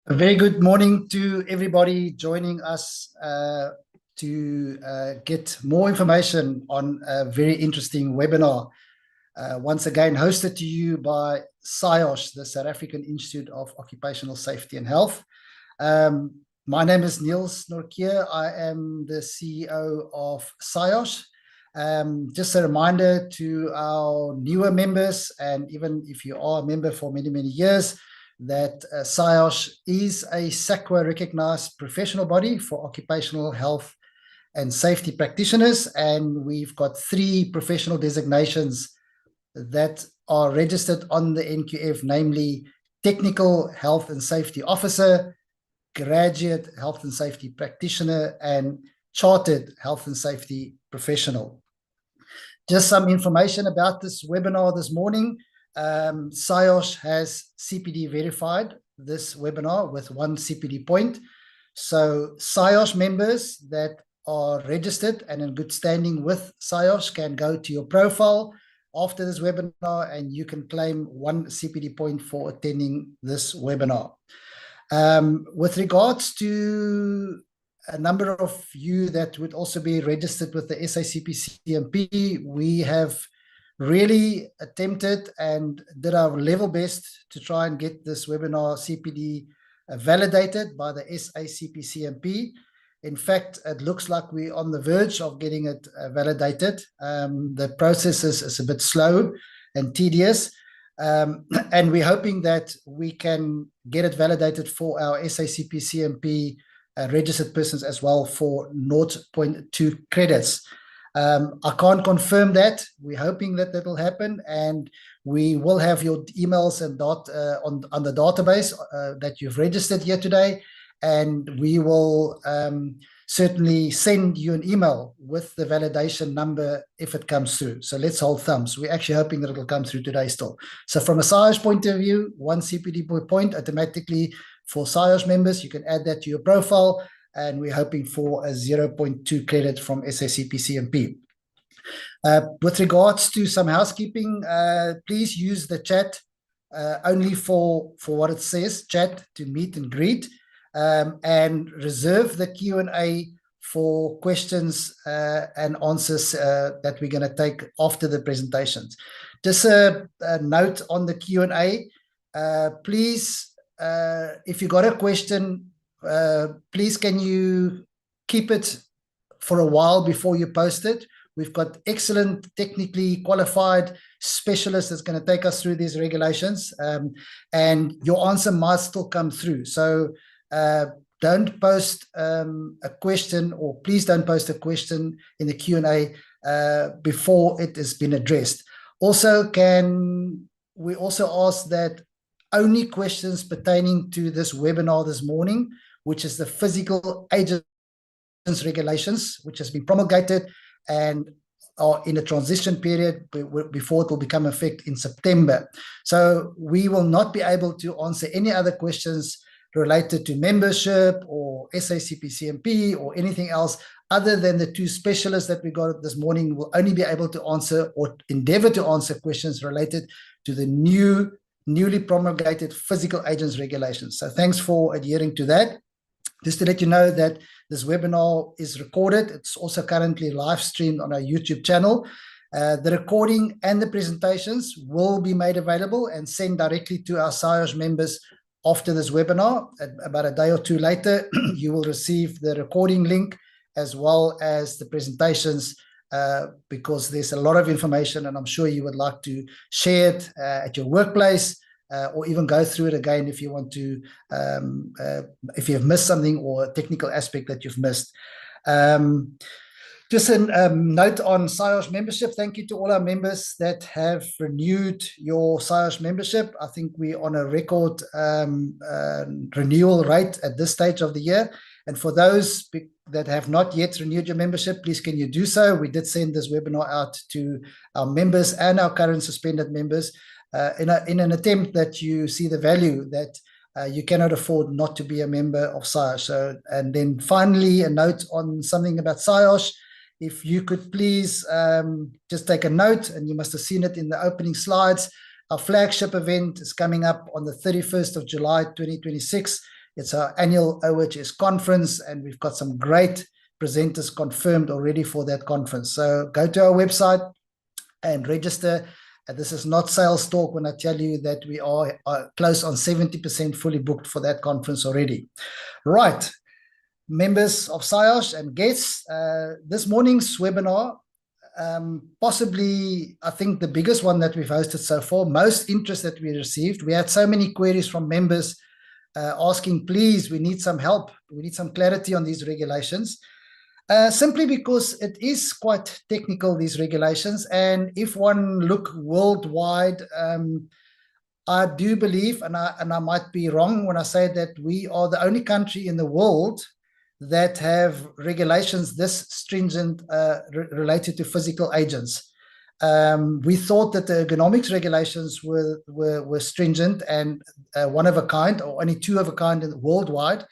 A very good morning to everybody joining us to get more information on a very interesting webinar. Once again, hosted to you by SIOSH, the South African Institute of Occupational Safety and Health. My name is Niels Norkier. I am the CEO of SIOSH. Just a reminder to our newer members, and even if you are a member for many, many years, that SIOSH is a SACWA recognized professional body for occupational health and safety practitioners, and we've got 3 professional designations that are registered on the NQF, namely Technical Health and Safety Officer, Graduate Health and Safety Practitioner, and Chartered Health and Safety Professional. Just some information about this webinar this morning. SIOSH has CPD verified this webinar with 1 CPD point. So SIOSH members that are registered and in good standing with SIOSH can go to your profile after this webinar and you can claim 1 CPD point for attending this webinar. With regards to a number of you that would also be registered with the SACP CMP, we have really attempted and did our level best to try and get this webinar CPD validated by the SACP CMP. In fact, it looks like we're on the verge of getting it validated. The process is a bit slow and tedious, and we're hoping that we can get it validated for our SACP CMP registered persons as well for 0.2 credits. I can't confirm that. We're hoping that will happen, and we will have your emails and on the database that you've registered here today, and we will certainly send you an email with the validation number if it comes through. So let's hold thumbs. We're actually hoping that it will come through today still. So from a SIOSH point of view, 1 CPD point automatically for SIOSH members. You can add that to your profile, and we're hoping for a 0.2 credit from SACP CMP. With regards to some housekeeping, please use the chat only for what it says, chat to meet and greet, and reserve the Q&A for questions and answers that we're going to take after the presentations. Just a note on the Q&A, please, if you got a question, please can you keep it for a while before you post it. We've got excellent technically qualified specialists that's going to take us through these regulations, and your answer might still come through. So don't post a question, or please don't post a question in the Q&A before it has been addressed. Also, can we also ask that only questions pertaining to this webinar this morning, which is the physical agents regulations, which has been promulgated and are in a transition period before it will become effect in September. So we will not be able to answer any other questions related to membership or SACP CMP or anything else other than the 2 specialists that we got this morning. Will only be able to answer or endeavor to answer questions related to the newly promulgated physical agents regulations. So thanks for adhering to that. Just to let you know that this webinar is recorded. It's also currently live streamed on our YouTube channel. The recording and the presentations will be made available and sent directly to our SIOSH members after this webinar. About a day or 2 later, you will receive the recording link as well as the presentations, because there's a lot of information and I'm sure you would like to share it at your workplace, or even go through it again if you want to, if you have missed something or a technical aspect that you've missed. Just a note on SIOSH membership. Thank you to all our members that have renewed your SIOSH membership. I think we're on a record renewal rate at this stage of the year. And for those that have not yet renewed your membership, please can you do so? We did send this webinar out to our members and our current suspended members in an attempt that you see the value that you cannot afford not to be a member of SIOSH. So, and then finally, a note on something about SIOSH. If you could please just take a note, and you must have seen it in the opening slides. Our flagship event is coming up on the 31st of July 2026 It's our annual OHS conference, and we've got some great presenters confirmed already for that conference. So go to our website and register. This is not sales talk when I tell you that we are close on 70% fully booked for that conference already. Right, members of SIOSH and guests, this morning's webinar, possibly, I think, the biggest one that we've hosted so far, most interest that we received. We had so many queries from members asking, please, we need some help. We need some clarity on these regulations. Simply because it is quite technical, these regulations. And if one look worldwide, I do believe, and I might be wrong when I say that we are the only country in the world that have regulations this stringent related to physical agents. We thought that the ergonomics regulations were stringent and one of a kind, or only two of a kind worldwide.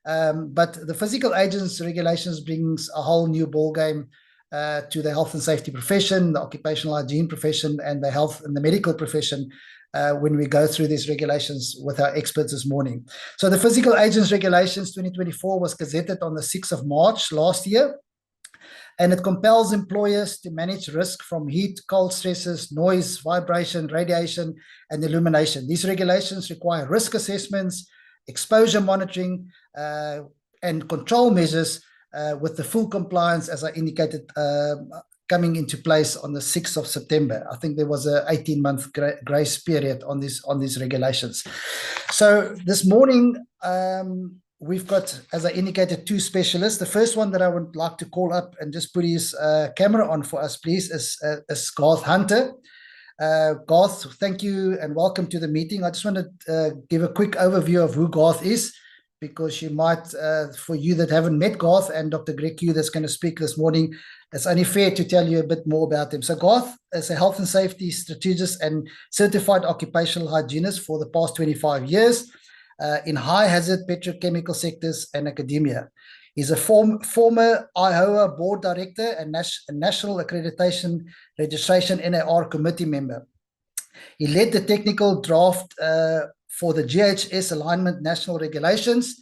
But the physical agents regulations brings a whole new ballgame to the health and safety profession, the occupational hygiene profession, and the health and the medical profession when we go through these regulations with our experts this morning. So the physical agents regulations 2024 was gazetted on the 6th of March last year, and it compels employers to manage risk from heat, cold stresses, noise, vibration, radiation, and illumination. These regulations require risk assessments, exposure monitoring, and control measures with the full compliance, as I indicated, coming into place on the 6th of September. I think there was a 18-month grace period on these regulations. So this morning, we've got, as I indicated, two specialists. The first one that I would like to call up and just put his camera on for us, please, is Garth Hunter. Garth, thank you and welcome to the meeting. I just want to give a quick overview of who Garth is, because you might, for you that haven't met Garth and Dr. Greg Q that's going to speak this morning, it's only fair to tell you a bit more about him. So Garth is a health and safety strategist and certified occupational hygienist for the past 25 years in high hazard petrochemical sectors and academia. He's a former IHOA board director and National Accreditation Registration NAR committee member. He led the technical draft for the GHS Alignment National Regulations,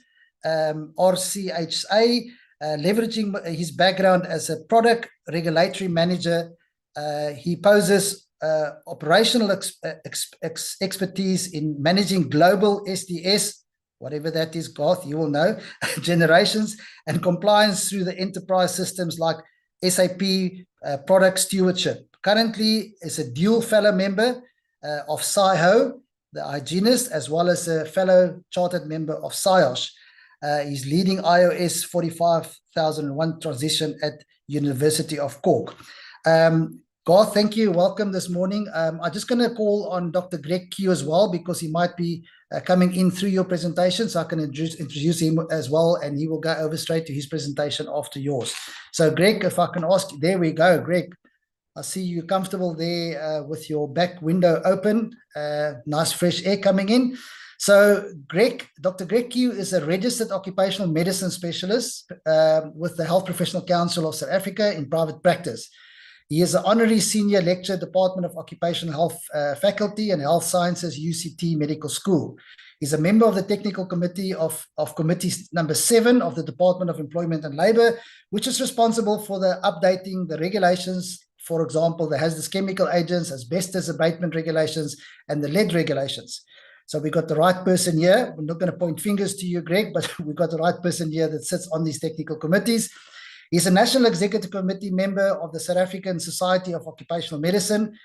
RCHA, leveraging his background as a product regulatory manager. He possesses operational expertise in managing global SDS, whatever that is, Garth, you will know, generations and compliance through the enterprise systems like SAP product stewardship. Currently is a dual fellow member of SIHO, the hygienist, as well as a fellow chartered member of SIOSH. He's leading iOS 45001 transition at University of Cork. Garth, thank you. Welcome this morning. I'm just going to call on Dr. Greg Q as well, because he might be coming in through your presentation, so I can introduce him as well, and he will go over straight to his presentation after yours. So Greg, if I can ask, there we go, Greg. I see you comfortable there with your back window open, nice fresh air coming in. So Greg, Dr. Greg Q is a registered occupational medicine specialist with the Health Professional Council of South Africa in private practice. He is an honorary senior lecturer, Department of Occupational Health Faculty and Health Sciences, UCT Medical School. He's a member of the technical committee of committee number 7 of the Department of Employment and Labour, which is responsible for the updating the regulations. For example, the hazardous chemical agents, asbestos abatement regulations, and the lead regulations. So we got the right person here. We're not going to point fingers to you, Greg, but we got the right person here that sits on these technical committees. He's a National Executive Committee member of the South African Society of Occupational Medicine.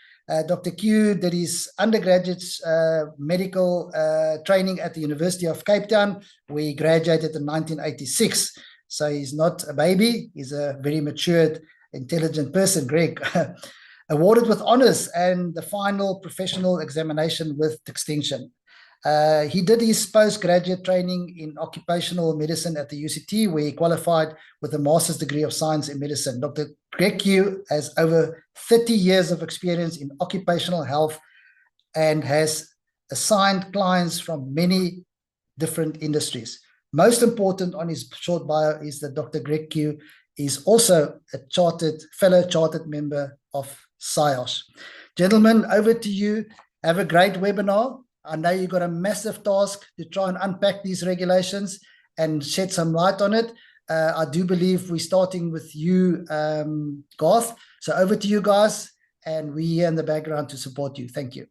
Dr. Q did his undergraduate medical training at the University of Cape Town, where he graduated in 1986. So he's not a baby. He's a very matured, intelligent person, Greg. Awarded with honors and the final professional examination with distinction. He did his postgraduate training in occupational medicine at the UCT, where he qualified with a master's degree of science in medicine. Dr. Greg Q has over 30 years of experience in occupational health and has assigned clients from many different industries. Most important on his short bio is that Dr. Greg Q is also a fellow chartered member of SIOSH. Gentlemen, over to you. Have a great webinar. I know you've got a massive task to try and unpack these regulations and shed some light on it. I do believe we're starting with you, Garth. So over to you guys, and we're here in the background to support you. Thank you.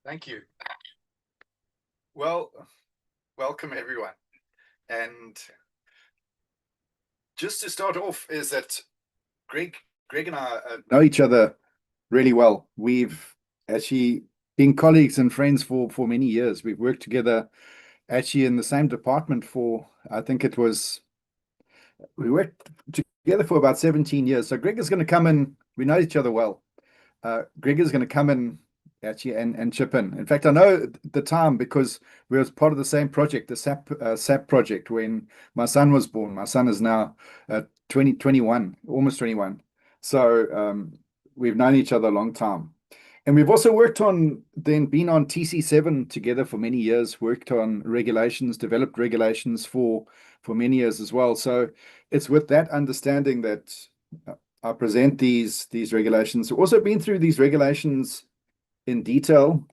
Thank you. Well, welcome everyone. And just to start off is that Greg and I know each other really well. We've actually been colleagues and friends for many years. We've worked together actually in the same department for, I think it was, we worked together for about 17 years. So Greg is going to come in, we know each other well. Greg is going to come in actually and chip in. In fact, I know the time because we were part of the same project, the SAP project, when my son was born. My son is now 21, almost 21. So we've known each other a long time. And we've also been on TC7 together for many years, worked on regulations, developed regulations for many years as well. So it's with that understanding that I present these regulations. We've also been through these regulations in detail.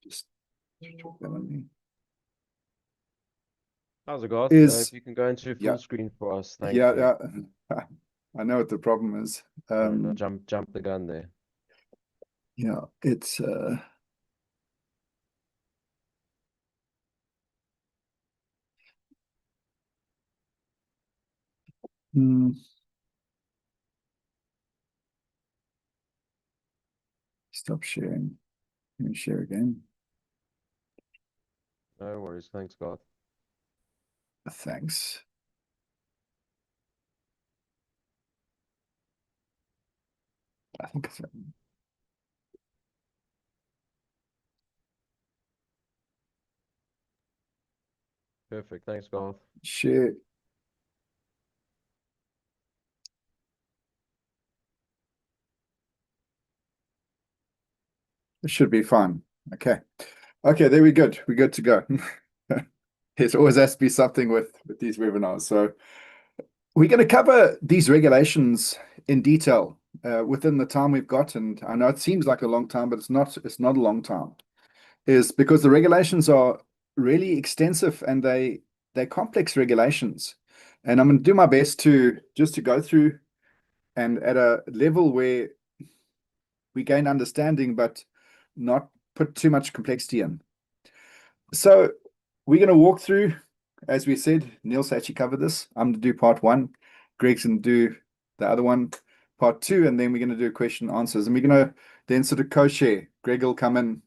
Just how's it, guys? If you can go into full screen for us, thank you. Yeah, I know what the problem is. Jump the gun there. Yeah, it's stop sharing. Let me share again. No worries. Thanks, God. Thanks. I think it's perfect. Thanks, God. Share. This should be fine. Okay. Okay, there we good. We're good to go. It always has to be something with these webinars. So we're going to cover these regulations in detail within the time we've got. And I know it seems like a long time, but it's not a long time. Is because the regulations are really extensive and they're complex regulations. And I'm going to do my best to go through and at a level where we gain understanding, but not put too much complexity in. So we're going to walk through, as we said, Neil's actually covered this. I'm going to do part 1. Greg's going to do the other one, part 2, and then we're going to do question and answers. And we're going to then sort of co-share. Greg will come in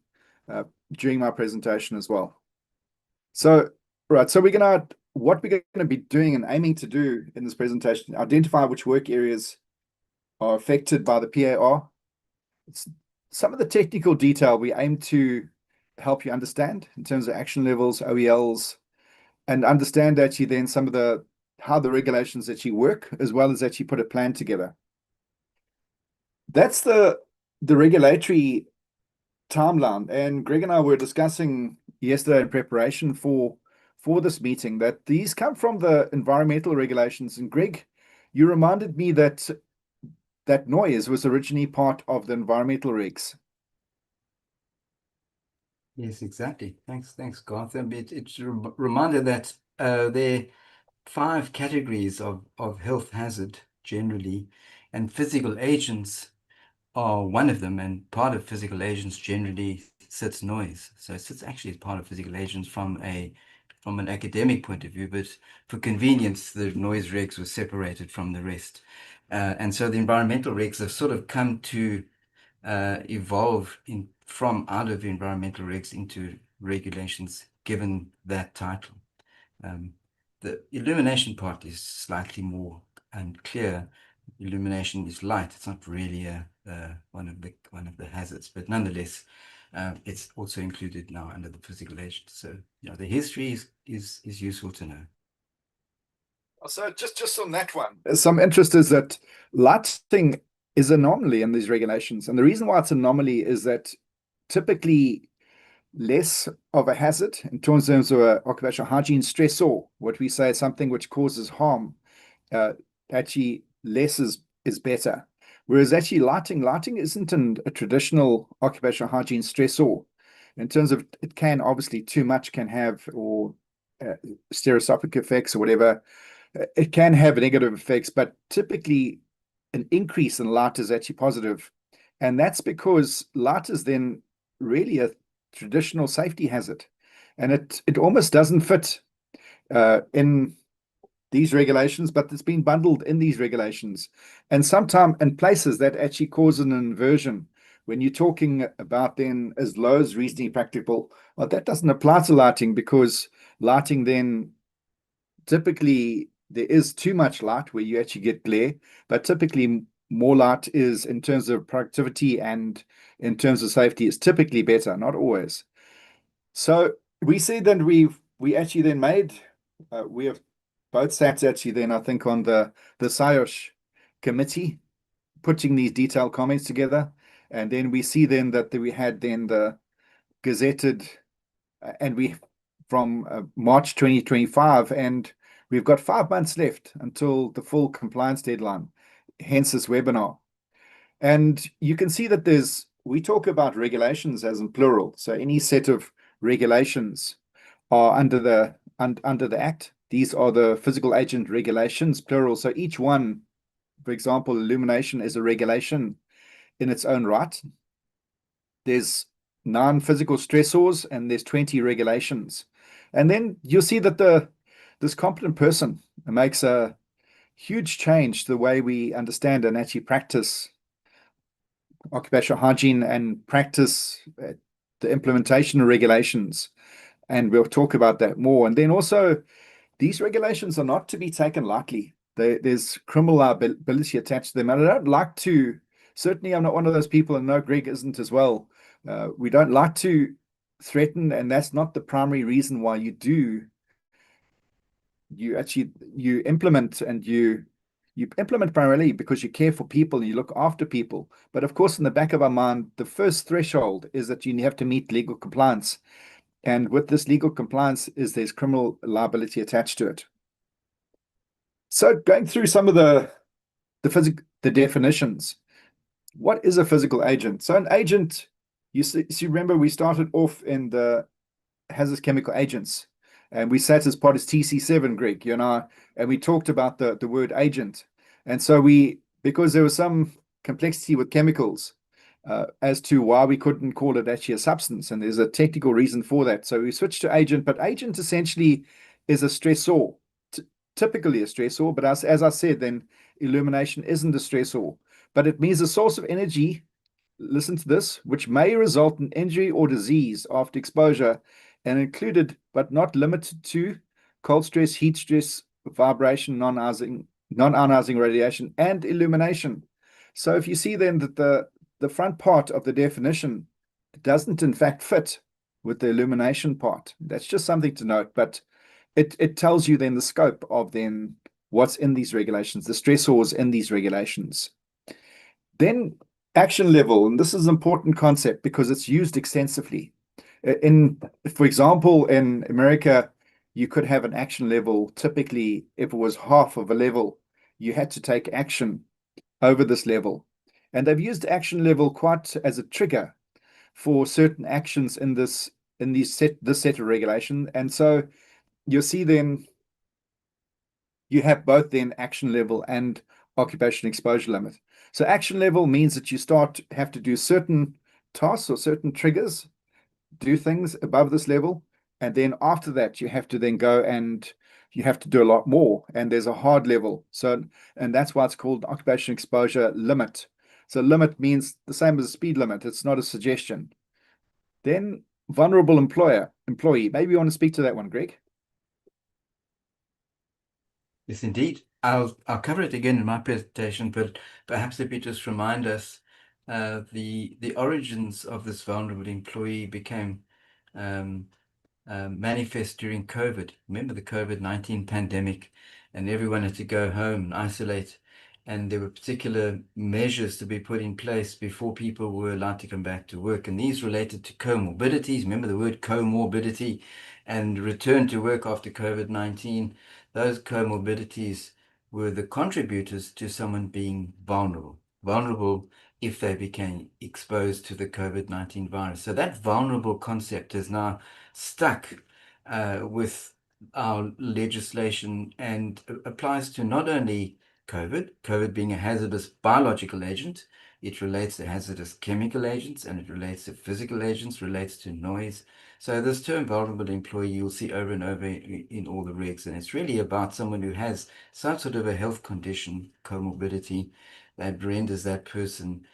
during my presentation as well. So, right, so what we're going to be doing and aiming to do in this presentation, identify which work areas are affected by the PAR. It's some of the technical detail we aim to help you understand in terms of action levels, OELs, and understand actually then some of how the regulations actually work, as well as actually put a plan together. That's the regulatory timeline. And Greg and I were discussing yesterday in preparation for this meeting that these come from the environmental regulations. And Greg, you reminded me that noise was originally part of the environmental regs. Yes, exactly. Thanks, Garth. It's reminded that there are 5 categories of health hazard generally, and physical agents are one of them. And part of physical agents generally sits noise. So it sits actually as part of physical agents from an academic point of view, but for convenience, the noise regs were separated from the rest. And so the environmental regs have sort of come to evolve from out of the environmental regs into regulations, given that title. The illumination part is slightly more unclear. Illumination is light. It's not really one of the hazards, but nonetheless, it's also included now under the physical agent. So the history is useful to know. So just on that one, some interest is that lighting is an anomaly in these regulations. And the reason why it's an anomaly is that typically less of a hazard in terms of occupational hygiene stressor, what we say is something which causes harm, actually less is better. Whereas actually lighting isn't a traditional occupational hygiene stressor. In terms of, it can obviously, too much can have, or stereoscopic effects or whatever. It can have negative effects, but typically an increase in light is actually positive. And that's because light is then really a traditional safety hazard. And it almost doesn't fit in these regulations, but it's been bundled in these regulations. And sometimes in places that actually cause an inversion. When you're talking about then as low as reasonably practicable, well, that doesn't apply to lighting, because lighting then typically there is too much light where you actually get glare, but typically more light is, in terms of productivity and in terms of safety, is typically better, not always. So we see that we actually then made we have both sat actually then, I think, on the SIOSH committee, putting these detailed comments together. And then we see then that we had then the gazetted, and we from March 2025, and we've got 5 months left until the full compliance deadline, hence this webinar. And you can see that we talk about regulations as in plural. So any set of regulations are under the Act. These are the physical agent regulations, plural. So each one, for example, Illumination is a regulation in its own right. There's non-physical stressors, and there's 20 regulations. And then you'll see that this competent person makes a huge change to the way we understand and actually practice occupational hygiene and practice the implementation of regulations. And we'll talk about that more. And then also, these regulations are not to be taken lightly. There's criminal liability attached to them. And I don't like to, certainly I'm not one of those people, and no, Greg isn't as well. We don't like to threaten, and that's not the primary reason why you implement, and you implement primarily because you care for people and you look after people. But of course, in the back of our mind, the first threshold is that you have to meet legal compliance. And with this legal compliance there's criminal liability attached to it. So going through some of the definitions. What is a physical agent? So an agent, you remember we started off in the hazardous chemical agents, and we sat as part of TC7, Greg, you and I, and we talked about the word agent. And so because there was some complexity with chemicals, as to why we couldn't call it actually a substance, and there's a technical reason for that. So we switched to agent, but agent essentially is a stressor, typically a stressor, but as I said, then illumination isn't a stressor, but it means a source of energy, listen to this, which may result in injury or disease after exposure, and included but not limited to cold stress, heat stress, vibration, non-ionizing radiation, and illumination. So if you see then that the front part of the definition doesn't in fact fit with the illumination part, that's just something to note, but it tells you then the scope of then what's in these regulations, the stressors in these regulations. Then action level, and this is an important concept because it's used extensively. For example, in America, you could have an action level. Typically, if it was half of a level, you had to take action over this level. And they've used action level quite as a trigger for certain actions in this set of regulation. And so you'll see then you have both then action level and occupation exposure limit. So action level means that you have to do certain tasks or certain triggers, do things above this level, and then after that you have to then go and you have to do a lot more, and there's a hard level. So, and that's why it's called occupation exposure limit. So limit means the same as a speed limit. It's not a suggestion. Then vulnerable employee. Maybe you want to speak to that one, Greg? Yes, indeed. I'll cover it again in my presentation, but perhaps if you just remind us, the origins of this vulnerable employee became manifest during COVID. Remember the COVID-19 pandemic, and everyone had to go home and isolate, and there were particular measures to be put in place before people were allowed to come back to work, and these related to comorbidities. Remember the word comorbidity, and return to work after COVID-19. Those comorbidities were the contributors to someone being vulnerable. vulnerable if they became exposed to the COVID-19 virus. So that vulnerable concept is now stuck with our legislation and applies to not only COVID being a hazardous biological agent, it relates to hazardous chemical agents, and it relates to physical agents, relates to noise. So this term vulnerable employee, you'll see over and over in all the regs, and it's really about someone who has some sort of a health condition, comorbidity, that renders that person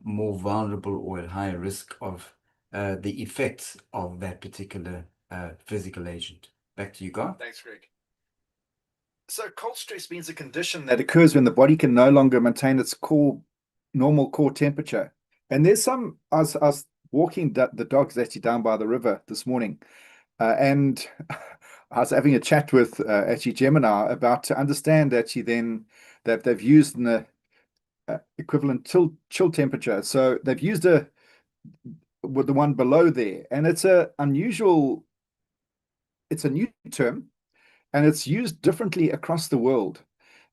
more vulnerable or at higher risk of the effects of that particular physical agent. Back to you, Garth. Thanks, Greg. So cold stress means a condition that occurs when the body can no longer maintain its normal core temperature. And there's some, I was walking the dogs actually down by the river this morning, and I was having a chat with actually Gemini about to understand actually then that they've used an equivalent chill temperature. So they've used with the one below there, and it's a unusual, it's a new term, and it's used differently across the world.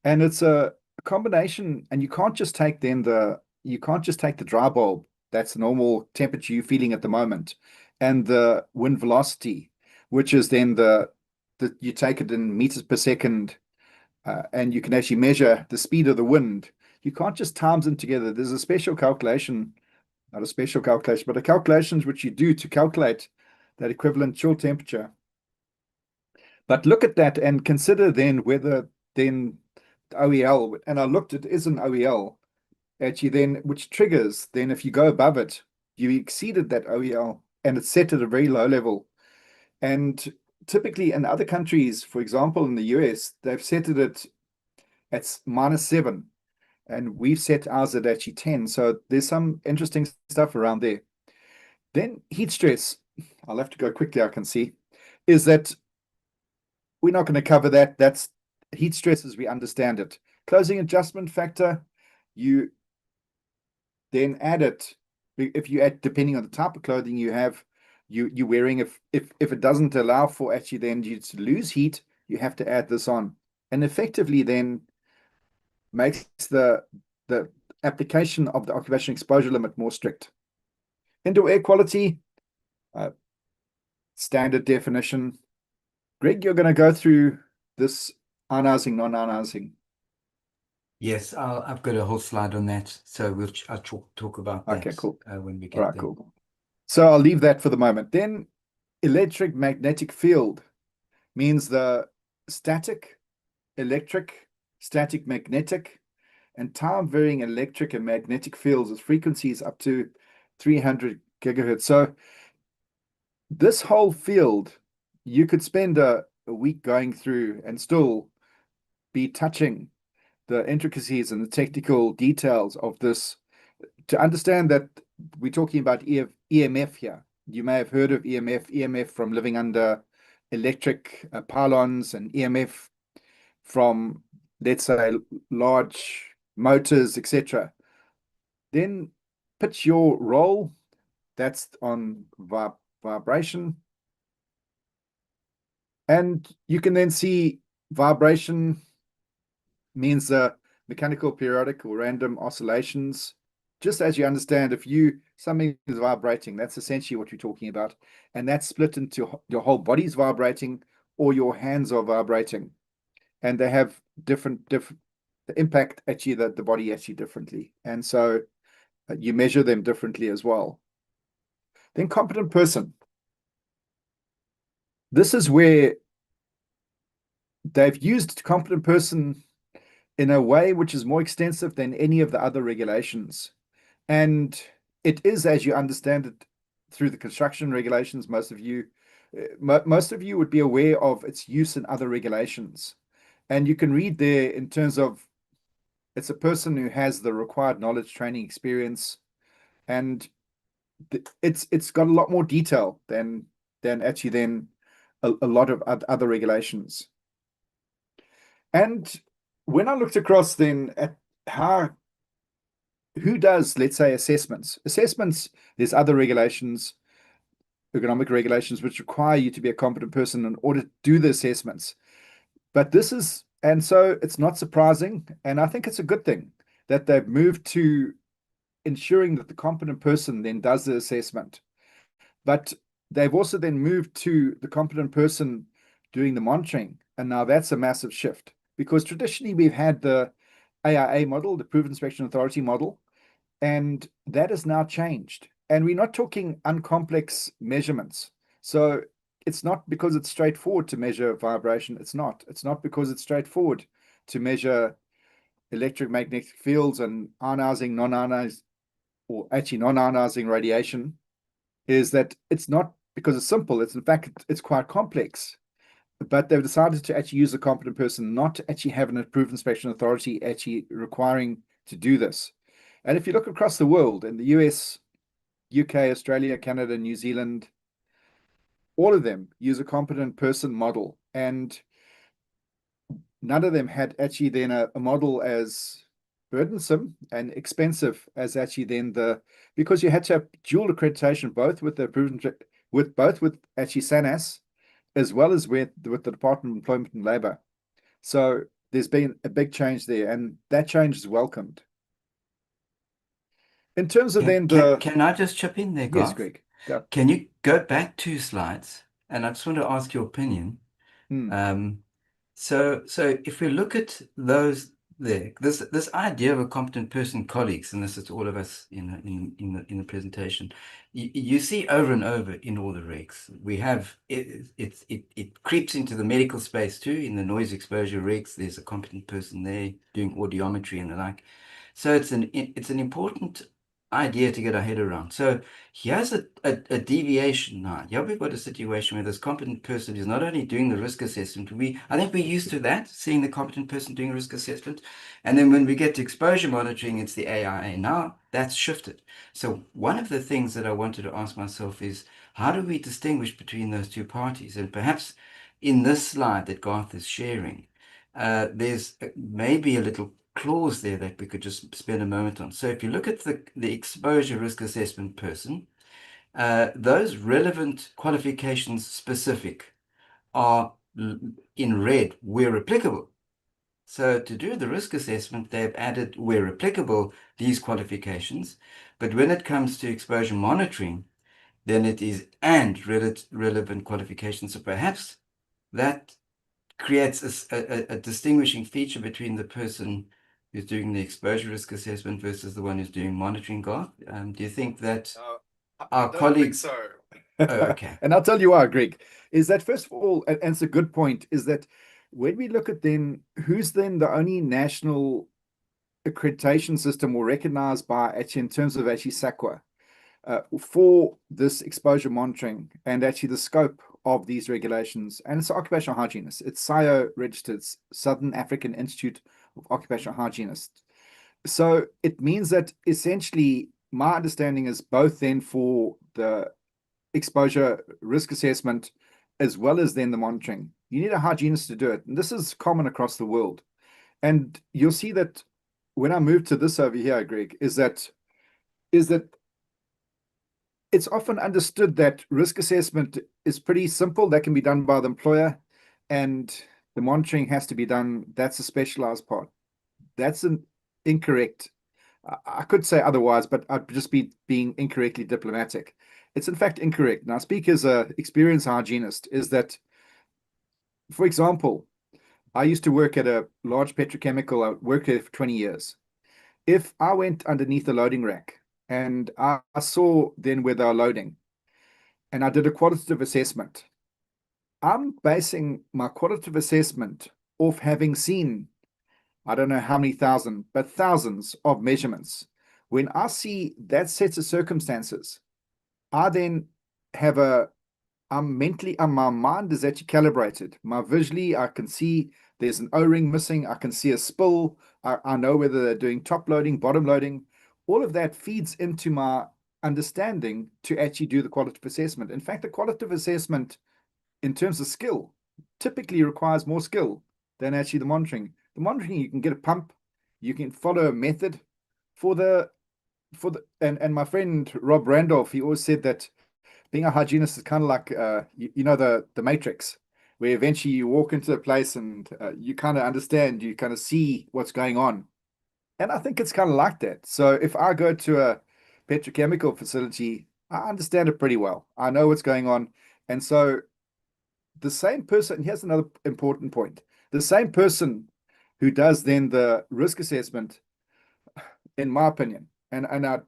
And it's a combination, and you can't just take the dry bulb, that's the normal temperature you're feeling at the moment, and the wind velocity, which is then you take it in meters per second, and you can actually measure the speed of the wind. You can't just times them together. There's a special calculation, not a special calculation, but a calculations which you do to calculate that equivalent chill temperature. But look at that and consider then whether then OEL, and I looked, it is an OEL, actually then, which triggers, then if you go above it, you exceeded that OEL, and it's set at a very low level. And typically in other countries, for example, in the US, they've set it at -7, and we've set ours at actually 10. So there's some interesting stuff around there. Then heat stress, I'll have to go quickly, I can see, is that we're not going to cover that. That's heat stress as we understand it. Closing adjustment factor, you then add it. If you add, depending on the type of clothing you have, you're wearing, if it doesn't allow for actually then you to lose heat, you have to add this on. And effectively then makes the application of the occupation exposure limit more strict. Indoor air quality, standard definition. Greg, you're going to go through this ionizing, non-ionizing. Yes, I've got a whole slide on that, so I'll talk about that. Okay, cool. When we get All right, there. cool. So I'll leave that for the moment. Then electric magnetic field means the static, electric, static magnetic, and time varying electric and magnetic fields with frequencies up to 300 gigahertz. So this whole field, you could spend a week going through and still be touching the intricacies and the technical details of this to understand that we're talking about EMF here. You may have heard of EMF from living under electric pylons, and EMF from, let's say, large motors, etc. Then pitch your roll, that's on vibration. And you can then see vibration means mechanical, periodic, or random oscillations. Just as you understand, if something is vibrating, that's essentially what you're talking about. And that's split into your whole body's vibrating or your hands are vibrating. And they have different impact actually the body actually differently. And so you measure them differently as well. Then competent person. This is where they've used competent person in a way which is more extensive than any of the other regulations. And it is, as you understand it, through the construction regulations. Most of you would be aware of its use in other regulations. And you can read there in terms of it's a person who has the required knowledge, training, experience, and it's got a lot more detail than actually a lot of other regulations. And when I looked across then at who does, let's say, assessments, there's other regulations, ergonomic regulations, which require you to be a competent person in order to do the assessments. But this is, and so it's not surprising, and I think it's a good thing that they've moved to ensuring that the competent person then does the assessment. But they've also then moved to the competent person doing the monitoring. And now that's a massive shift, because traditionally we've had the AIA model, the Proven Inspection Authority model, and that has now changed. And we're not talking uncomplex measurements. So it's not because it's straightforward to measure vibration. It's not. It's not because it's straightforward to measure electromagnetic fields and ionizing, non-ionizing, or actually non-ionizing radiation. Is that it's not because it's simple. It's in fact, it's quite complex. But they've decided to actually use a competent person, not to actually have an approved inspection authority actually requiring to do this. And if you look across the world, in the US, UK, Australia, Canada, New Zealand, all of them use a competent person model. And none of them had actually then a model as burdensome and expensive as actually then because you had to have dual accreditation, both with the approved, with actually SANAS, as well as with the Department of Employment and Labor. So there's been a big change there, and that change is welcomed. In terms of Can I just chip in there, Yes, Garth? Greg. Go. Can you go back 2 slides? And I just want to ask your opinion. So if we look at those there, this idea of a competent person, colleagues, and this is all of us in the presentation, you see over and over in all the regs. We have it creeps into the medical space too. In the noise exposure regs, there's a competent person there doing audiometry and the like. So it's an important idea to get our head around. So here's a deviation now. Here we've got a situation where this competent person is not only doing the risk assessment. I think we're used to that, seeing the competent person doing risk assessment. And then when we get to exposure monitoring, it's the AIA. Now that's shifted. So one of the things that I wanted to ask myself is, how do we distinguish between those two parties? And perhaps in this slide that Garth is sharing, there's maybe a little clause there that we could just spend a moment on. So if you look at the exposure risk assessment person, those relevant qualifications specific are in red where applicable. So to do the risk assessment, they've added where applicable these qualifications. But when it comes to exposure monitoring, then it is and relevant qualifications. So perhaps that creates a distinguishing feature between the person who's doing the exposure risk assessment versus the one who's doing monitoring, Garth. Do you think that our colleagues... So. Oh, okay. And I'll tell you why, Greg, is that first of all, and it's a good point, is that when we look at then who's then the only national accreditation system or recognized by actually in terms of actually SAQA for this exposure monitoring and actually the scope of these regulations, and it's occupational hygienists. It's SIO registered, Southern African Institute of Occupational Hygienists. So it means that essentially my understanding is both then for the exposure risk assessment as well as then the monitoring, you need a hygienist to do it. And this is common across the world. And you'll see that when I move to this over here, Greg, is that it's often understood that risk assessment is pretty simple. That can be done by the employer, and the monitoring has to be done. That's a specialized part. That's an incorrect. I could say otherwise, but I'd just be being incorrectly diplomatic. It's in fact incorrect. Now, I speak as an experienced hygienist, is that, for example, I used to work at a large petrochemical. I worked there for 20 years. If I went underneath the loading rack and I saw then where they are loading, and I did a qualitative assessment, I'm basing my qualitative assessment off having seen, I don't know how many thousand, but thousands of measurements. When I see that set of circumstances, I then have my mind is actually calibrated. My visually, I can see there's an O-ring missing. I can see a spill. I know whether they're doing top loading, bottom loading. All of that feeds into my understanding to actually do the qualitative assessment. In fact, the qualitative assessment in terms of skill typically requires more skill than actually the monitoring. The monitoring, you can get a pump, you can follow a method and my friend Rob Randolph, he always said that being a hygienist is kind of like you know the Matrix, where eventually you walk into a place and you kind of understand, you kind of see what's going on. And I think it's kind of like that. So if I go to a petrochemical facility, I understand it pretty well. I know what's going on. And so the same person, here's another important point. The same person who does then the risk assessment, in my opinion, and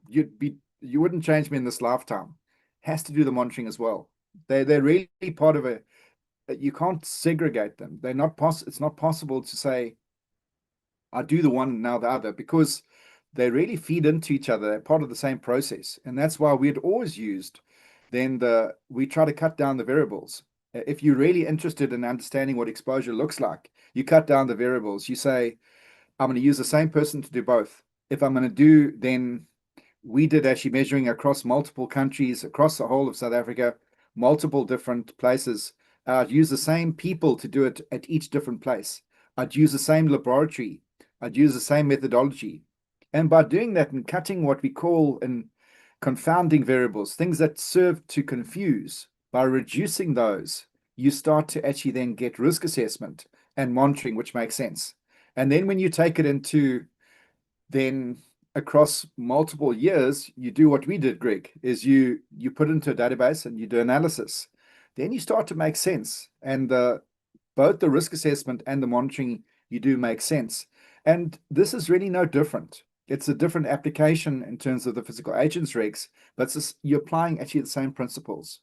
you wouldn't change me in this lifetime, has to do the monitoring as well. They're really part of it. You can't segregate them. They're not it's not possible to say I do the one now the other, because they really feed into each other. They're part of the same process. And that's why we'd always used then we try to cut down the variables. If you're really interested in understanding what exposure looks like, you cut down the variables. You say, I'm going to use the same person to do both. If I'm going to do, then we did actually measuring across multiple countries, across the whole of South Africa, multiple different places. I'd use the same people to do it at each different place. I'd use the same laboratory. I'd use the same methodology. And by doing that and cutting what we call in confounding variables, things that serve to confuse, by reducing those, you start to actually then get risk assessment and monitoring, which makes sense. And then when you take it into then across multiple years, you do what we did, Greg, is you put into a database and you do analysis. Then you start to make sense. And both the risk assessment and the monitoring you do make sense. And this is really no different. It's a different application in terms of the physical agents regs, but you're applying actually the same principles.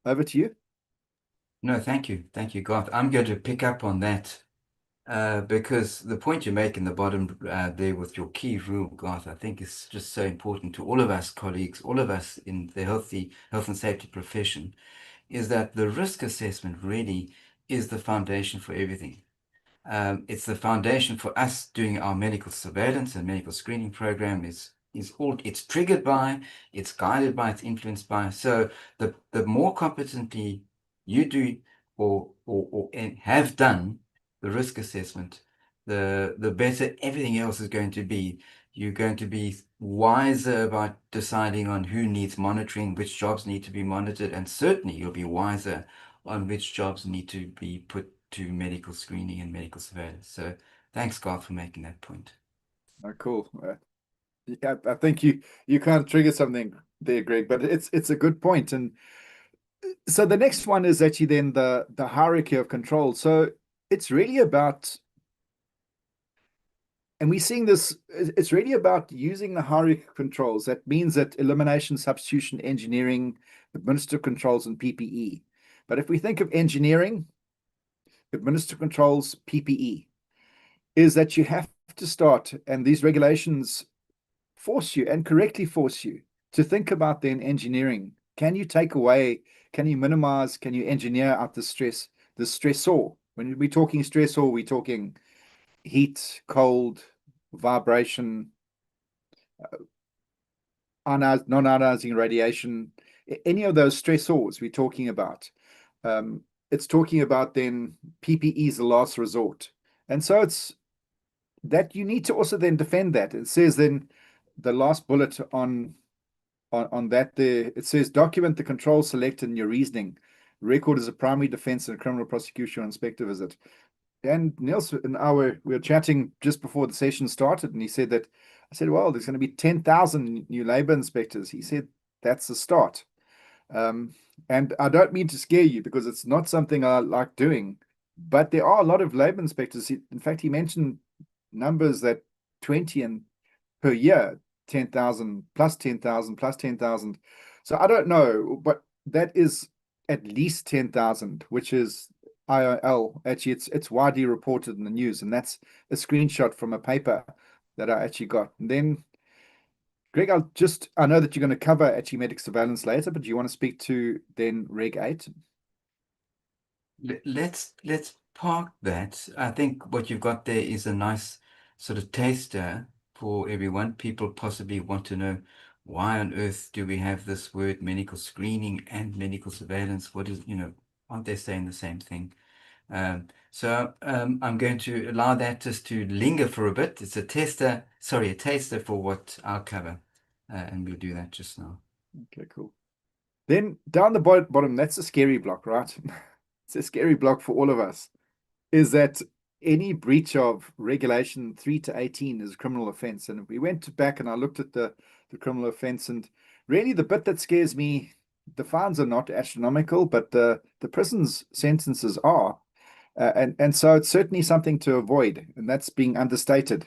Over to you. No, thank you. Thank you, Garth. I'm going to pick up on that because the point you make in the bottom there with your key rule, Garth, I think is just so important to all of us colleagues, all of us in the health and safety profession, is that the risk assessment really is the foundation for everything. It's the foundation for us doing our medical surveillance and medical screening program. It's triggered by, it's guided by, it's influenced by. So the more competently you do and have done the risk assessment, the better everything else is going to be. You're going to be wiser about deciding on who needs monitoring, which jobs need to be monitored, and certainly you'll be wiser on which jobs need to be put to medical screening and medical surveillance. So thanks, Garth, for making that point. Oh, cool. Yeah, I think you can't trigger something there, Greg, but it's a good point. And so the next one is actually then the hierarchy of control. So it's really about, and we're seeing this, it's really about using the hierarchy of controls. That means that elimination, substitution, engineering, administrative controls, and PPE. But if we think of engineering, administrative controls, PPE, is that you have to start, and these regulations force you and correctly force you to think about then engineering. Can you take away, can you minimize, can you engineer out the stressor? When we're talking stressor, we're talking heat, cold, vibration, non-ionizing radiation, any of those stressors we're talking about. It's talking about then PPE is the last resort. And so it's that you need to also then defend that. It says then the last bullet on that there, it says document the control selected in your reasoning. Record as a primary defense in a criminal prosecution or inspector visit. And Niels and I we were chatting just before the session started, and he said that, I said, well, there's going to be 10,000 new labor inspectors. He said, that's the start. And I don't mean to scare you because it's not something I like doing, but there are a lot of labor inspectors. In fact, he mentioned numbers that 20 and per year, 10,000 plus 10,000 plus 10,000. So I don't know, but that is at least 10,000, which is IOL. Actually, it's widely reported in the news, and that's a screenshot from a paper that I actually got. And then, Greg, I know that you're going to cover actually medical surveillance later, but do you want to speak to then Reg 8? Let's park that. I think what you've got there is a nice sort of taster for everyone. People possibly want to know, why on earth do we have this word medical screening and medical surveillance? What is, aren't they saying the same thing? So I'm going to allow that just to linger for a bit. It's a taster for what I'll cover. And we'll do that just now. Okay, cool. Then down the bottom, that's a scary block, right? It's a scary block for all of us, is that any breach of regulation 3 to 18 is a criminal offense. And we went back and I looked at the criminal offense, and really the bit that scares me, the fines are not astronomical, but the prison's sentences are. And so it's certainly something to avoid, and that's being understated.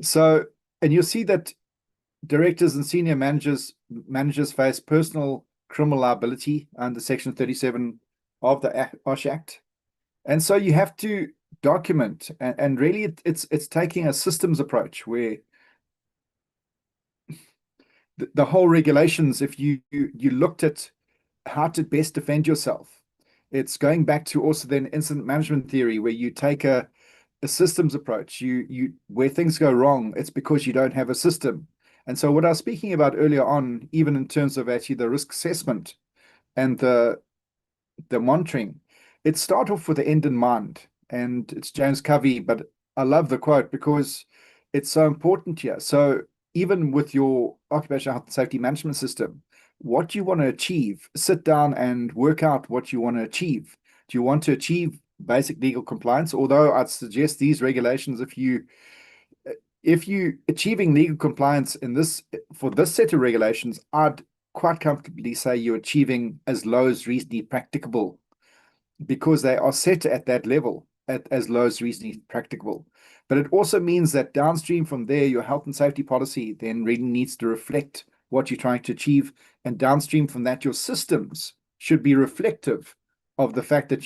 So, and you'll see that directors and senior managers face personal criminal liability under Section 37 of the OSH Act. And so you have to document, and really it's taking a systems approach where the whole regulations, if you looked at how to best defend yourself, it's going back to also then incident management theory, where you take a systems approach. You where things go wrong, it's because you don't have a system. And so what I was speaking about earlier on, even in terms of actually the risk assessment and the monitoring, it start off with the end in mind. And it's James Covey, but I love the quote because it's so important here. So even with your occupational health and safety management system, what you want to achieve, sit down and work out what you want to achieve. Do you want to achieve basic legal compliance? Although I'd suggest these regulations, if you achieving legal compliance in this for this set of regulations, I'd quite comfortably say you're achieving as low as reasonably practicable, because they are set at that level, at as low as reasonably practicable. But it also means that downstream from there, your health and safety policy then really needs to reflect what you're trying to achieve. And downstream from that, your systems should be reflective of the fact that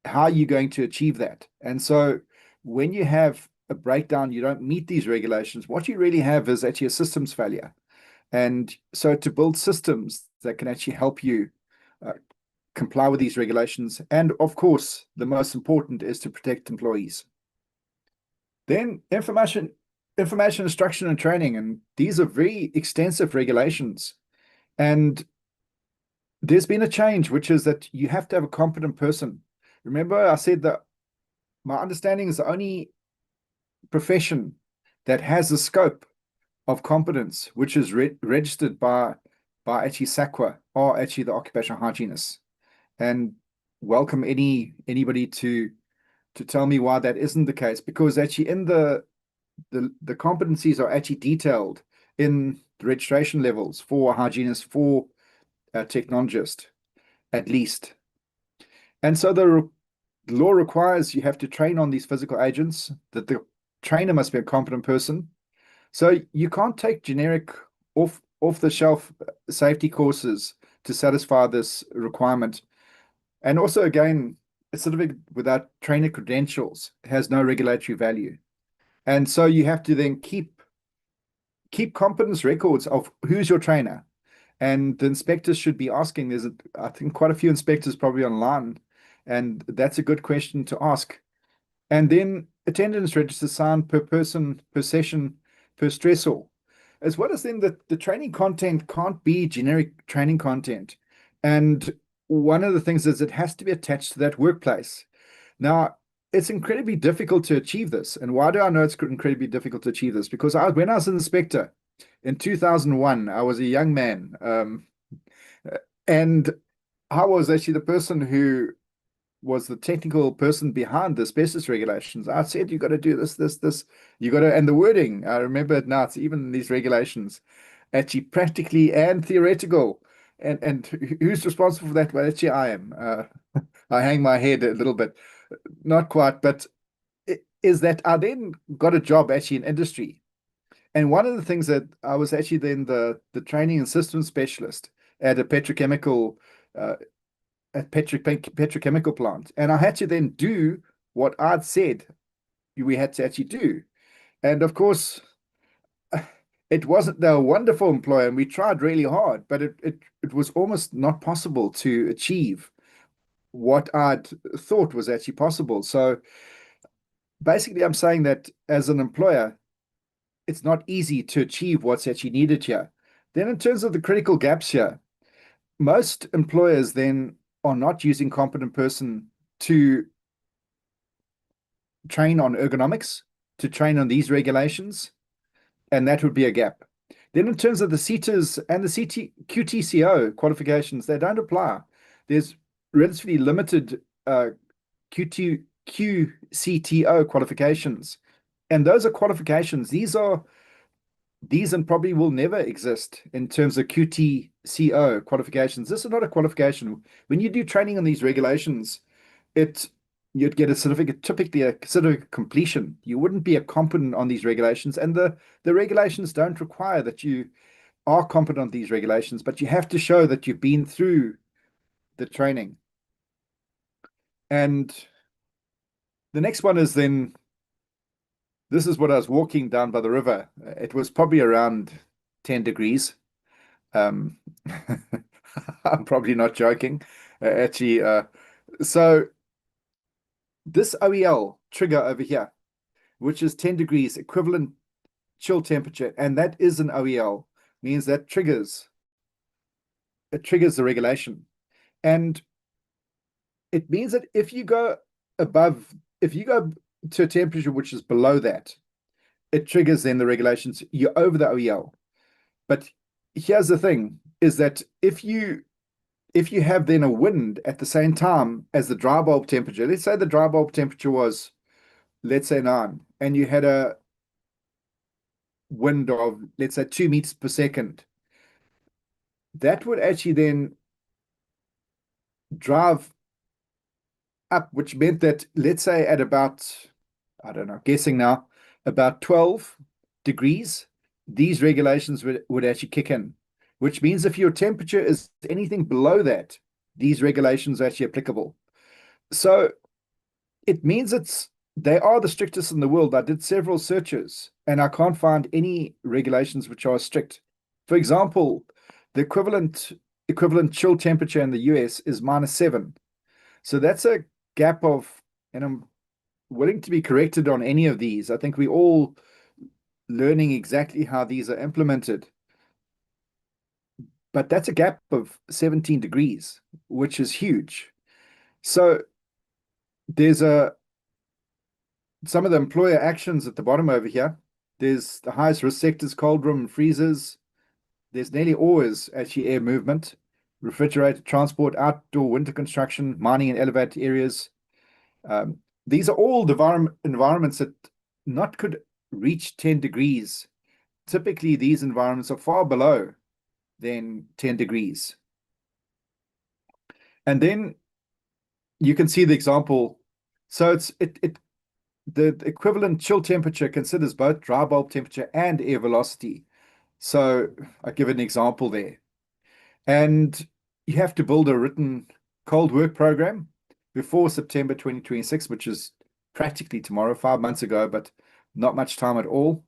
how you're going to achieve that. And so when you have a breakdown, you don't meet these regulations, what you really have is actually a systems failure. And so to build systems that can actually help you comply with these regulations, and of course, the most important is to protect employees. Then information, instruction, and training, and these are very extensive regulations. And there's been a change, which is that you have to have a competent person. Remember, I said that my understanding is the only profession that has a scope of competence, which is registered by actually SAQA, or actually the occupational hygienists. And welcome anybody to tell me why that isn't the case, because actually in the competencies are actually detailed in the registration levels for a hygienist, for a technologist, at least. And so the law requires you have to train on these physical agents, that the trainer must be a competent person. So you can't take generic off-the-shelf safety courses to satisfy this requirement. And also, again, a certificate without trainer credentials has no regulatory value. And so you have to then keep competence records of who's your trainer. And the inspectors should be asking, I think quite a few inspectors probably online, and that's a good question to ask. And then attendance registers signed per person, per session, per stressor, as well as then the training content can't be generic training content. And one of the things is it has to be attached to that workplace. Now, it's incredibly difficult to achieve this. And why do I know it's incredibly difficult to achieve this? Because when I was an inspector in 2001, I was a young man. And I was actually the person who was the technical person behind the asbestos regulations. I said, you got to do this, you got to, and the wording, I remember it now, it's even in these regulations, actually practically and theoretical. And who's responsible for that? Well, actually, I am. I hang my head a little bit, not quite, but is that I then got a job actually in industry. And one of the things that I was actually then the training and systems specialist at a petrochemical petrochemical plant. And I had to then do what I'd said we had to actually do. And of course, it wasn't a wonderful employer, and we tried really hard, but it was almost not possible to achieve what I'd thought was actually possible. So basically, I'm saying that as an employer, it's not easy to achieve what's actually needed here. Then in terms of the critical gaps here, most employers then are not using competent person to train on ergonomics, to train on these regulations, and that would be a gap. Then in terms of the CETAs and the QTCO qualifications, they don't apply. There's relatively limited QCTO qualifications. And those are qualifications. These and probably will never exist in terms of QTCO qualifications. This is not a qualification. When you do training on these regulations, you'd get a certificate, typically a certificate completion. You wouldn't be a competent on these regulations, and the regulations don't require that you are competent on these regulations, but you have to show that you've been through the training. And the next one is then, this is what I was walking down by the river. It was probably around 10 degrees. I'm probably not joking. Actually, so this OEL trigger over here, which is 10 degrees equivalent chill temperature, and that is an OEL, means that triggers the regulation. And it means that if you go to a temperature which is below that, it triggers then the regulations. You're over the OEL. But here's the thing, is that if you have then a wind at the same time as the dry bulb temperature, let's say the dry bulb temperature was, let's say 9, and you had a wind of, let's say 2 meters per second, that would actually then drive up, which meant that, let's say at about, I don't know, guessing now, about 12 degrees, these regulations would actually kick in, which means if your temperature is anything below that, these regulations are actually applicable. So it means they are the strictest in the world. I did several searches and I can't find any regulations which are strict. For example, the equivalent chill temperature in the US is -7. So that's a gap of, and I'm willing to be corrected on any of these. I think we're all learning exactly how these are implemented. But that's a gap of 17 degrees, which is huge. So there's some of the employer actions at the bottom over here. There's the highest risk sectors, cold room and freezers. There's nearly always actually air movement, refrigerated transport, outdoor winter construction, mining and elevated areas. These are all the environments that not could reach 10 degrees. Typically, these environments are far below than 10 degrees. And then you can see the example. So the equivalent chill temperature considers both dry bulb temperature and air velocity. So I give an example there. And you have to build a written cold work program before September 2026, which is practically tomorrow, 5 months ago, but not much time at all.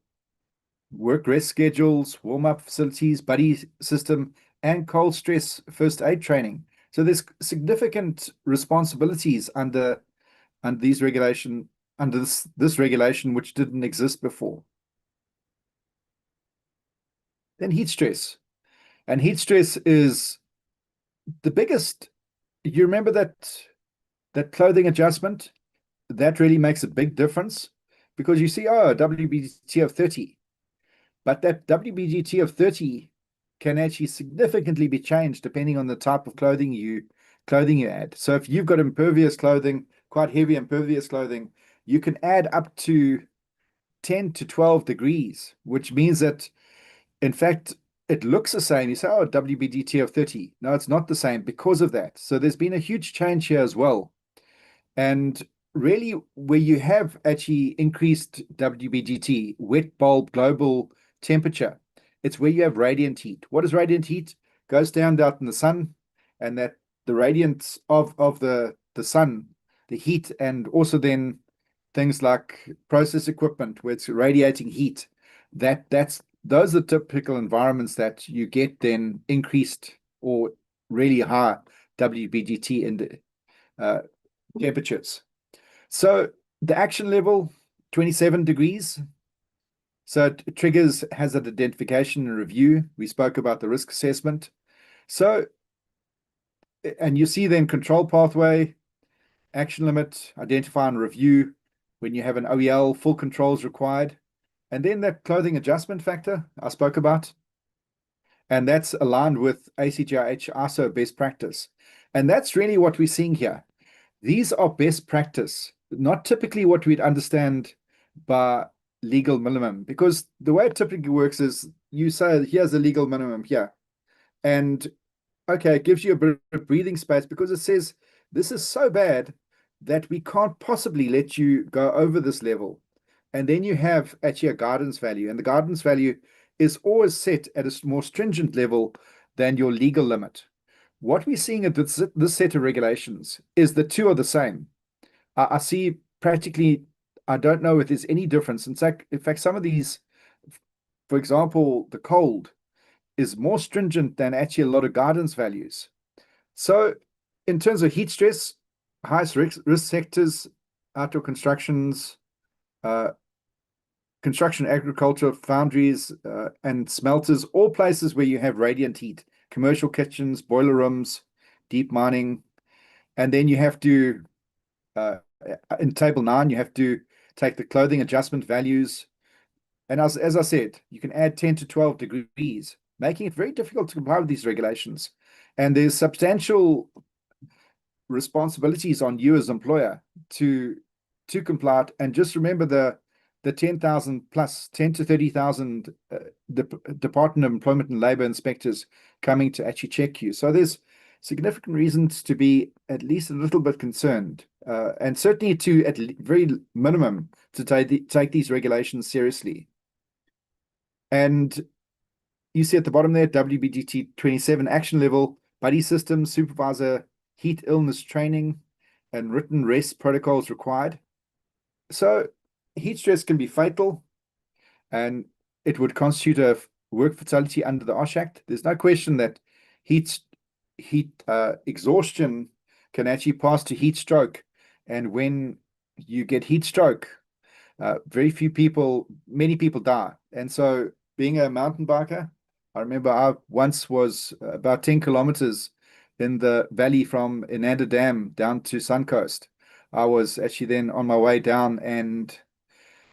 Work rest schedules, warm-up facilities, buddy system, and cold stress first aid training. So there's significant responsibilities under this regulation, which didn't exist before. Then heat stress. And heat stress is the biggest. You remember that clothing adjustment? That really makes a big difference, because you see, WBGT of 30. But that WBGT of 30 can actually significantly be changed depending on the type of clothing you add. So if you've got impervious clothing, quite heavy impervious clothing, you can add up to 10 to 12 degrees, which means that, in fact, it looks the same. You say, WBGT of 30. No, it's not the same because of that. So there's been a huge change here as well. And really, where you have actually increased WBGT, wet bulb global temperature, it's where you have radiant heat. What is radiant heat? Goes down out in the sun, and that the radiance of the sun, the heat, and also then things like process equipment where it's radiating heat, those are typical environments that you get then increased or really high WBGT in the temperatures. So the action level, 27 degrees. So it triggers hazard identification and review. We spoke about the risk assessment. So, and you see then control pathway, action limit, identify and review. When you have an OEL, full controls required. And then that clothing adjustment factor I spoke about. And that's aligned with ACGIH ISO best practice. And that's really what we're seeing here. These are best practice, not typically what we'd understand by legal minimum, because the way it typically works is you say, here's a legal minimum here. And okay, it gives you a bit of breathing space because it says this is so bad that we can't possibly let you go over this level. And then you have actually a guidance value, and the guidance value is always set at a more stringent level than your legal limit. What we're seeing at this set of regulations is the two are the same. I see practically, I don't know if there's any difference. In fact, some of these, for example, the cold is more stringent than actually a lot of guidance values. So in terms of heat stress, highest risk sectors, outdoor constructions, construction, agriculture, foundries, and smelters, all places where you have radiant heat, commercial kitchens, boiler rooms, deep mining. And then you have to, in table 9, you have to take the clothing adjustment values. And as I said, you can add 10 to 12 degrees, making it very difficult to comply with these regulations. And there's substantial responsibilities on you as employer to comply. And just remember the 10,000 plus 10 to 30,000 Department of Employment and Labor inspectors coming to actually check you. So there's significant reasons to be at least a little bit concerned, and certainly to at very minimum to take these regulations seriously. And you see at the bottom there, WBGT 27 action level, buddy system, supervisor, heat illness training, and written rest protocols required. So heat stress can be fatal, and it would constitute a work fatality under the OSH Act. There's no question that heat exhaustion can actually pass to heat stroke. And when you get heat stroke, many people die. And so being a mountain biker, I remember I once was about 10 kilometers in the valley from Inanda Dam down to Suncoast. I was actually then on my way down, and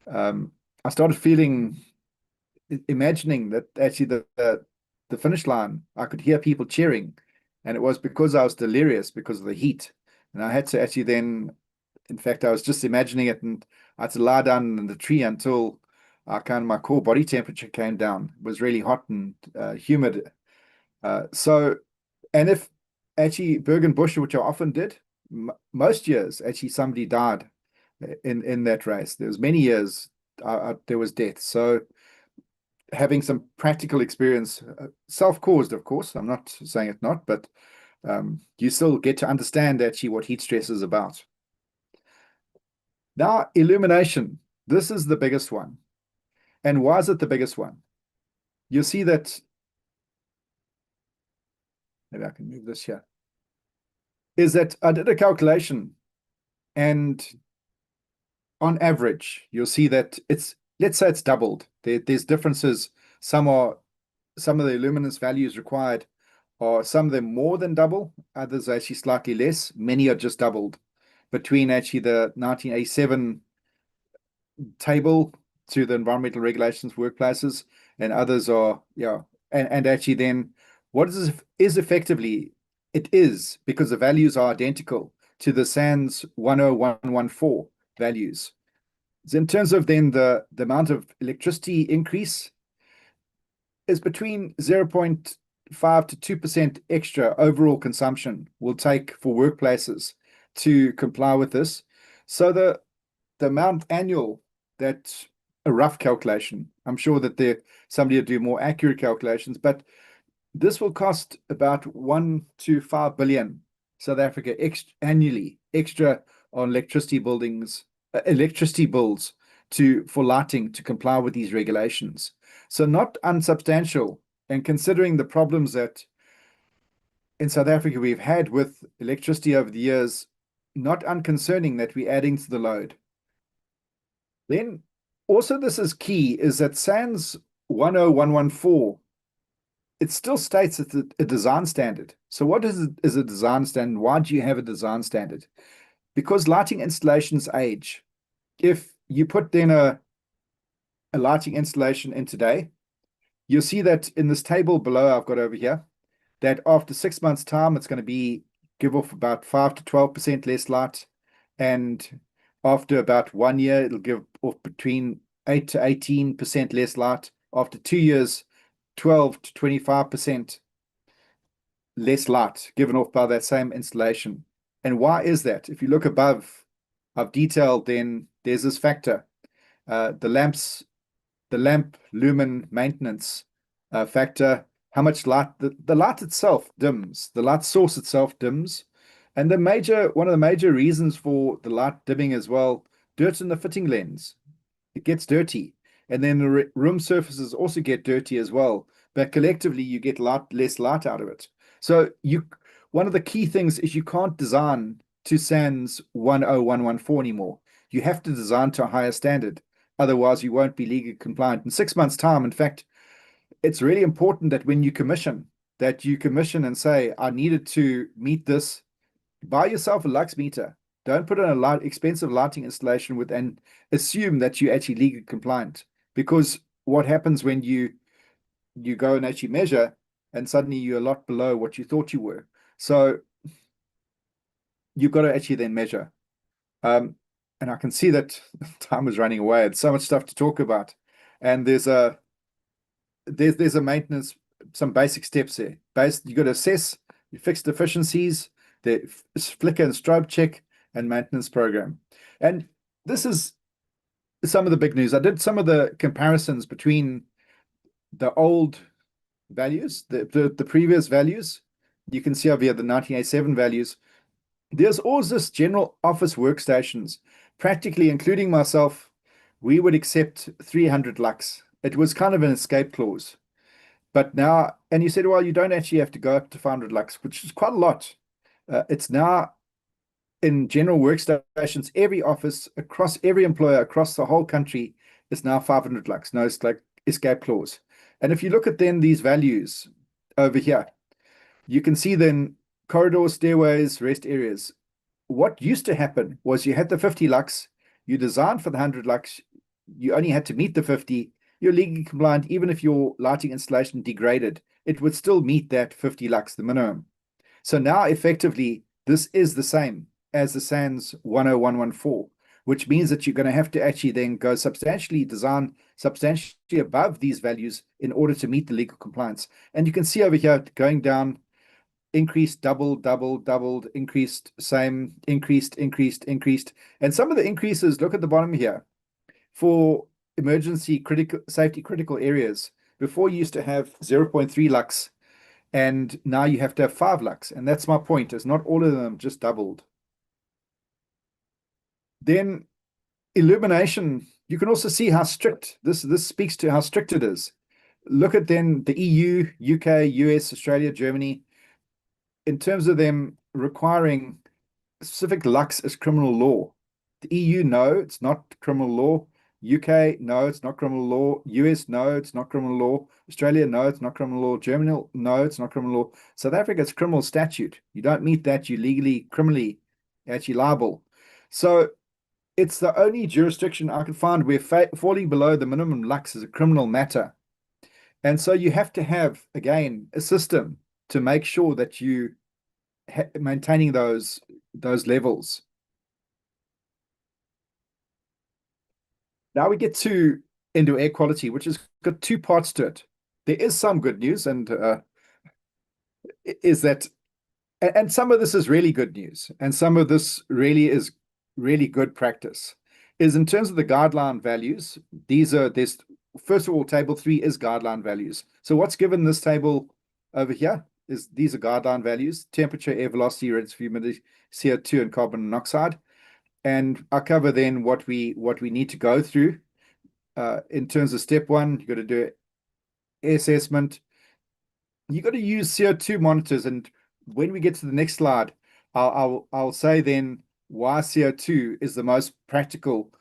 I started imagining that actually the finish line, I could hear people cheering, and it was because I was delirious because of the heat. And I had to actually then, in fact, I was just imagining it, and I had to lie down in the tree until my core body temperature came down. It was really hot and humid. And if actually Bergen Bush, which I often did, most years actually somebody died in that race. There was many years there was death. So having some practical experience, self-caused, of course, I'm not saying it not, but you still get to understand actually what heat stress is about. Now, illumination. This is the biggest one. And why is it the biggest one? You'll see that, maybe I can move this here, is that I did a calculation, and on average, you'll see that let's say it's doubled. There's differences. Some of the luminance values required are some of them more than double, others are actually slightly less. Many are just doubled between actually the 1987 table to the environmental regulations workplaces, and others are, and actually then what is effectively, it is because the values are identical to the SANS 10114 values. So in terms of then the amount of electricity increase is between 0.5 to 2% extra overall consumption will take for workplaces to comply with this. So the amount annual, that's a rough calculation. I'm sure that somebody will do more accurate calculations, but this will cost about 1 to 5 billion South Africa annually extra on electricity bills for lighting to comply with these regulations. So not unsubstantial, and considering the problems that in South Africa we've had with electricity over the years, not unconcerning that we're adding to the load. Then also this is key, is that SANS 10114, it still states it's a design standard. So what is a design standard? Why do you have a design standard? Because lighting installations age. If you put then a lighting installation in today, you'll see that in this table below I've got over here, that after 6 months' time, it's going to be give off about 5 to 12% less light. And after about 1 year, it'll give off between 8 to 18% less light. After 2 years, 12 to 25% less light given off by that same installation. And why is that? If you look above, I've detailed, then there's this factor. The lamp lumen maintenance factor, how much light, the light itself dims, the light source itself dims. And one of the major reasons for the light dimming as well, dirt in the fitting lens. It gets dirty. And then the room surfaces also get dirty as well. But collectively, you get less light out of it. So one of the key things is you can't design to SANS 10114 anymore. You have to design to a higher standard. Otherwise, you won't be legally compliant. In 6 months' time, in fact, it's really important that when you commission, and say, I needed to meet this. Buy yourself a lux meter. Don't put in a expensive lighting installation and assume that you're actually legally compliant. Because what happens when you go and actually measure and suddenly you're a lot below what you thought you were. So you've got to actually then measure. And I can see that time is running away. It's so much stuff to talk about. And there's a maintenance, some basic steps there. You got to assess your fixed deficiencies, the flicker and strobe check, and maintenance program. And this is some of the big news. I did some of the comparisons between the old values, the previous values. You can see over here the 1987 values. There's always this general office workstations, practically including myself, we would accept 300 lux. It was kind of an escape clause. But now, and you said, well, you don't actually have to go up to 500 lux, which is quite a lot. It's now in general workstations, every office across every employer across the whole country is now 500 lux. No, it's like escape clause. And if you look at then these values over here, you can see then corridors, stairways, rest areas. What used to happen was you had the 50 lux, you designed for the 100 lux, you only had to meet the 50, you're legally compliant. Even if your lighting installation degraded, it would still meet that 50 lux, the minimum. So now effectively, this is the same as the SANS 10114, which means that you're going to have to actually then go design substantially above these values in order to meet the legal compliance. And you can see over here going down, increased, doubled, increased, same, increased. And some of the increases, look at the bottom here, for emergency safety critical areas. Before you used to have 0.3 lux, and now you have to have 5 lux. And that's my point, is not all of them just doubled. Then illumination, you can also see how strict, this speaks to how strict it is. Look at then the EU, UK, US, Australia, Germany, in terms of them requiring specific lux as criminal law. The EU, no, it's not criminal law. UK, no, it's not criminal law. US, no, it's not criminal law. Australia, no, it's not criminal law. Germany, no, it's not criminal law. South Africa, it's criminal statute. You don't meet that, you legally, criminally, actually liable. So it's the only jurisdiction I can find where falling below the minimum lux is a criminal matter. And so you have to have, again, a system to make sure that you maintaining those levels. Now we get to indoor air quality, which has got 2 parts to it. There is some good news, and is that, and some of this is really good news, and some of this really is really good practice, is in terms of the guideline values. There's first of all, table 3 is guideline values. So what's given this table over here is these are guideline values: temperature, air velocity, relative humidity, CO2, and carbon monoxide. And I'll cover then what we need to go through. In terms of step 1, you got to do air assessment. You got to use CO2 monitors. And when we get to the next slide, I'll say then why CO2 is the most practical,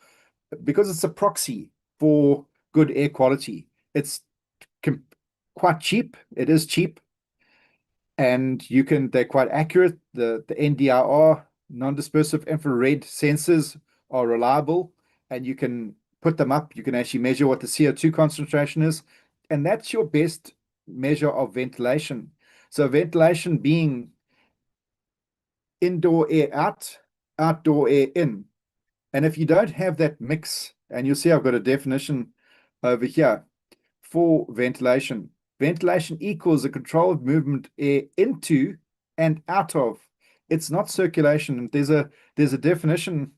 because it's a proxy for good air quality. It's quite cheap. It is cheap, and they're quite accurate. The NDIR, non-dispersive infrared sensors, are reliable, and you can put them up. You can actually measure what the CO2 concentration is, and that's your best measure of ventilation. So ventilation being indoor air out, outdoor air in. And if you don't have that mix, and you'll see I've got a definition over here for ventilation. Ventilation equals the controlled movement air into and out of. It's not circulation. And there's a definition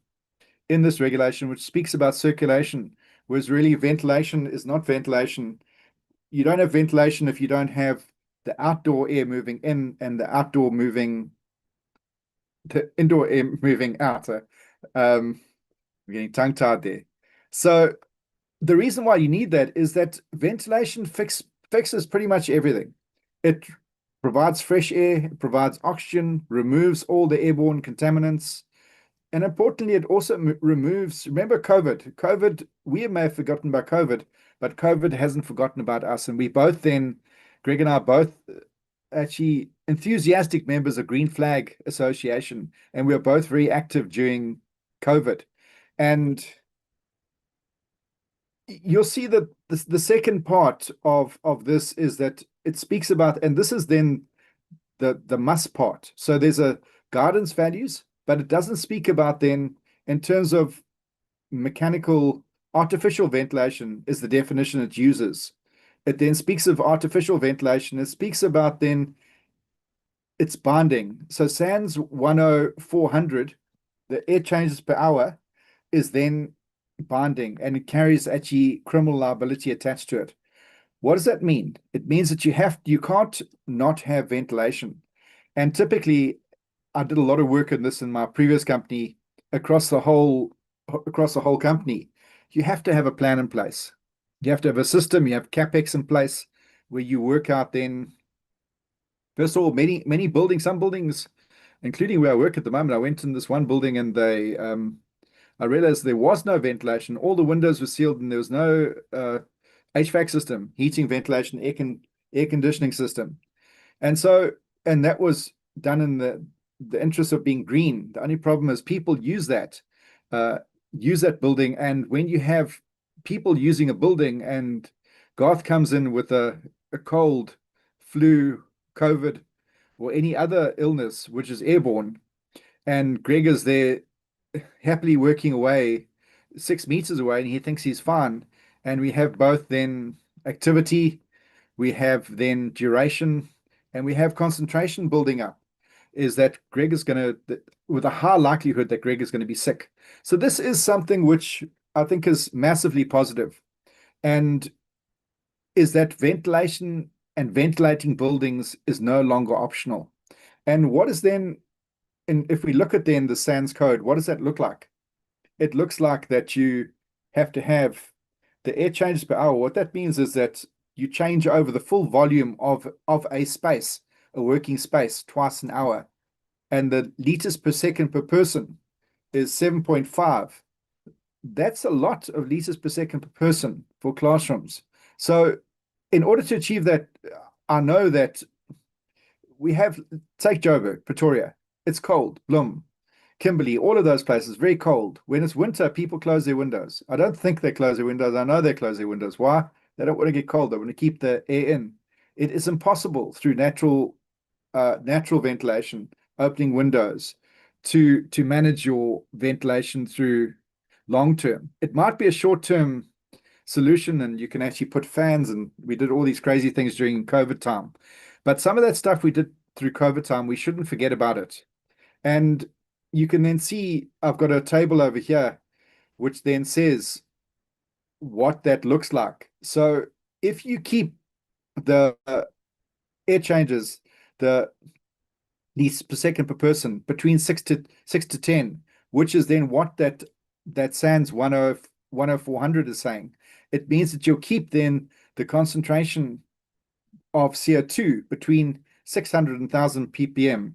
in this regulation which speaks about circulation, whereas really ventilation is not ventilation. You don't have ventilation if you don't have the outdoor air moving in and the indoor air moving out. I'm getting tongue-tied there. So the reason why you need that is that ventilation fixes pretty much everything. It provides fresh air, it provides oxygen, removes all the airborne contaminants, and importantly, it also removes, remember COVID, we may have forgotten about COVID, but COVID hasn't forgotten about us. And we both then, Greg and I both actually enthusiastic members of Green Flag Association, and we were both very active during COVID. And you'll see that the second part of this is that it speaks about, and this is then the must part. So there's a guidance values, but it doesn't speak about then in terms of mechanical artificial ventilation is the definition it uses. It then speaks of artificial ventilation. It speaks about then its binding. So SANS 10400, the air changes per hour, is then binding, and it carries actually criminal liability attached to it. What does that mean? It means that you can't not have ventilation. And typically, I did a lot of work on this in my previous company across the whole company. You have to have a plan in place. You have to have a system. You have CapEx in place where you work out then. First of all, many buildings, some buildings, including where I work at the moment, I went in this one building and I realized there was no ventilation. All the windows were sealed and there was no HVAC system, heating, ventilation, air conditioning system. And that was done in the interest of being green. The only problem is people use that building. And when you have people using a building and Garth comes in with a cold, flu, COVID, or any other illness, which is airborne, and Greg is there happily working away 6 meters away and he thinks he's fine. And we have both then activity, we have then duration, and we have concentration building up, is that Greg is going to, with a high likelihood that Greg is going to be sick. So this is something which I think is massively positive, and is that ventilation and ventilating buildings is no longer optional. And what is then, and if we look at then the SANS code, what does that look like? It looks like that you have to have the air changes per hour. What that means is that you change over the full volume of a space, a working space, twice an hour. And the liters per second per person is 7.5. That's a lot of liters per second per person for classrooms. So in order to achieve that, I know that we have, take Joburg, Pretoria, it's cold, Bloem, Kimberley, all of those places, very cold. When it's winter, people close their windows. I don't think they close their windows. I know they close their windows. Why? They don't want to get cold. They want to keep the air in. It is impossible through natural ventilation, opening windows, to manage your ventilation through long term. It might be a short term solution, and you can actually put fans, and we did all these crazy things during COVID time. But some of that stuff we did through COVID time, we shouldn't forget about it. And you can then see, I've got a table over here, which then says what that looks like. So if you keep the air changes, the liters per second per person between 6 to 10, which is then what that SANS 10400 is saying, it means that you'll keep then the concentration of CO2 between 600 and 1000 ppm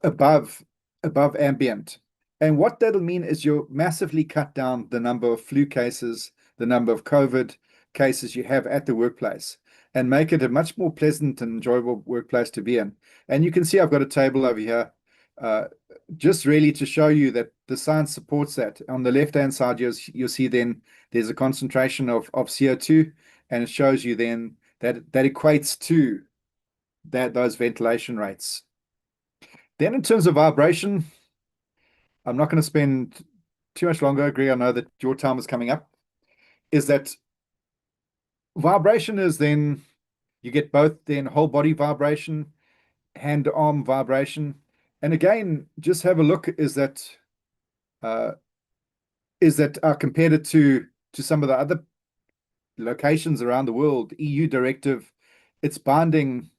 above ambient. And what that'll mean is you'll massively cut down the number of flu cases, the number of COVID cases you have at the workplace, and make it a much more pleasant and enjoyable workplace to be in. And you can see I've got a table over here, just really to show you that the science supports that. On the left-hand side, you'll see then there's a concentration of CO2, and it shows you then that equates to those ventilation rates. Then in terms of vibration, I'm not going to spend too much longer, Greg. I know that your time is coming up. Is that vibration is then you get both then whole body vibration, hand arm vibration. And again, just have a look, is that compared it to some of the other locations around the world, EU directive, it's binding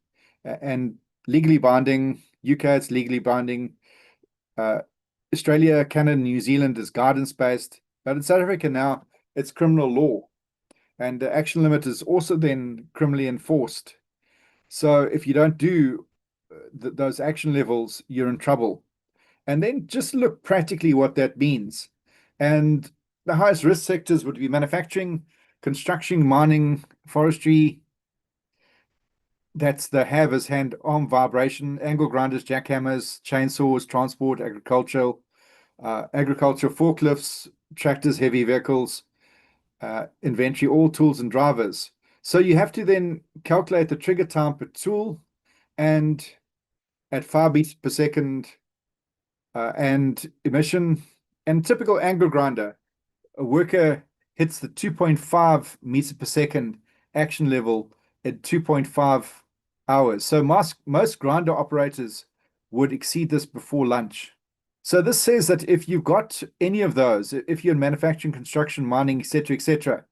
and legally binding. UK, it's legally binding. Australia, Canada, New Zealand is guidance based, but in South Africa now it's criminal law, and the action limit is also then criminally enforced. So if you don't do those action levels, you're in trouble. And then just look practically what that means. And the highest risk sectors would be manufacturing, construction, mining, forestry. That's the havers, hand arm vibration, angle grinders, jackhammers, chainsaws, transport, agricultural forklifts, tractors, heavy vehicles, inventory, all tools and drivers. So you have to then calculate the trigger time per tool, and at 5 beats per second, and emission. And typical angle grinder, a worker hits the 2.5 meters per second action level at 2.5 hours. So most grinder operators would exceed this before lunch. So this says that if you've got any of those, if you're in manufacturing, construction, mining, etc.,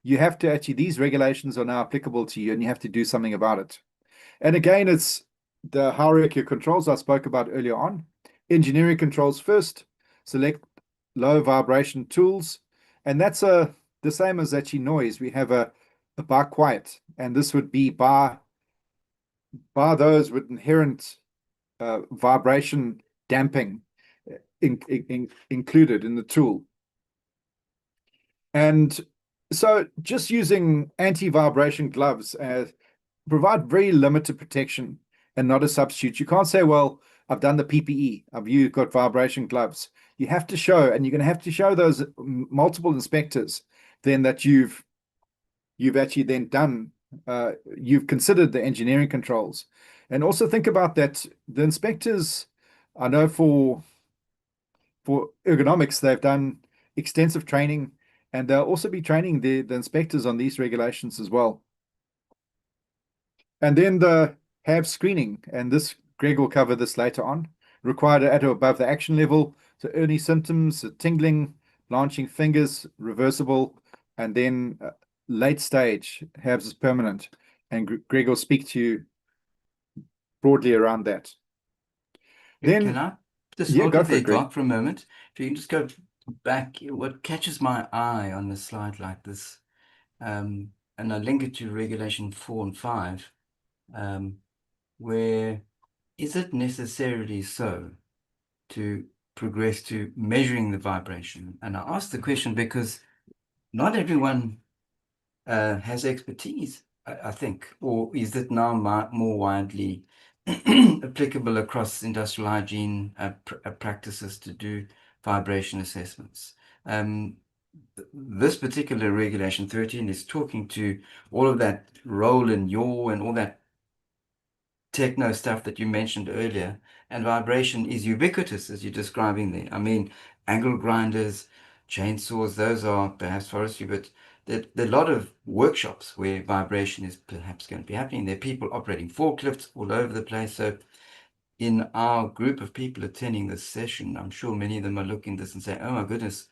you have to actually, these regulations are now applicable to you, and you have to do something about it. And again, it's the hierarchy of controls I spoke about earlier on. Engineering controls first, select low vibration tools, and that's the same as actually noise. We have a bar quiet, and this would be bar those with inherent vibration damping included in the tool. And so just using anti-vibration gloves provide very limited protection and not a substitute. You can't say, well, I've done the PPE, you've got vibration gloves. You have to show, and you're going to have to show those multiple inspectors then that you've actually then done, you've considered the engineering controls. And also think about that the inspectors, I know for ergonomics, they've done extensive training, and they'll also be training the inspectors on these regulations as well. And then the HAB screening, and this Greg will cover this later on, required at or above the action level. So early symptoms, tingling, blanching fingers, reversible, and then late stage HABs is permanent. And Greg will speak to you broadly around that. Then, can I just hold you there, Doc, for a moment? If you can just go back, what catches my eye on the slide like this, and I link it to regulation 4 and 5, where is it necessarily so to progress to measuring the vibration? And I ask the question because not everyone has expertise, I think, or is it now more widely applicable across industrial hygiene practices to do vibration assessments? This particular regulation 13 is talking to all of that roll and yaw and all that techno stuff that you mentioned earlier, and vibration is ubiquitous as you're describing there. I mean, angle grinders, chainsaws, those are perhaps forestry, but there are a lot of workshops where vibration is perhaps going to be happening. There are people operating forklifts all over the place. So in our group of people attending this session, I'm sure many of them are looking at this and say, oh my goodness,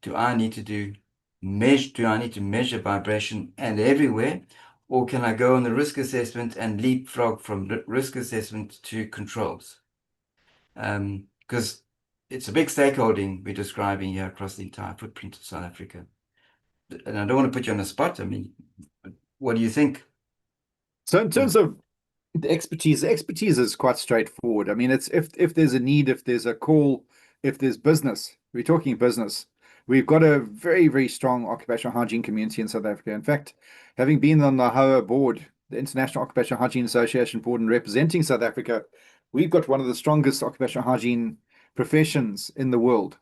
do I need to measure vibration and everywhere? Or can I go on the risk assessment and leapfrog from risk assessment to controls? Because it's a big stakeholding we're describing here across the entire footprint of South Africa. And I don't want to put you on the spot. I mean, what do you think? So in terms of the expertise is quite straightforward. I mean, it's if there's a need, if there's a call, if there's business, we're talking business. We've got a very, very strong occupational hygiene community in South Africa. In fact, having been on the HOA board, the International Occupational Hygiene Association board, and representing South Africa, we've got one of the strongest occupational hygiene professions in the world.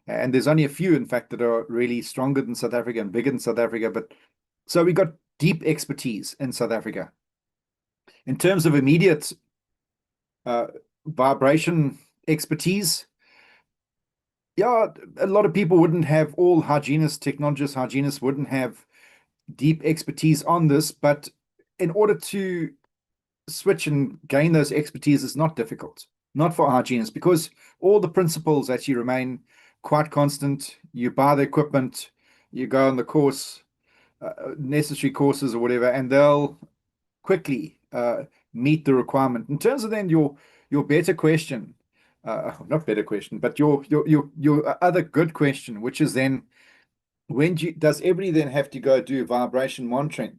And there's only a few, in fact, that are really stronger than South Africa and bigger than South Africa. But so we've got deep expertise in South Africa. In terms of immediate vibration expertise. Yeah, a lot of people wouldn't have, all hygienists, technologists, hygienists wouldn't have deep expertise on this, but in order to switch and gain those expertise is not difficult, not for hygienists, because all the principles actually remain quite constant. You buy the equipment, you go on the course, necessary courses or whatever, and they'll quickly meet the requirement. In terms of then your better question, not better question, but your other good question, which is then, does everybody then have to go do vibration monitoring?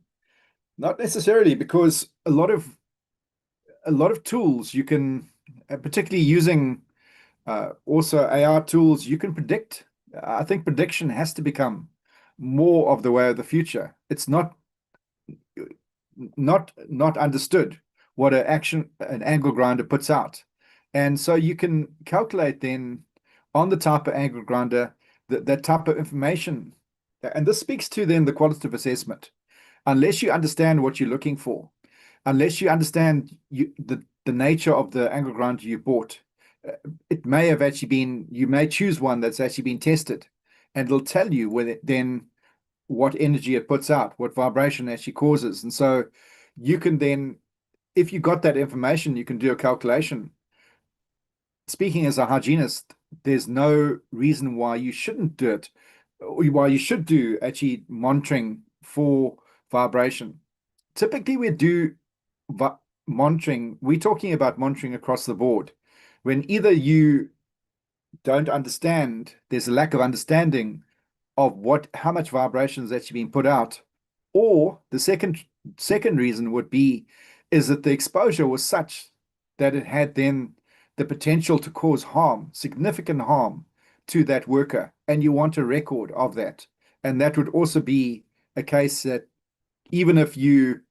Not necessarily, because a lot of tools you can, particularly using also AI tools, you can predict. I think prediction has to become more of the way of the future. It's not understood what an angle grinder puts out. And so you can calculate then on the type of angle grinder, that type of information. And this speaks to then the qualitative assessment. Unless you understand what you're looking for, unless you understand the nature of the angle grinder you bought, it may have actually been, you may choose one that's actually been tested, and it'll tell you whether then what energy it puts out, what vibration actually causes. And so you can then, if you got that information, you can do a calculation. Speaking as a hygienist, there's no reason why you shouldn't do it, or why you should do actually monitoring for vibration. Typically, we do monitoring. We're talking about monitoring across the board. When either you don't understand, there's a lack of understanding of how much vibration is actually being put out, or the second reason would be is that the exposure was such that it had then the potential to cause harm, significant harm to that worker, and you want a record of that. And that would also be a case that even if you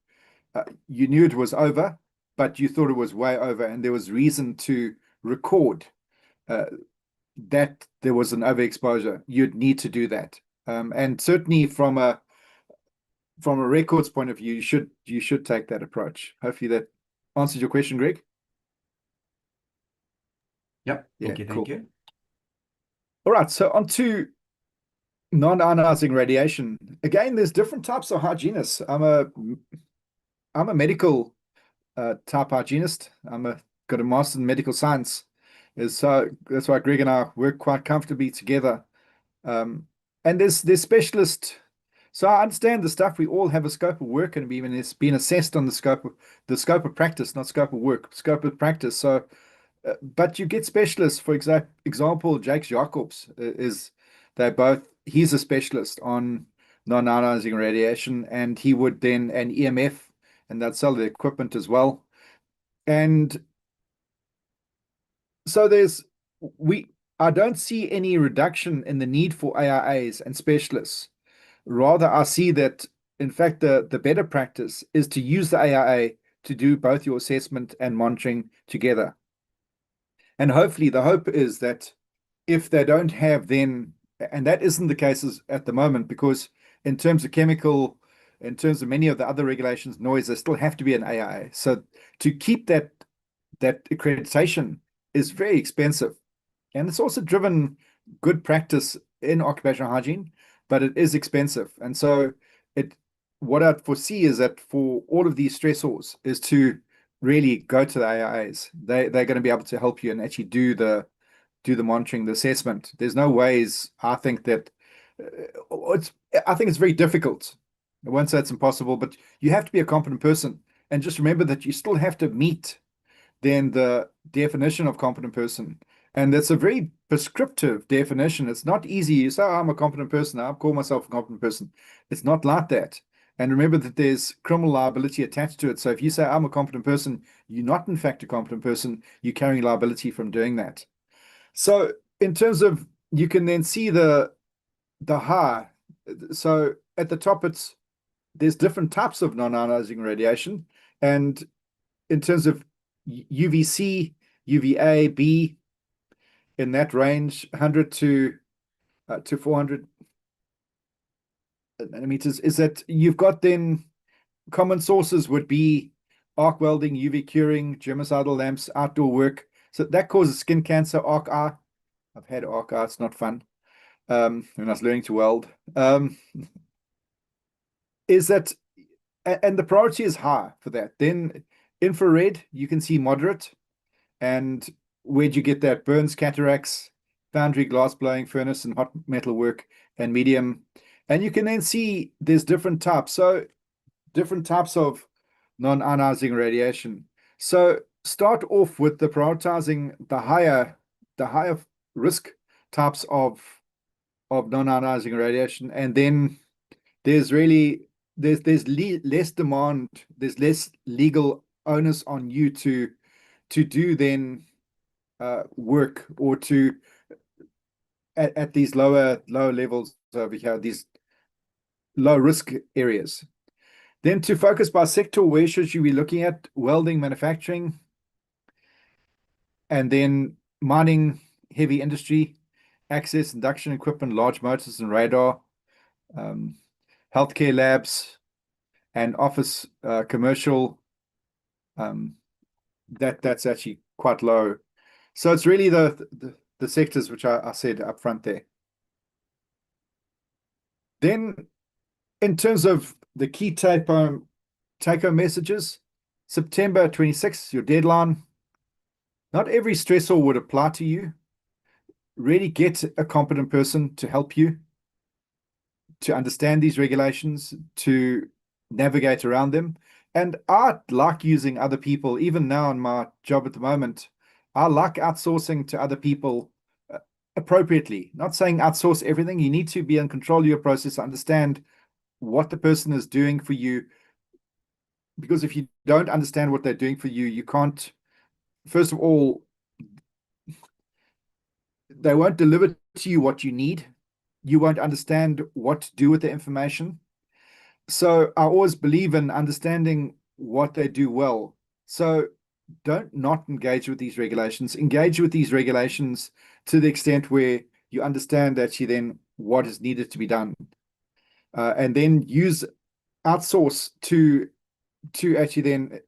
knew it was over, but you thought it was way over, and there was reason to record that there was an overexposure, you'd need to do that. And certainly from a records point of view, you should take that approach. Hopefully that answers your question, Greg. Yep. Yeah, Thank you. cool. Thank you. All right, so on to non-ionizing radiation. Again, there's different types of hygienists. I'm a medical type hygienist. Got a master's in medical science. So that's why Greg and I work quite comfortably together. And there's specialist. So I understand the stuff. We all have a scope of work, and even it's been assessed on the scope of practice, not scope of work, scope of practice. So, but you get specialists. For example, Jake Jacobs he's a specialist on non-ionizing radiation, and he would then an EMF, and they'd sell the equipment as well. And so I don't see any reduction in the need for AIAs and specialists. Rather, I see that, in fact, the better practice is to use the AIA to do both your assessment and monitoring together. And hopefully the hope is that if they don't have then, and that isn't the case at the moment, because in terms of in terms of many of the other regulations, noise, there still have to be an AIA. So to keep that accreditation is very expensive. And it's also driven good practice in occupational hygiene, but it is expensive. And so what I'd foresee is that for all of these stressors is to really go to the AIAs. They're going to be able to help you and actually do the monitoring, the assessment. There's no ways, I think that I think it's very difficult. I won't say it's impossible, but you have to be a competent person. And just remember that you still have to meet then the definition of competent person. And that's a very prescriptive definition. It's not easy. You say, oh, I'm a competent person. I call myself a competent person. It's not like that. And remember that there's criminal liability attached to it. So if you say, I'm a competent person, you're not in fact a competent person. You're carrying liability from doing that. So in terms of, you can then see the high. So at the top, there's different types of non-ionizing radiation. And in terms of UVC, UVA, B, in that range, 100 to 400 nanometers, is that you've got then common sources would be arc welding, UV curing, germicidal lamps, outdoor work. So that causes skin cancer, arc eye. I've had arc eye, it's not fun. When I was learning to weld. Is that, and the priority is high for that. Then infrared, you can see moderate. And where'd you get that? Burns, cataracts, foundry, glass blowing, furnace, and hot metal work, and medium. And you can then see there's different types. So different types of non-ionizing radiation. So start off with the prioritizing the higher risk types of non-ionizing radiation, and then there's really less demand, there's less legal onus on you to do then work or to at these lower levels over here, these low risk areas. Then to focus by sector, where should you be looking at? Welding, manufacturing, and then mining, heavy industry, access, induction equipment, large motors and radar, healthcare labs, and office commercial. That's actually quite low. So it's really the sectors which I said up front there. Then in terms of the key take-home messages, September 26th, your deadline. Not every stressor would apply to you. Really get a competent person to help you to understand these regulations, to navigate around them. And I like using other people, even now in my job at the moment. I like outsourcing to other people appropriately. Not saying outsource everything. You need to be in control of your process, understand what the person is doing for you. Because if you don't understand what they're doing for you, you can't, first of all, they won't deliver to you what you need. You won't understand what to do with the information. So I always believe in understanding what they do well. So don't not engage with these regulations. Engage with these regulations to the extent where you understand actually then what is needed to be done. And then outsource to actually then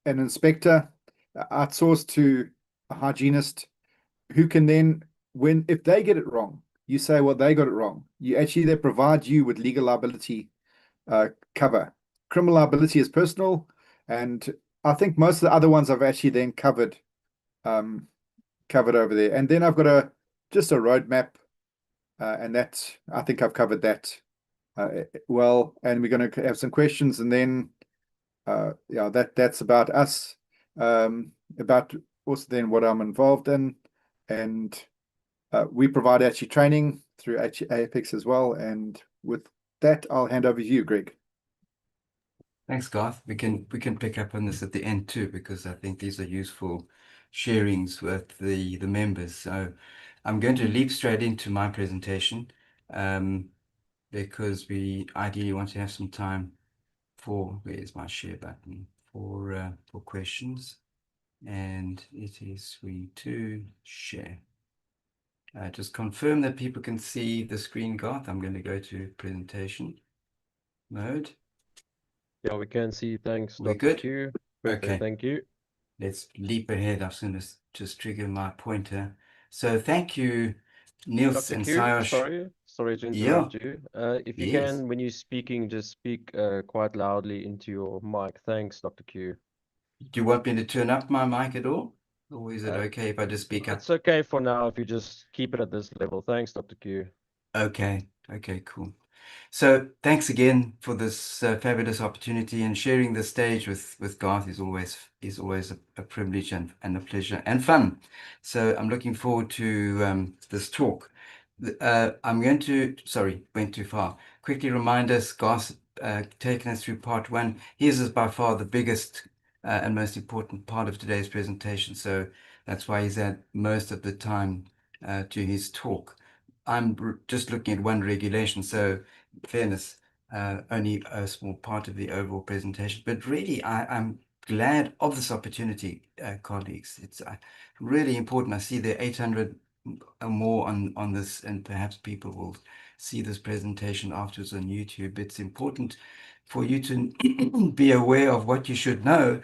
an inspector, outsource to a hygienist who can then, if they get it wrong, you say, well, they got it wrong. They provide you with legal liability cover. Criminal liability is personal, and I think most of the other ones I've actually then covered over there. And then I've got just a roadmap, and that I think I've covered that well. And we're going to have some questions, and then yeah, that's about us, about also then what I'm involved in, and we provide actually training through Apex as well. And with that, I'll hand over to you, Greg. Thanks, Garth. We can pick up on this at the end too, because I think these are useful sharings with the members. So I'm going to leap straight into my presentation, because we ideally want to have some time for, where's my share button, for questions, and it is 3, 2, share. Just confirm that people can see the screen, Garth. I'm going to go to presentation mode. Yeah, we can see. Thanks, We're Dr. good? Q. Perfect, Okay. thank you. Let's leap ahead. I'm going to just trigger my pointer. So thank you, Niels Dr. and Q, Sayosh. sorry to Yeah, interrupt you. If you yes. can, when you're speaking, just speak quite loudly into your mic. Thanks, Dr. Q. Do you want me to turn up my mic at all? Or is it okay if I just speak up? It's okay for now if you just keep it at this level. Thanks, Dr. Q. Okay, cool. So thanks again for this fabulous opportunity, and sharing the stage with Garth is always a privilege and a pleasure and fun. So I'm looking forward to this talk. I'm going to, sorry, went too far. Quickly remind us, Garth taken us through part 1. His is by far the biggest and most important part of today's presentation. So that's why he's at most of the time to his talk. I'm just looking at one regulation, so in fairness, only a small part of the overall presentation. But really, I'm glad of this opportunity, colleagues. It's really important. I see there are 800 or more on this, and perhaps people will see this presentation afterwards on YouTube. It's important for you to be aware of what you should know.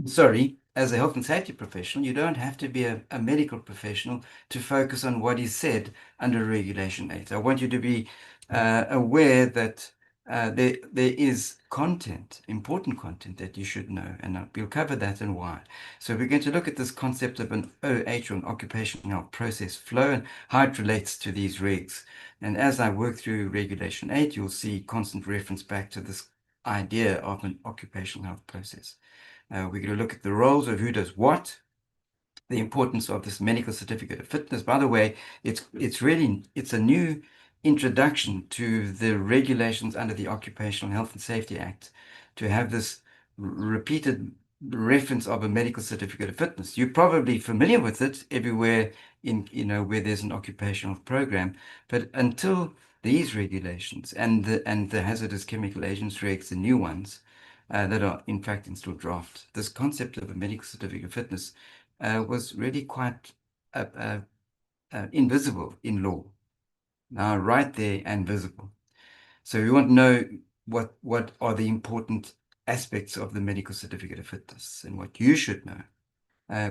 Sorry, as a health and safety professional, you don't have to be a medical professional to focus on what is said under Regulation 8. I want you to be aware that there is content, important content that you should know, and we'll cover that and why. So we're going to look at this concept of an OH, or an occupational health process flow, and how it relates to these regs. And as I work through Regulation 8, you'll see constant reference back to this idea of an occupational health process. We're going to look at the roles of who does what, the importance of this medical certificate of fitness. By the way, it's a new introduction to the regulations under the Occupational Health and Safety Act to have this repeated reference of a medical certificate of fitness. You're probably familiar with it everywhere in, where there's an occupational program, but until these regulations and the hazardous chemical agents regs, the new ones, that are in fact in still draft, this concept of a medical certificate of fitness was really quite invisible in law. Now, right there and visible. So we want to know what are the important aspects of the medical certificate of fitness and what you should know.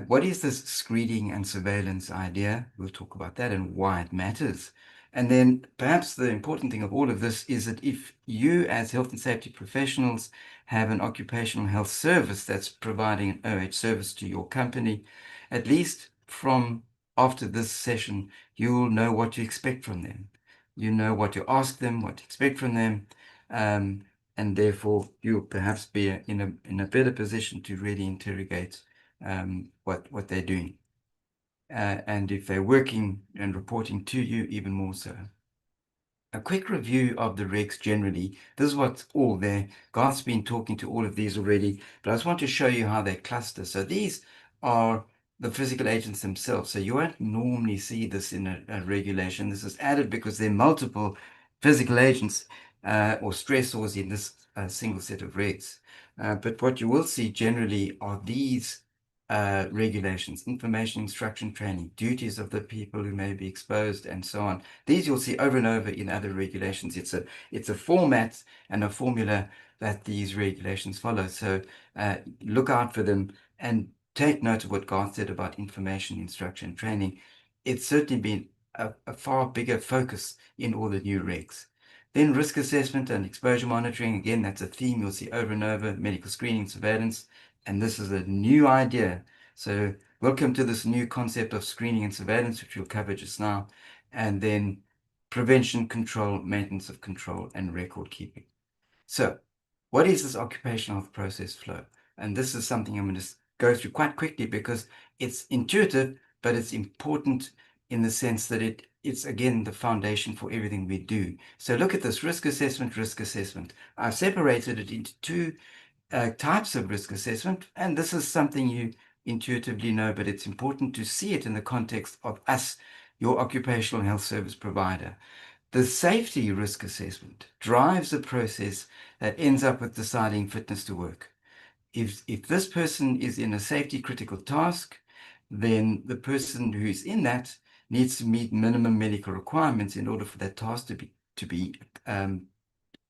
What is this screening and surveillance idea? We'll talk about that and why it matters. And then perhaps the important thing of all of this is that if you as health and safety professionals have an occupational health service that's providing an OH service to your company, at least from after this session, you'll know what to expect from them. You know what to ask them, what to expect from them, and therefore you'll perhaps be in a better position to really interrogate what they're doing. And if they're working and reporting to you, even more so. A quick review of the regs generally. This is what's all there. Garth's been talking to all of these already, but I just want to show you how they cluster. So these are the physical agents themselves. So you won't normally see this in a regulation. This is added because there are multiple physical agents or stressors in this single set of regs. But what you will see generally are these regulations: information, instruction, training, duties of the people who may be exposed, and so on. These you'll see over and over in other regulations. It's a format and a formula that these regulations follow. So look out for them and take note of what Garth said about information, instruction, training. It's certainly been a far bigger focus in all the new regs. Then risk assessment and exposure monitoring. Again, that's a theme you'll see over and over. Medical screening, surveillance. And this is a new idea. So welcome to this new concept of screening and surveillance, which we'll cover just now. And then prevention, control, maintenance of control, and record keeping. So what is this occupational health process flow? And this is something I'm going to go through quite quickly because it's intuitive, but it's important in the sense that it's again the foundation for everything we do. So look at this: risk assessment, risk assessment. I've separated it into two types of risk assessment, and this is something you intuitively know, but it's important to see it in the context of us, your occupational health service provider. The safety risk assessment drives the process that ends up with deciding fitness to work. If this person is in a safety critical task, then the person who is in that needs to meet minimum medical requirements in order for that task to be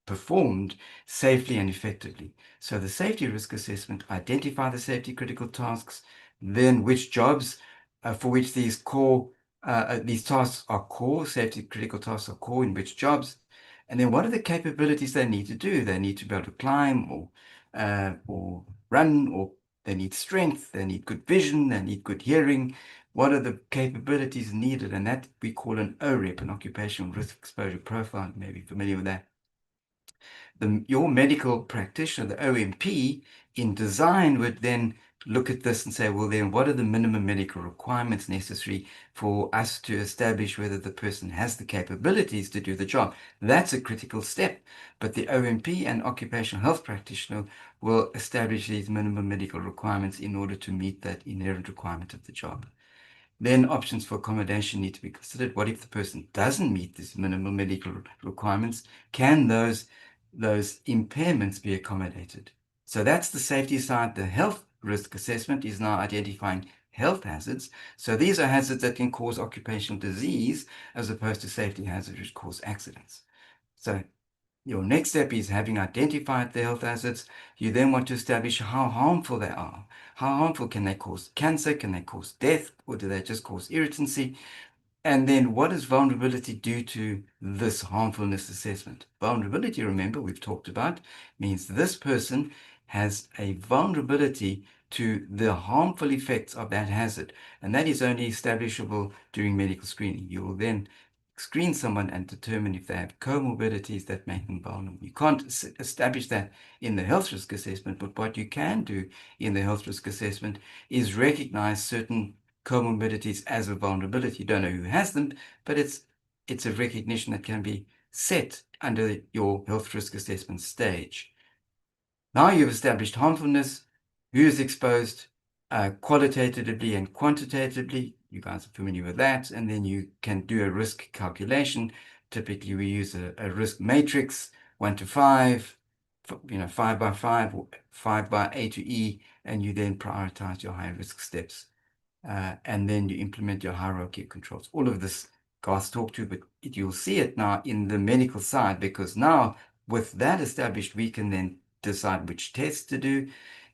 performed safely and effectively. So the safety risk assessment identify the safety critical tasks, then which jobs for which these tasks are core, safety critical tasks are core in which jobs, and then what are the capabilities they need to do. They need to be able to climb or run, or they need strength, they need good vision, they need good hearing. What are the capabilities needed? And that we call an OREP, an occupational risk exposure profile. You may be familiar with that. Your medical practitioner, the OMP, in design would then look at this and say, well, then what are the minimum medical requirements necessary for us to establish whether the person has the capabilities to do the job? That's a critical step. But the OMP and occupational health practitioner will establish these minimum medical requirements in order to meet that inherent requirement of the job. Then options for accommodation need to be considered. What if the person doesn't meet these minimum medical requirements? Can those impairments be accommodated? So that's the safety side. The health risk assessment is now identifying health hazards. So these are hazards that can cause occupational disease as opposed to safety hazards which cause accidents. So Your next step is, having identified the health hazards, you then want to establish how harmful they are. How harmful can they cause cancer? Can they cause death? Or do they just cause irritancy? And then what does vulnerability do to this harmfulness assessment? Vulnerability, remember, we've talked about, means this person has a vulnerability to the harmful effects of that hazard. And that is only establishable during medical screening. You will then screen someone and determine if they have comorbidities that make them vulnerable. You can't establish that in the health risk assessment, but what you can do in the health risk assessment is recognize certain comorbidities as a vulnerability. You don't know who has them, but it's a recognition that can be set under your health risk assessment stage. Now you've established harmfulness, who is exposed, qualitatively and quantitatively. You guys are familiar with that. And then you can do a risk calculation. Typically, we use a risk matrix, 1 to 5, 5 by 5, or 5 by A to E, and you then prioritize your high risk steps. And then you implement your hierarchy of controls. All of this guys talk to, but you'll see it now in the medical side, because now with that established, we can then decide which tests to do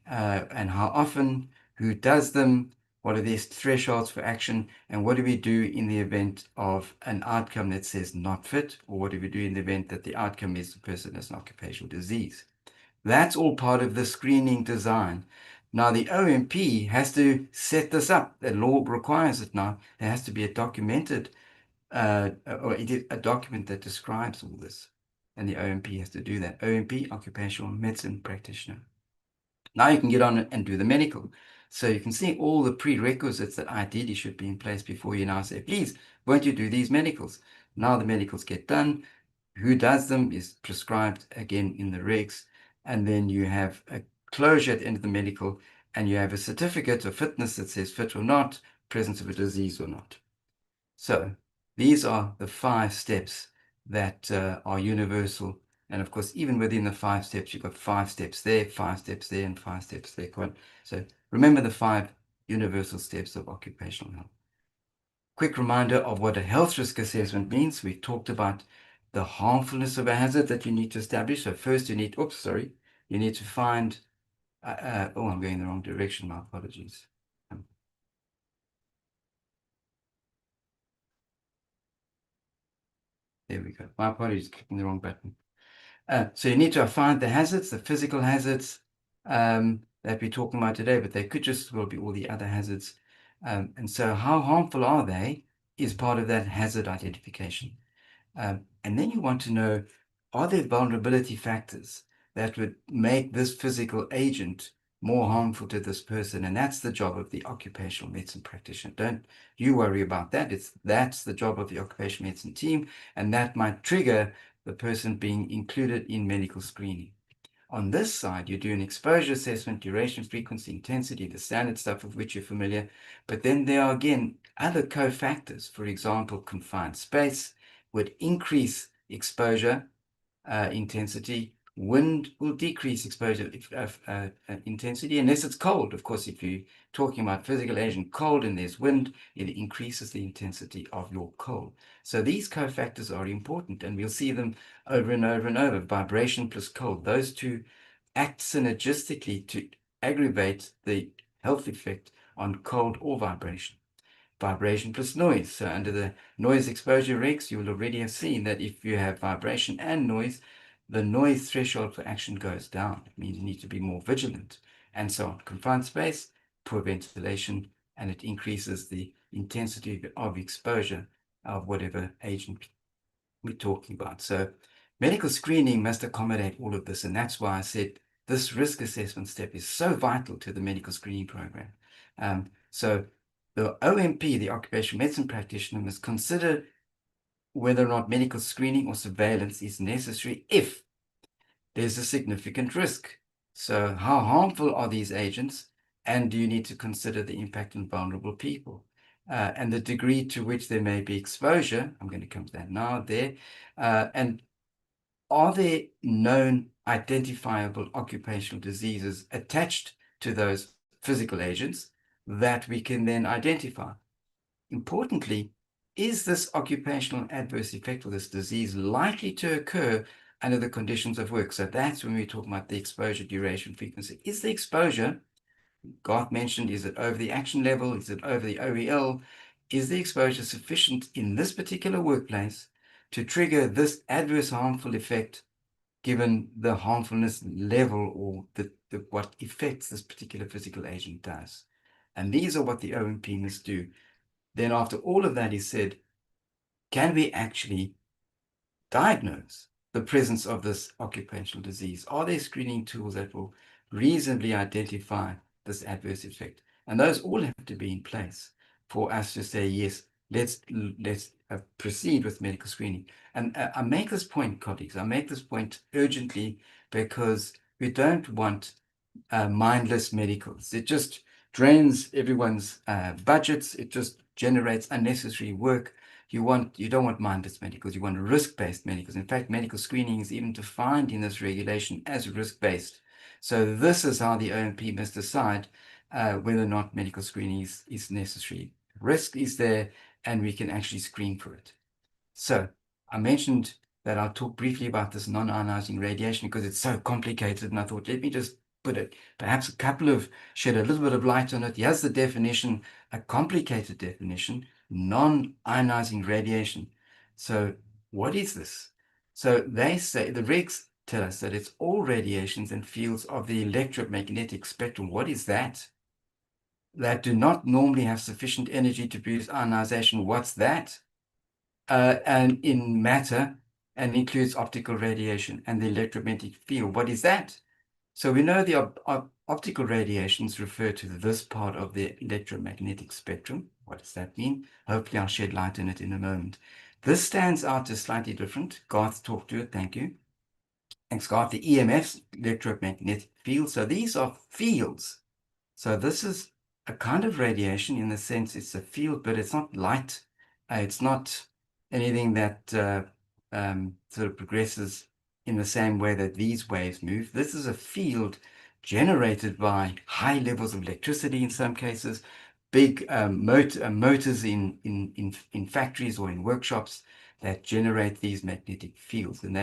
and how often, who does them, what are these thresholds for action, and what do we do in the event of an outcome that says not fit, or what do we do in the event that the outcome is the person has an occupational disease. That's all part of the screening design. Now, the OMP has to set this up. The law requires it now. There has to be a documented, or a document that describes all this. And the OMP has to do that. OMP, Occupational Medicine Practitioner. Now you can get on and do the medical. So you can see all the prerequisites that ideally should be in place before you now say, please, won't you do these medicals? Now the medicals get done. Who does them is prescribed again in the regs. And then you have a closure at the end of the medical, and you have a certificate of fitness that says fit or not, presence of a disease or not. So these are the 5 steps that are universal. And of course, even within the 5 steps, you've got 5 steps there, 5 steps there, and 5 steps there. So remember the 5 universal steps of occupational health. Quick reminder of what a health risk assessment means. We've talked about the harmfulness of a hazard that you need to establish. So first you need, you need to find, I'm going in the wrong direction, my apologies. There we go. My apologies, clicking the wrong button. So you need to find the hazards, the physical hazards that we're talking about today, but they could just well be all the other hazards. And so how harmful are they is part of that hazard identification. And then you want to know, are there vulnerability factors that would make this physical agent more harmful to this person? And that's the job of the occupational medicine practitioner. Don't you worry about that. That's the job of the occupational medicine team, and that might trigger the person being included in medical screening. On this side, you do an exposure assessment, duration, frequency, intensity, the standard stuff with which you're familiar. But then there are, again, other cofactors. For example, confined space would increase exposure intensity. Wind will decrease exposure intensity unless it's cold. Of course, if you're talking about physical agent cold and there's wind, it increases the intensity of your cold. So these cofactors are important, and we'll see them over and over and over. Vibration plus cold, those two act synergistically to aggravate the health effect on cold or vibration. Vibration plus noise. So under the noise exposure regs, you will already have seen that if you have vibration and noise, the noise threshold for action goes down. It means you need to be more vigilant, and so on. Confined space, poor ventilation, and it increases the intensity of exposure of whatever agent we're talking about. So medical screening must accommodate all of this, and that's why I said this risk assessment step is so vital to the medical screening program. So the OMP, the occupational medicine practitioner, must consider whether or not medical screening or surveillance is necessary if there's a significant risk. So how harmful are these agents, and do you need to consider the impact on vulnerable people and the degree to which there may be exposure? I'm going to come to that now there. And are there known identifiable occupational diseases attached to those physical agents that we can then identify? Importantly, is this occupational adverse effect or this disease likely to occur under the conditions of work. So that's when we talk about the exposure, duration, frequency. Is the exposure, Garth mentioned, is it over the action level? Is it over the OEL? Is the exposure sufficient in this particular workplace to trigger this adverse harmful effect, given the harmfulness level or what effects this particular physical agent does? And these are what the OMP must do. Then after all of that is said, can we actually diagnose the presence of this occupational disease? Are there screening tools that will reasonably identify this adverse effect? And those all have to be in place for us to say, yes, let's proceed with medical screening. And I make this point, colleagues, I make this point urgently, because we don't want mindless medicals. It just drains everyone's budgets. It just generates unnecessary work. You don't want mindless medicals. You want risk-based medicals. In fact, medical screening is even defined in this regulation as risk-based. So this is how the OMP must decide whether or not medical screening is necessary. Risk is there, and we can actually screen for it. So I mentioned that I'll talk briefly about this non-ionizing radiation because it's so complicated, and I thought, let me just put it, perhaps shed a little bit of light on it. Here's the definition, a complicated definition: non-ionizing radiation. So what is this? So they say, the regs tell us that it's all radiations and fields of the electromagnetic spectrum. What is that? That do not normally have sufficient energy to produce ionization. What's that? And in matter, and includes optical radiation and the electromagnetic field. What is that? So we know the optical radiations refer to this part of the electromagnetic spectrum. What does that mean? Hopefully I'll shed light on it in a moment. This stands out as slightly different. Garth talked to it, thank you. Thanks, Garth. The EMFs, electromagnetic fields. So these are fields. So this is a kind of radiation in the sense it's a field, but it's not light. It's not anything that sort of progresses in the same way that these waves move. This is a field generated by high levels of electricity in some cases, big motors in factories or in workshops that generate these magnetic fields. And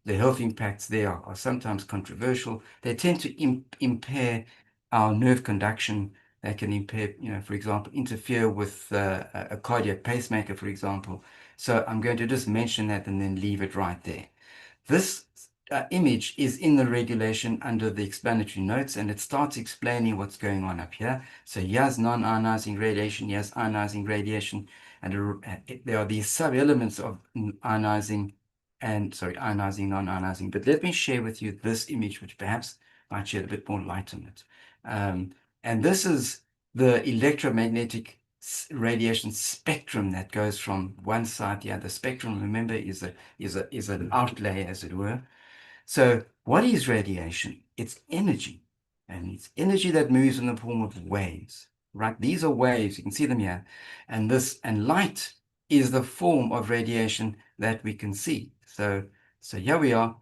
the health impacts there are sometimes controversial. They tend to impair our nerve conduction. They can impair, for example, interfere with a cardiac pacemaker, for example. So I'm going to just mention that and then leave it right there. This image is in the regulation under the explanatory notes, and it starts explaining what's going on up here. So here's non-ionizing radiation, here's ionizing radiation, and there are these sub-elements of ionizing, non-ionizing. But let me share with you this image, which perhaps might shed a bit more light on it. And this is the electromagnetic radiation spectrum that goes from one side to the other. Spectrum, remember, is an outlay, as it were. So what is radiation? It's energy, and it's energy that moves in the form of waves, right? These are waves, you can see them here. And light is the form of radiation that we can see. So here we are.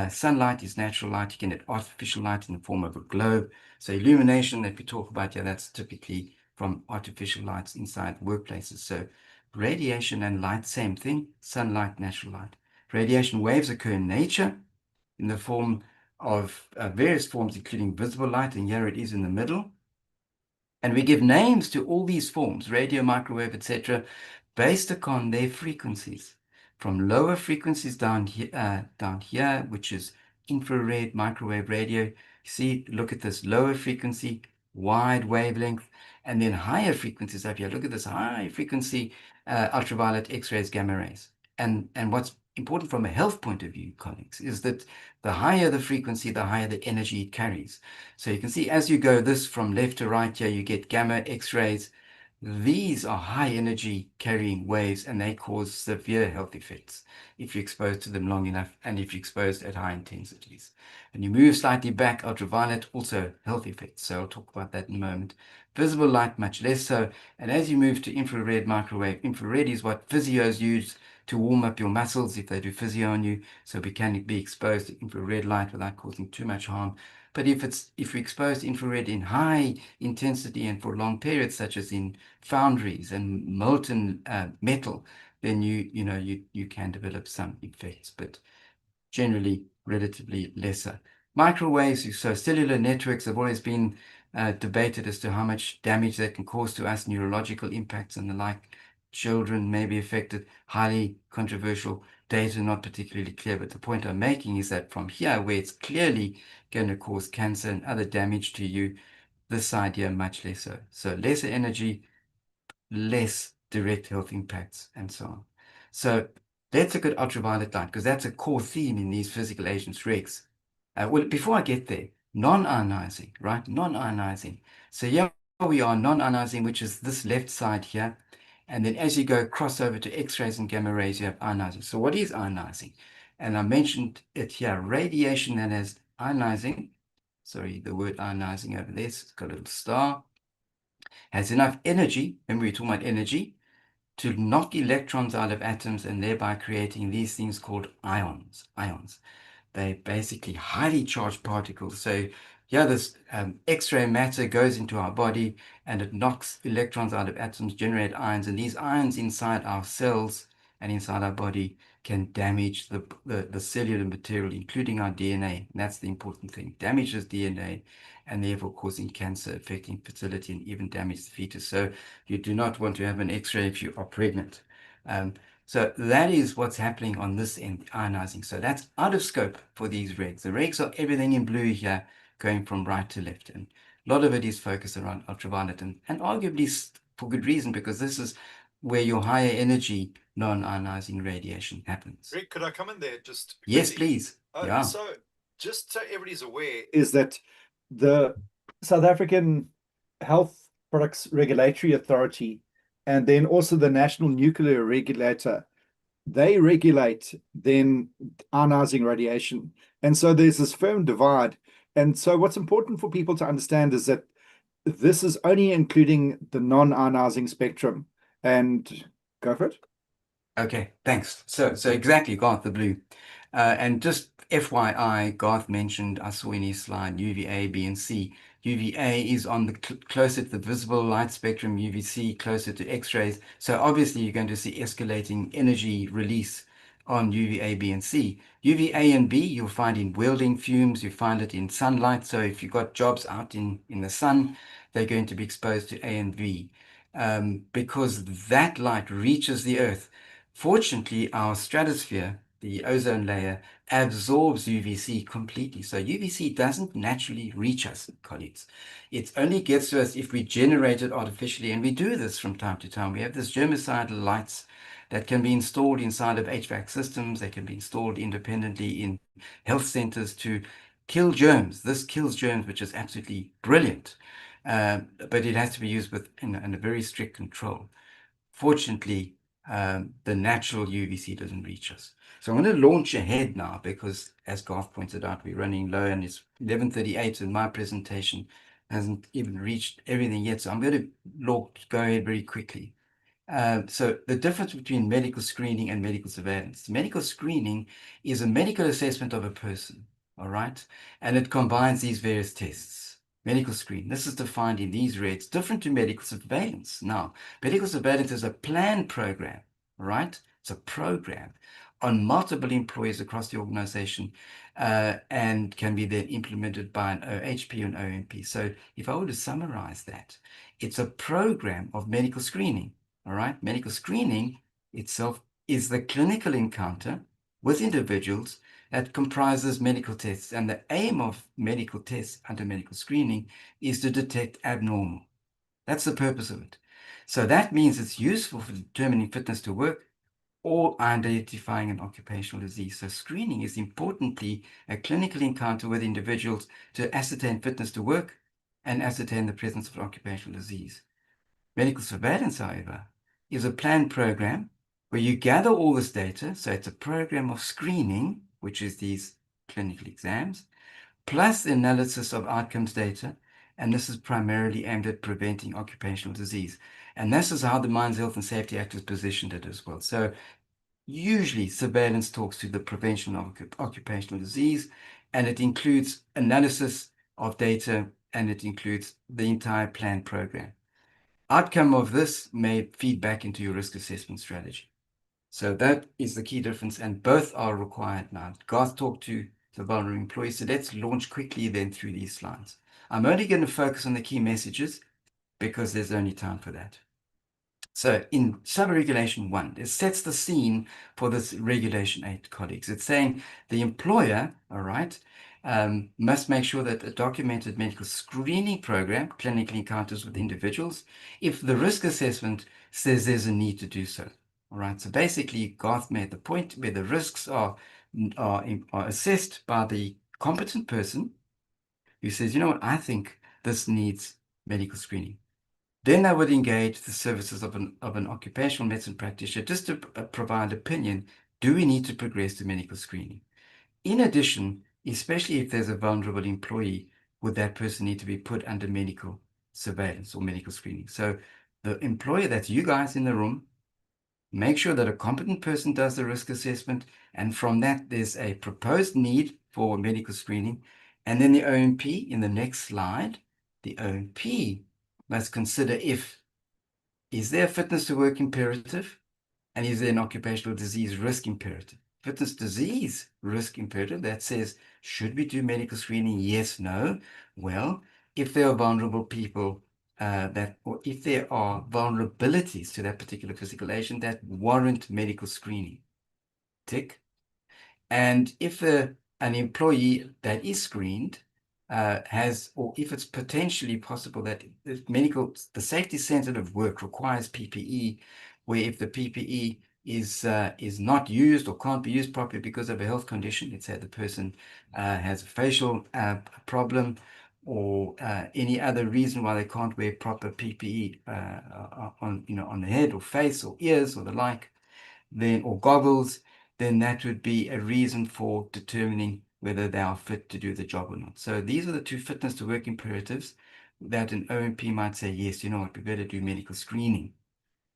Sunlight is natural light. You can get artificial light in the form of a globe. So illumination that we talk about here, that's typically from artificial lights inside workplaces. So radiation and light, same thing. Sunlight, natural light. Radiation waves occur in nature in the form of various forms, including visible light, and here it is in the middle. And we give names to all these forms, radio, microwave, etc., based upon their frequencies. From lower frequencies down here, which is infrared, microwave, radio. You see, look at this lower frequency, wide wavelength, and then higher frequencies up here. Look at this high frequency, ultraviolet, X-rays, gamma rays. And what's important from a health point of view, colleagues, is that the higher the frequency, the higher the energy it carries. So you can see as you go this from left to right here, you get gamma, X-rays. These are high energy carrying waves, and they cause severe health effects if you're exposed to them long enough and if you're exposed at high intensities. And you move slightly back, ultraviolet, also health effects. So I'll talk about that in a moment. Visible light, much less so. And as you move to infrared, microwave, infrared is what physios use to warm up your muscles if they do physio on you. So we can be exposed to infrared light without causing too much harm. But if we're exposed to infrared in high intensity and for long periods, such as in foundries and molten metal, then you can develop some effects. But generally relatively lesser. Microwaves, so cellular networks have always been debated as to how much damage they can cause to us, neurological impacts and the like. Children may be affected, highly controversial, data not particularly clear, but the point I'm making is that from here, where it's clearly going to cause cancer and other damage to you, this side here much less so. So lesser energy, less direct health impacts, and so on. So let's look at ultraviolet light, because that's a core theme in these physical agents regs. Well, before I get there, non-ionizing, right? Non-ionizing. So here we are, non-ionizing, which is this left side here. And then as you go cross over to X-rays and gamma rays, you have ionizing. So what is ionizing? And I mentioned it here, radiation that has ionizing. Sorry, the word ionizing over there, it's got a little star. Has enough energy, remember we were talking about energy, to knock electrons out of atoms and thereby creating these things called ions. They're basically highly charged particles. So yeah, this X-ray matter goes into our body and it knocks electrons out of atoms, generate ions, and these ions inside our cells and inside our body can damage the cellular material, including our DNA. And that's the important thing. Damages DNA and therefore causing cancer, affecting fertility, and even damage the fetus. So you do not want to have an X-ray if you are pregnant. So that is what's happening on this end, ionizing. So that's out of scope for these regs. The regs are everything in blue here, going from right to left. And a lot of it is focused around ultraviolet, and arguably for good reason, because this is where your higher energy non-ionizing radiation happens. Rick, could I come in there just Yes, quickly? please. Yeah. So just so everybody's aware, is that the South African Health Products Regulatory Authority and then also the National Nuclear Regulator, they regulate then ionizing radiation. And so there's this firm divide. And so what's important for people to understand is that this is only including the non-ionizing spectrum. And go for it. Okay, thanks. So exactly, Garth, the blue. And just FYI, Garth mentioned, I saw in his slide, UVA, B, and C. UVA is on the closer to the visible light spectrum, UVC closer to X-rays. So obviously you're going to see escalating energy release on UVA, B, and C. UVA and B you'll find in welding fumes, you find it in sunlight. So if you've got jobs out in the sun, they're going to be exposed to A and V. Because that light reaches the Earth. Fortunately, our stratosphere, the ozone layer, absorbs UVC completely. So UVC doesn't naturally reach us, colleagues. It only gets to us if we generate it artificially, and we do this from time to time. We have this germicidal lights that can be installed inside of HVAC systems. They can be installed independently in health centers to kill germs. This kills germs, which is absolutely brilliant. But it has to be used in a very strict control. Fortunately, the natural UVC doesn't reach us. So I'm going to launch ahead now because, as Garth pointed out, we're running low and it's 11:38 and my presentation hasn't even reached everything yet. So I'm going to go ahead very quickly. So the difference between medical screening and medical surveillance. Medical screening is a medical assessment of a person, all right? And it combines these various tests. Medical screen, this is defined in these regs, different to medical surveillance. Now, medical surveillance is a planned program, right? It's a program on multiple employees across the organization and can be then implemented by an OHP and OMP. So if I were to summarize that, it's a program of medical screening, all right? Medical screening itself is the clinical encounter with individuals that comprises medical tests. And the aim of medical tests under medical screening is to detect abnormal. That's the purpose of it. So that means it's useful for determining fitness to work or identifying an occupational disease. So screening is importantly a clinical encounter with individuals to ascertain fitness to work and ascertain the presence of occupational disease. Medical surveillance, however, is a planned program where you gather all this data. So it's a program of screening, which is these clinical exams, plus the analysis of outcomes data. And this is primarily aimed at preventing occupational disease. And this is how the Mines Health and Safety Act has positioned it as well. So usually surveillance talks to the prevention of occupational disease, and it includes analysis of data, and it includes the entire planned program. Outcome of this may feed back into your risk assessment strategy. So that is the key difference, and both are required now. Garth talked to the vulnerable employees, so let's launch quickly then through these slides. I'm only going to focus on the key messages because there's only time for that. So in sub-regulation 1, it sets the scene for this regulation 8, colleagues. It's saying the employer, all right, must make sure that a documented medical screening program clinically encounters with individuals if the risk assessment says there's a need to do so. All right, so basically Garth made the point where the risks are assessed by the competent person who says, you know what, I think this needs medical screening. Then I would engage the services of an occupational medicine practitioner just to provide opinion. Do we need to progress to medical screening? In addition, especially if there's a vulnerable employee, would that person need to be put under medical surveillance or medical screening? So the employer, that's you guys in the room, make sure that a competent person does the risk assessment, and from that there's a proposed need for medical screening. And then the OMP in the next slide, the OMP must consider is there a fitness to work imperative, and is there an occupational disease risk imperative? Fitness disease risk imperative that says, should we do medical screening? Yes, no. Well, if there are vulnerable people or if there are vulnerabilities to that particular physical agent that warrant medical screening, tick. And if an employee that is screened or if it's potentially possible that the safety sensitive work requires PPE, where if the PPE is not used or can't be used properly because of a health condition, let's say the person has a facial problem or any other reason why they can't wear proper PPE on the head or face or ears or the like, or goggles, then that would be a reason for determining whether they are fit to do the job or not. So these are the two fitness to work imperatives that an OMP might say, yes, you know what, we better do medical screening.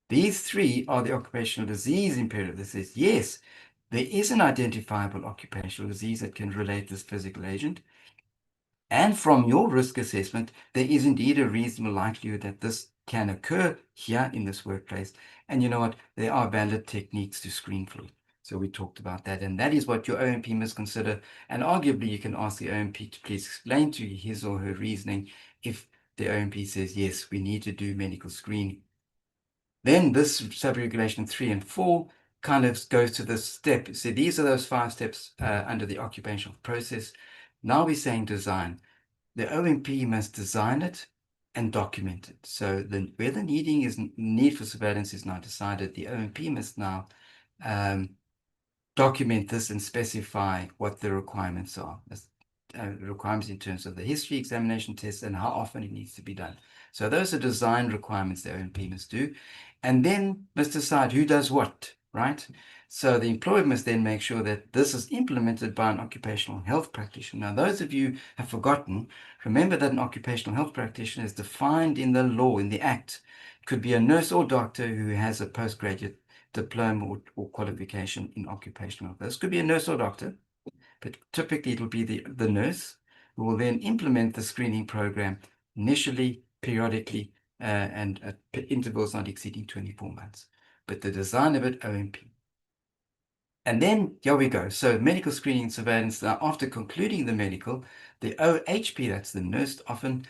These three are the occupational disease imperative that says, yes, there is an identifiable occupational disease that can relate this physical agent. And from your risk assessment, there is indeed a reasonable likelihood that this can occur here in this workplace. And you know what? There are valid techniques to screen for it. So we talked about that. And that is what your OMP must consider. And arguably, you can ask the OMP to please explain to you his or her reasoning if the OMP says, yes, we need to do medical screening. Then this sub-regulation 3 and 4 kind of goes to this step. So these are those 5 steps under the occupational process. Now we're saying design. The OMP must design it and document it. So where the need for surveillance is now decided, the OMP must now document this and specify what the requirements are. Requirements in terms of the history examination tests and how often it needs to be done. So those are design requirements the OMP must do, and then must decide who does what, right? So the employer must then make sure that this is implemented by an occupational health practitioner. Now, those of you have forgotten, remember that an occupational health practitioner is defined in the law, in the Act. It could be a nurse or doctor who has a postgraduate diploma or qualification in occupational health. This could be a nurse or doctor, but typically it will be the nurse who will then implement the screening program initially, periodically, and at intervals not exceeding 24 months. But the design of it, OMP. And then here we go. So medical screening and surveillance. Now, after concluding the medical, the OHP, that's the nurse, often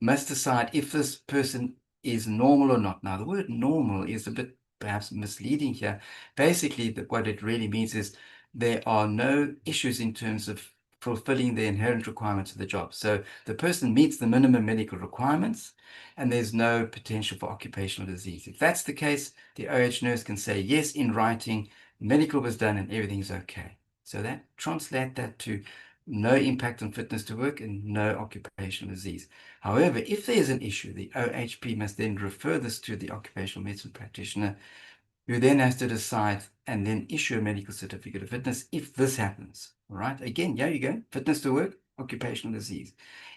must decide if this person is normal or not. Now, the word normal is a bit perhaps misleading here. Basically, what it really means is there are no issues in terms of fulfilling the inherent requirements of the job. So the person meets the minimum medical requirements and there's no potential for occupational disease. If that's the case, the OH nurse can say, yes, in writing, medical was done and everything's okay. So translate that to no impact on fitness to work and no occupational disease. However, if there's an issue, the OHP must then refer this to the occupational medicine practitioner, who then has to decide and then issue a medical certificate of fitness if this happens. All right. Again, here you go. Fitness to work, occupational disease.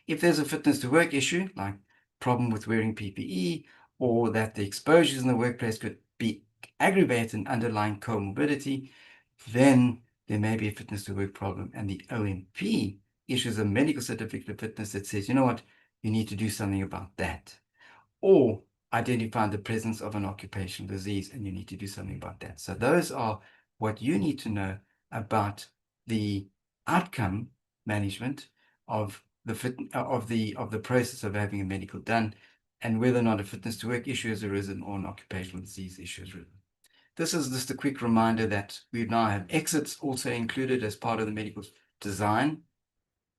If there's a fitness to work issue, like problem with wearing PPE, or that the exposures in the workplace could be aggravated and underlying comorbidity, then there may be a fitness to work problem. And the OMP issues a medical certificate of fitness that says, you know what, you need to do something about that. Or identify the presence of an occupational disease, and you need to do something about that. So those are what you need to know about the outcome management of the process of having a medical done, and whether or not a fitness to work issue has arisen or an occupational disease issue has arisen. This is just a quick reminder that we now have exits also included as part of the medical design.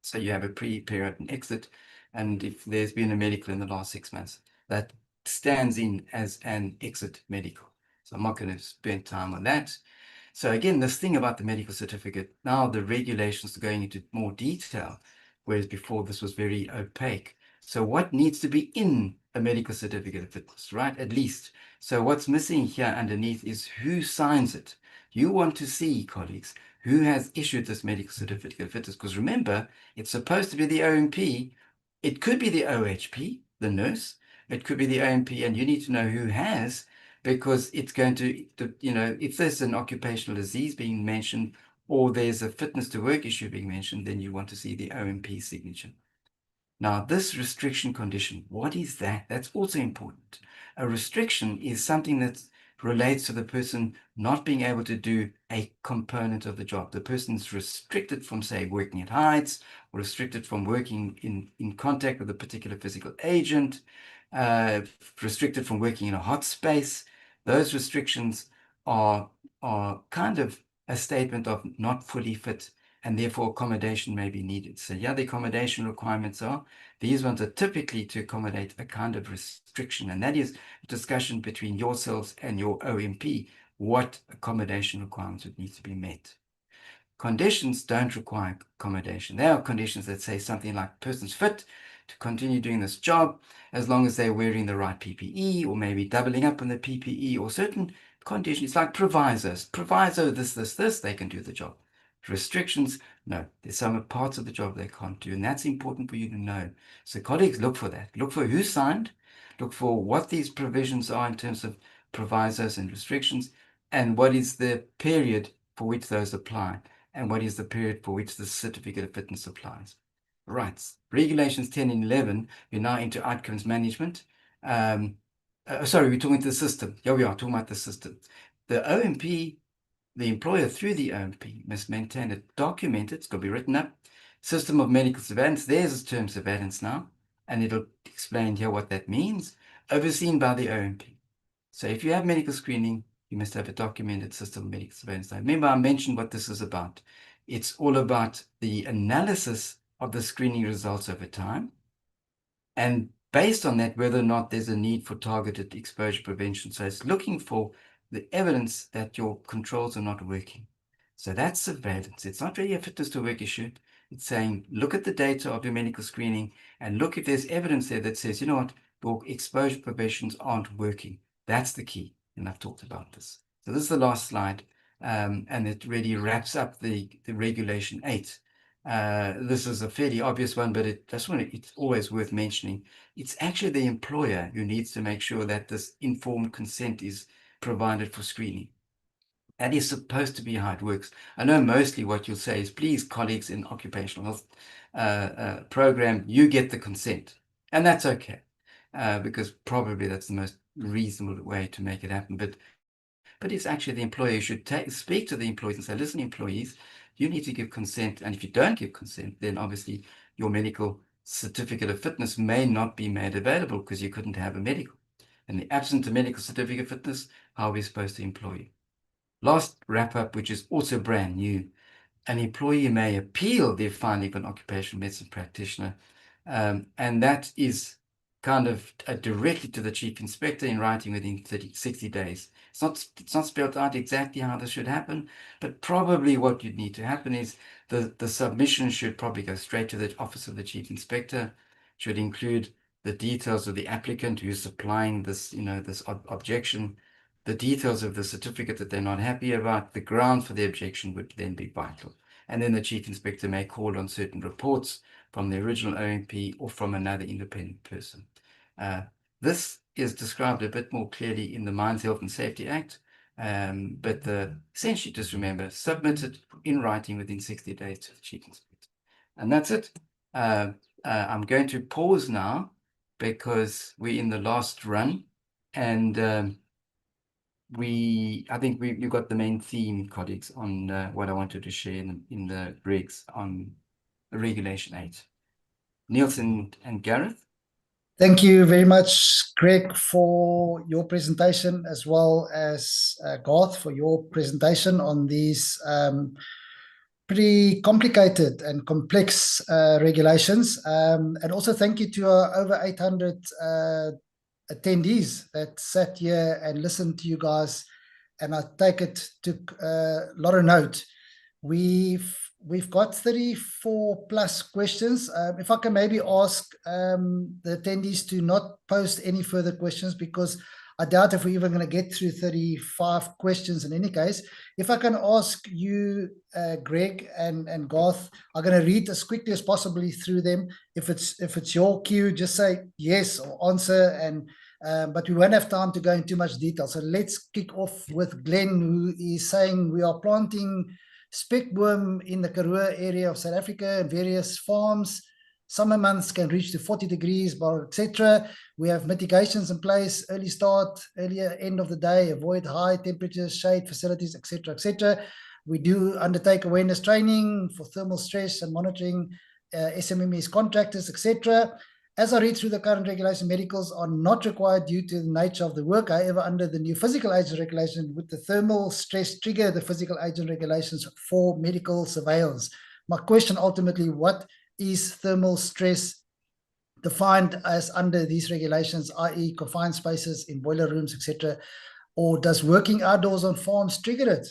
So you have a pre-period and exit, and if there's been a medical in the last 6 months, that stands in as an exit medical. So I'm not going to spend time on that. So again, this thing about the medical certificate, now the regulations are going into more detail, whereas before this was very opaque. So what needs to be in a medical certificate of fitness, right? At least. So what's missing here underneath is who signs it. You want to see, colleagues, who has issued this medical certificate of fitness, because remember, it's supposed to be the OMP. It could be the OHP, the nurse. It could be the OMP, and you need to know who has, because it's going to, if there's an occupational disease being mentioned or there's a fitness to work issue being mentioned, then you want to see the OMP signature. Now, this restriction condition, what is that? That's also important. A restriction is something that relates to the person not being able to do a component of the job. The person's restricted from, say, working at heights, or restricted from working in contact with a particular physical agent, restricted from working in a hot space. Those restrictions are kind of a statement of not fully fit, and therefore accommodation may be needed. So yeah, the accommodation requirements are, these ones are typically to accommodate a kind of restriction, and that is a discussion between yourselves and your OMP, what accommodation requirements would need to be met. Conditions don't require accommodation. There are conditions that say something like person's fit to continue doing this job as long as they're wearing the right PPE, or maybe doubling up on the PPE, or certain conditions like provisos. Proviso, this, they can do the job. Restrictions, no, there's some parts of the job they can't do, and that's important for you to know. So colleagues, look for that. Look for who signed, look for what these provisions are in terms of provisos and restrictions, and what is the period for which those apply, and what is the period for which the certificate of fitness applies. Right, regulations 10 and 11, we're now into outcomes management. Sorry, we're talking about the system. Yeah, we are talking about the system. The OMP, the employer through the OMP must maintain a documented, it's got to be written up, system of medical surveillance. There's a term surveillance now, and it'll explain here what that means, overseen by the OMP. So if you have medical screening, you must have a documented system of medical surveillance. Now, remember, I mentioned what this is about. It's all about the analysis of the screening results over time, and based on that, whether or not there's a need for targeted exposure prevention. So it's looking for the evidence that your controls are not working. So that's surveillance. It's not really a fitness to work issue. It's saying, look at the data of your medical screening and look if there's evidence there that says, you know what, your exposure preventions aren't working. That's the key. And I've talked about this. So this is the last slide. And it really wraps up the regulation 8. This is a fairly obvious one, but it's always worth mentioning. It's actually the employer who needs to make sure that this informed consent is provided for screening. That is supposed to be how it works. I know mostly what you'll say is, please, colleagues in occupational health program, you get the consent. And that's okay, because probably that's the most reasonable way to make it happen. But it's actually the employer who should speak to the employees and say, listen, employees, you need to give consent. And if you don't give consent, then obviously your medical certificate of fitness may not be made available because you couldn't have a medical. In the absence of medical certificate of fitness, how are we supposed to employ you? Last wrap up, which is also brand new. An employee may appeal their finding of an occupational medicine practitioner. And that is kind of directly to the chief inspector in writing within 60 days. It's not spelled out exactly how this should happen, but probably what you'd need to happen is the submission should probably go straight to the office of the chief inspector, should include the details of the applicant who's supplying this, this objection, the details of the certificate that they're not happy about. The ground for the objection would then be vital. And then the chief inspector may call on certain reports from the original OMP or from another independent person. This is described a bit more clearly in the Mines Health and Safety Act, but essentially just remember, submit it in writing within 60 days to the chief inspector. And that's it. I'm going to pause now because we're in the last run And I think you got the main theme, colleagues, on what I wanted to share in the regs on Regulation 8. Nielsen and Gareth? Thank you very much, Greg, for your presentation, as well as Garth for your presentation on these pretty complicated and complex regulations. And also thank you to our over 800 attendees that sat here and listened to you guys. And I take it took a lot of note. We've got 34 plus questions. If I can maybe ask the attendees to not post any further questions, because I doubt if we're even going to get through 35 questions in any case. If I can ask you, Greg and Garth, I'm going to read as quickly as possibly through them. If it's your cue, just say yes or answer, and but we won't have time to go into too much detail. So let's kick off with Glenn, who is saying we are planting speckworm in the Karoo area of South Africa and various farms. Summer months can reach to 40 degrees, etc. We have mitigations in place, early start, earlier end of the day, avoid high temperatures, shade facilities, etc., etc. We do undertake awareness training for thermal stress and monitoring SMMEs contractors, etc. As I read through the current regulation, medicals are not required due to the nature of the work. However, under the new physical agent regulation, would the thermal stress trigger the physical agent regulations for medical surveillance? My question ultimately, what is thermal stress defined as under these regulations, i.e. confined spaces in boiler rooms, etc., or does working outdoors on farms trigger it?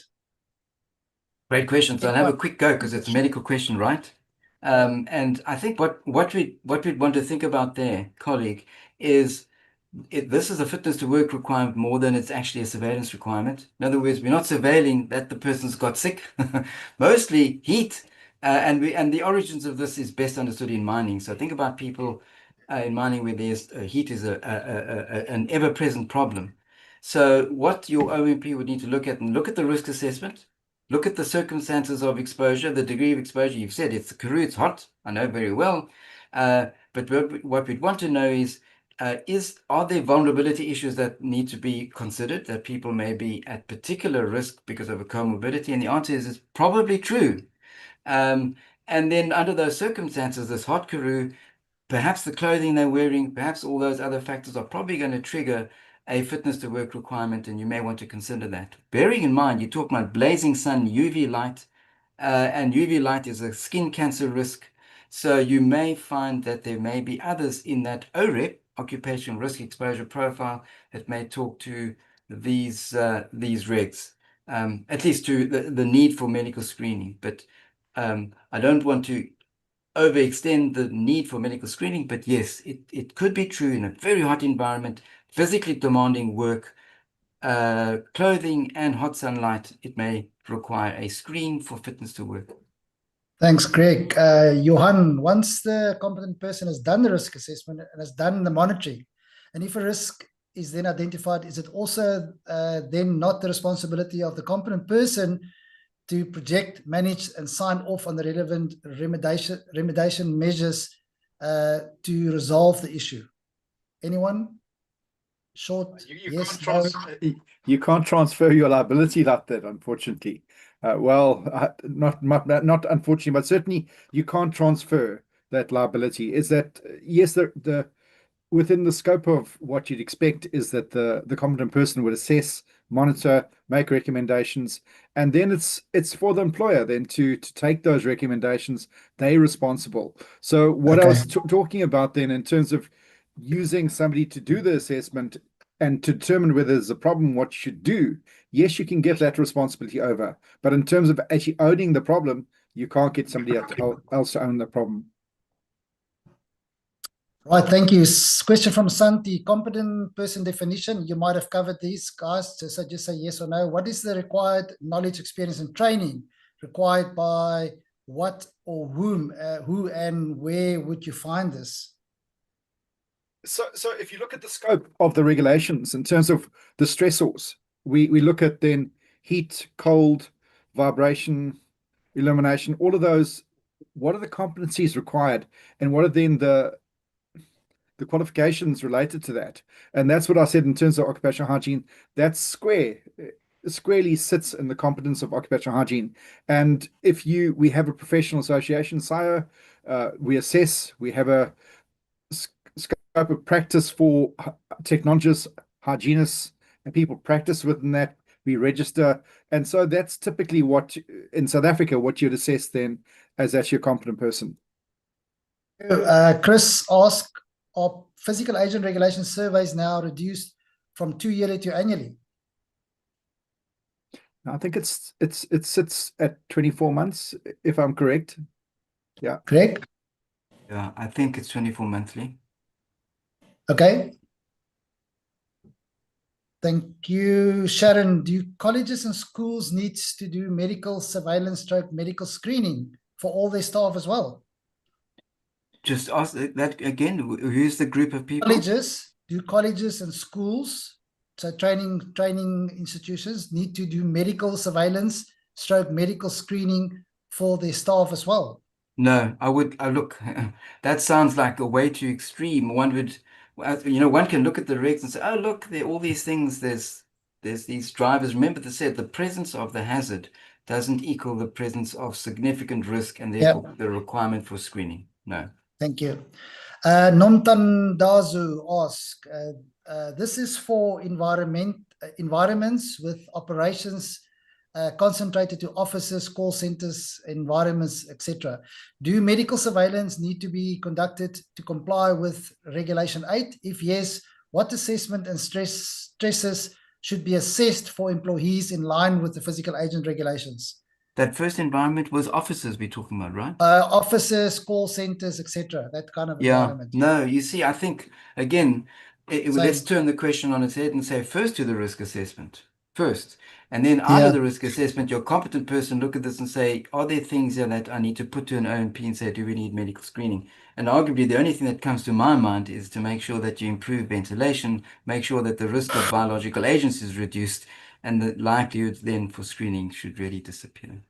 Great question. So I'll have a quick go because it's a medical question, right? And I think what we'd want to think about there, colleague, is this is a fitness to work requirement more than it's actually a surveillance requirement. In other words, we're not surveilling that the person's got sick. Mostly heat, and the origins of this is best understood in mining. So think about people in mining where there's heat is an ever-present problem. So what your OMP would need to look at the risk assessment. Look at the circumstances of exposure, the degree of exposure. You've said it's the Karoo, it's hot. I know very well. But what we'd want to know is are there vulnerability issues that need to be considered, that people may be at particular risk because of a comorbidity? And the answer is it's probably true. And then under those circumstances, this hot Karoo, perhaps the clothing they're wearing, perhaps all those other factors are probably going to trigger a fitness to work requirement, and you may want to consider that. Bearing in mind, you're talking about blazing sun, UV light, and UV light is a skin cancer risk. So you may find that there may be others in that OREP, occupational risk exposure profile, that may talk to these regs, at least to the need for medical screening. But I don't want to overextend the need for medical screening, but yes, it could be true in a very hot environment, physically demanding work, clothing and hot sunlight. It may require a screen for fitness to work. Thanks, Greg. Johan, once the competent person has done the risk assessment and has done the monitoring, and if a risk is then identified, is it also then not the responsibility of the competent person to project, manage, and sign off on the relevant remediation measures to resolve the issue? Anyone? Short, yes, no? You can't transfer your liability like that, unfortunately. Not unfortunately, but certainly you can't transfer that liability. Is that yes, the within the scope of what you'd expect is that the competent person would assess, monitor, make recommendations, and then it's for the employer then to take those recommendations. They're responsible. So what I was talking about then in terms of using somebody to do the assessment and to determine whether there's a problem, what you should do, yes, you can get that responsibility over. But in terms of actually owning the problem, you can't get somebody else to own the problem. Right, thank you. Question from Santi. Competent person definition. You might have covered these, guys. So just say yes or no. What is the required knowledge, experience, and training required by what or whom? Who and where would you find this? So if you look at the scope of the regulations in terms of the stressors, we look at then heat, cold, vibration, illumination, all of those. What are the competencies required, and what are then the the qualifications related to that. And that's what I said in terms of occupational hygiene. That's squarely sits in the competence of occupational hygiene. And we have a professional association, SIO, we assess, we have a scope of practice for technologists, hygienists, and people practice within that. We register. And so that's typically what, in South Africa, what you'd assess then as actually a competent person. Chris asked, are physical agent regulation surveys now reduced from 2 yearly to annually? I think it sits at 24 months, if I'm correct. Yeah. Correct? Yeah, I think it's 24 monthly. Okay. Thank you. Sharon, do colleges and schools need to do medical surveillance stroke medical screening for all their staff as well? Just ask that again, who's the group of people? Colleges and schools, so training institutions, need to do medical surveillance stroke medical screening for their staff as well? No, I look, that sounds like a way too extreme. One would, one can look at the regs and say, oh, look, there are all these things. There's these drivers. Remember they said the presence of the hazard doesn't equal the presence of significant risk and therefore the requirement for screening. No. Thank you. Nomtandazu asks, this is for environments with operations concentrated to offices, call centers, environments, etc. Do medical surveillance need to be conducted to comply with Regulation 8? If yes, what assessment and stresses should be assessed for employees in line with the physical agent regulations? That first environment was offices we're talking about, right? Offices, call centers, etc. That kind of environment. No, you see, I think, again, let's turn the question on its head and say first do the risk assessment. First. And then out of the risk assessment, your competent person look at this and say, are there things here that I need to put to an O&P and say, do we need medical screening? And arguably, the only thing that comes to my mind is to make sure that you improve ventilation, make sure that the risk of biological agents is reduced, and the likelihood then for screening should really disappear.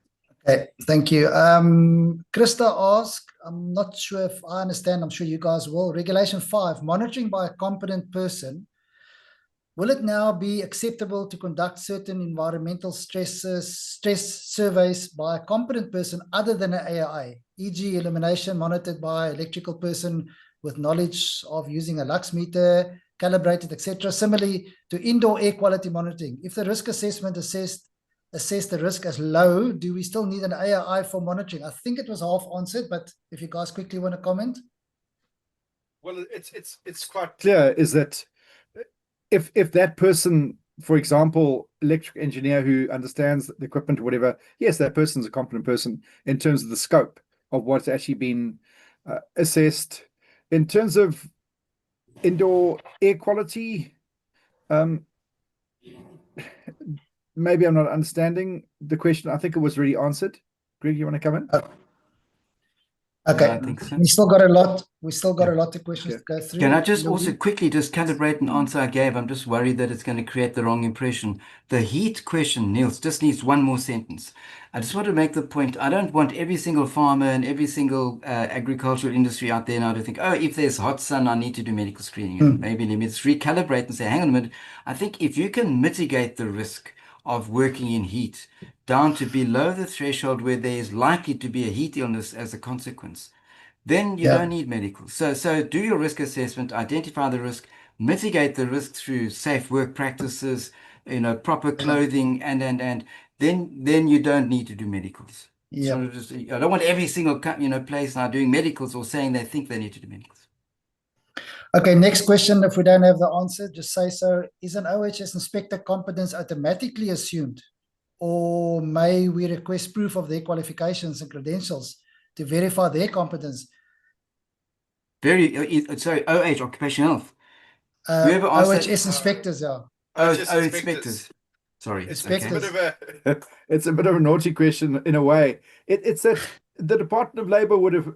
Okay, thank you. Krista asked, I'm not sure if I understand, I'm sure you guys will. Regulation 5, monitoring by a competent person. Will it now be acceptable to conduct certain environmental stress surveys by a competent person other than an AIA, e.g. illumination monitored by electrical person with knowledge of using a lux meter, calibrated, etc. Similarly to indoor air quality monitoring. If the risk assessment assess the risk as low, do we still need an AIA for monitoring? I think it was half answered, but if you guys quickly want to comment. Well, it's quite clear is that if that person, for example, electric engineer who understands the equipment or whatever, yes, that person's a competent person in terms of the scope of what's actually been assessed. In terms of indoor air quality, maybe I'm not understanding the question. I think it was already answered. Greg, you want to come in? Okay, I think so. we still got a lot of questions to go through. Can I just also quickly just calibrate an answer I gave? I'm just worried that it's going to create the wrong impression. The heat question, Niels, just needs one more sentence. I just want to make the point, I don't want every single farmer and every single agricultural industry out there now to think, oh, if there's hot sun, I need to do medical screening. Maybe let me just recalibrate and say, hang on a minute. I think if you can mitigate the risk of working in heat down to below the threshold where there is likely to be a heat illness as a consequence, then you don't need medical. So do your risk assessment, identify the risk, mitigate the risk through safe work practices, proper clothing, and then you don't need to do medicals. So I don't want every single place now doing medicals or saying they think they need to do medicals. Okay, next question. If we don't have the answer, just say so. Is an OHS inspector competence automatically assumed? Or may we request proof of their qualifications and credentials to verify their competence? Sorry, OH, occupational health. OHS inspectors, yeah. Inspectors. Sorry. Inspectors. It's a bit of a naughty question in a way. It's that the Department of Labor would have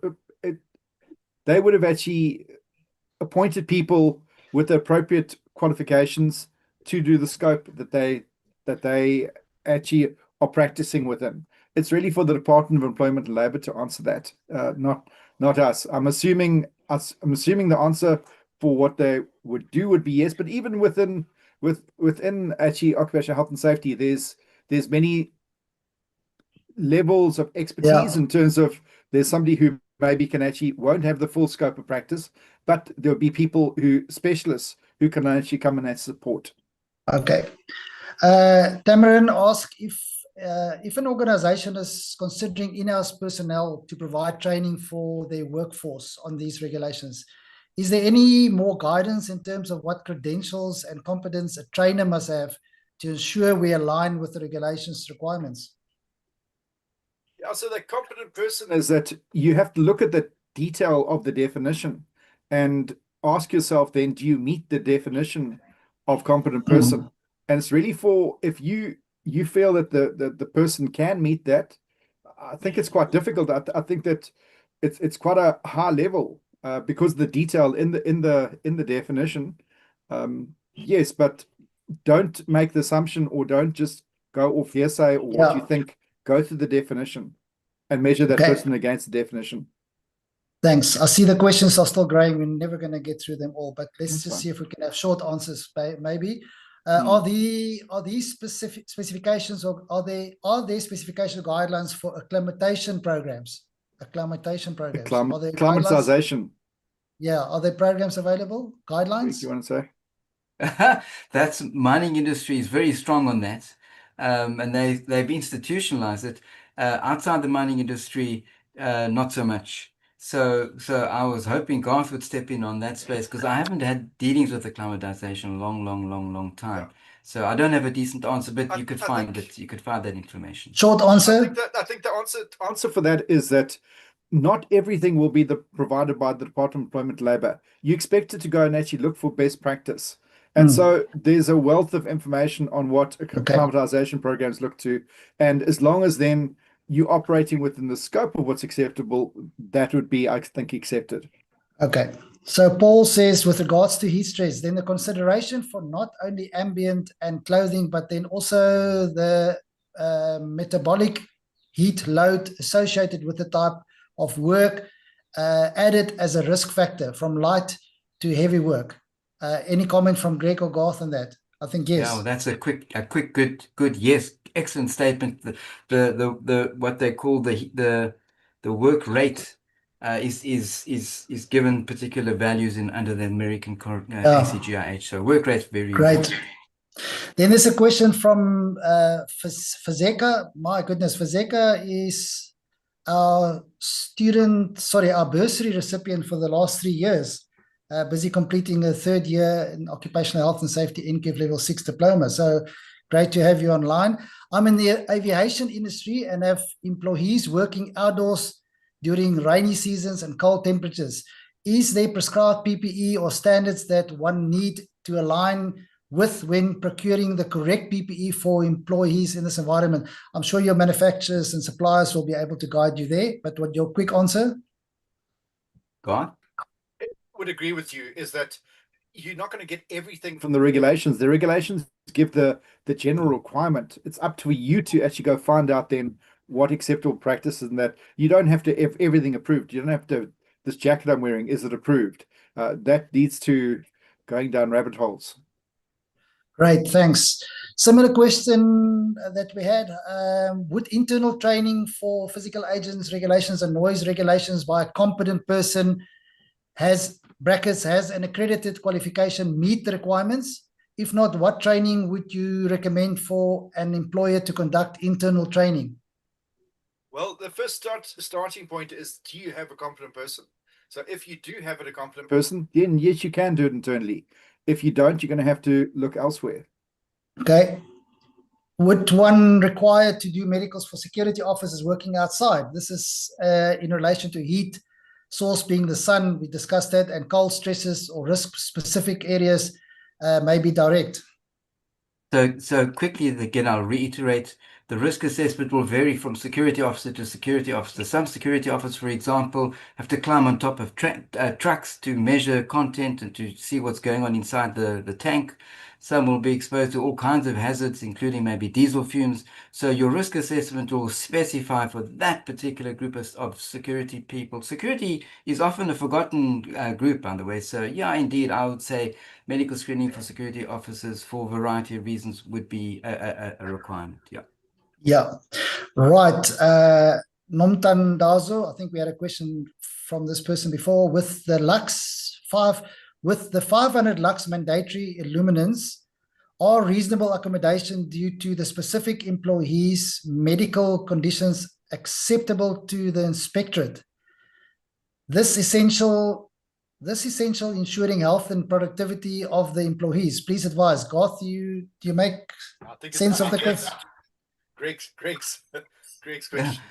actually appointed people with the appropriate qualifications to do the scope that they actually are practicing within. It's really for the Department of Employment and Labor to answer that, not us. I'm assuming the answer for what they would do would be yes, but even within actually occupational health and safety, there's many levels of expertise in terms of there's somebody who maybe won't have the full scope of practice, but there'll be people specialists who can actually come in and support. Okay. Tamarin asked if an organization is considering in-house personnel to provide training for their workforce on these regulations, is there any more guidance in terms of what credentials and competence a trainer must have to ensure we align with the regulations requirements? Yeah, so the competent person is that you have to look at the detail of the definition and ask yourself then, do you meet the definition of competent person? And it's really for, if you feel that the person can meet that, I think it's quite difficult. I think that it's quite a high level because the detail in the definition. Yes, but don't make the assumption or don't just go off hearsay or what you think. Go through the definition and measure that person against the definition. Thanks. I see the questions are still growing. We're never going to get through them all, but let's see if we can have short answers, maybe. Are these specifications, or are there specification guidelines for acclimatization programs? Acclimatization programs. Acclimatization. Yeah. Are there programs available? Guidelines? You want to say? That's mining industry is very strong on that. And they've institutionalized it. Outside the mining industry, not so much. So I was hoping Garth would step in on that space because I haven't had dealings with acclimatization a long time. Yeah. So I don't have a decent answer, but you could find that information. Short answer. I think the answer for that is that not everything will be provided by the Department of Employment and Labour. You expect it to go and actually look for best practice. And so there's a wealth of information on what acclimatization programs look to. And as long as then you're operating within the scope of what's acceptable, that would be, I think, accepted. Okay. So Paul says, with regards to heat stress, then the consideration for not only ambient and clothing, but then also the metabolic heat load associated with the type of work added as a risk factor from light to heavy work. Any comment from Greg or Garth on that? I think yes. Yeah, well, that's a quick, good yes. Excellent statement. The what they call the work rate is given particular values under the American ACGIH. So work rate very great. Important. Then there's a question from Fazeka. My goodness, Fazeka is our bursary recipient for the last 3 years. Busy completing a 3rd year in occupational health and safety NQF level 6 diploma. So great to have you online. I'm in the aviation industry and have employees working outdoors during rainy seasons and cold temperatures. Is there prescribed PPE or standards that one need to align with when procuring the correct PPE for employees in this environment? I'm sure your manufacturers and suppliers will be able to guide you there, but what your quick answer? Go on. Would agree with you is that you're not going to get everything from the regulations. The regulations give the general requirement. It's up to you to actually go find out then what acceptable practices, and that you don't have to have everything approved. You don't have to, this jacket I'm wearing, is it approved? That leads to going down rabbit holes. Great, thanks. Similar question that we had, would internal training for physical agents regulations and noise regulations by a competent person has an accredited qualification meet the requirements? If not, what training would you recommend for an employer to conduct internal training? Well, the first starting point is, do you have a competent person? So if you do have a competent person, then yes, you can do it internally. If you don't, you're going to have to look elsewhere. Okay. Would one require to do medicals for security officers working outside? This is in relation to heat source being the sun, we discussed that, and cold stresses or risk-specific areas may be direct. So quickly, again, I'll reiterate, The risk assessment will vary from security officer to security officer. Some security officers, for example, have to climb on top of trucks to measure content and to see what's going on inside the tank. Some will be exposed to all kinds of hazards, including maybe diesel fumes. So your risk assessment will specify for that particular group of security people. Security is often a forgotten group, by the way. So yeah, indeed, I would say medical screening for security officers for a variety of reasons would be a requirement. Yeah. Yeah, right. Nomtan Dazo, I think we had a question from this person before. With the 500 lux mandatory illuminance, are reasonable accommodation due to the specific employees' medical conditions acceptable to the inspectorate? This essential ensuring health and productivity of the employees. Please advise. Garth, do you make sense of the question? Greg's question.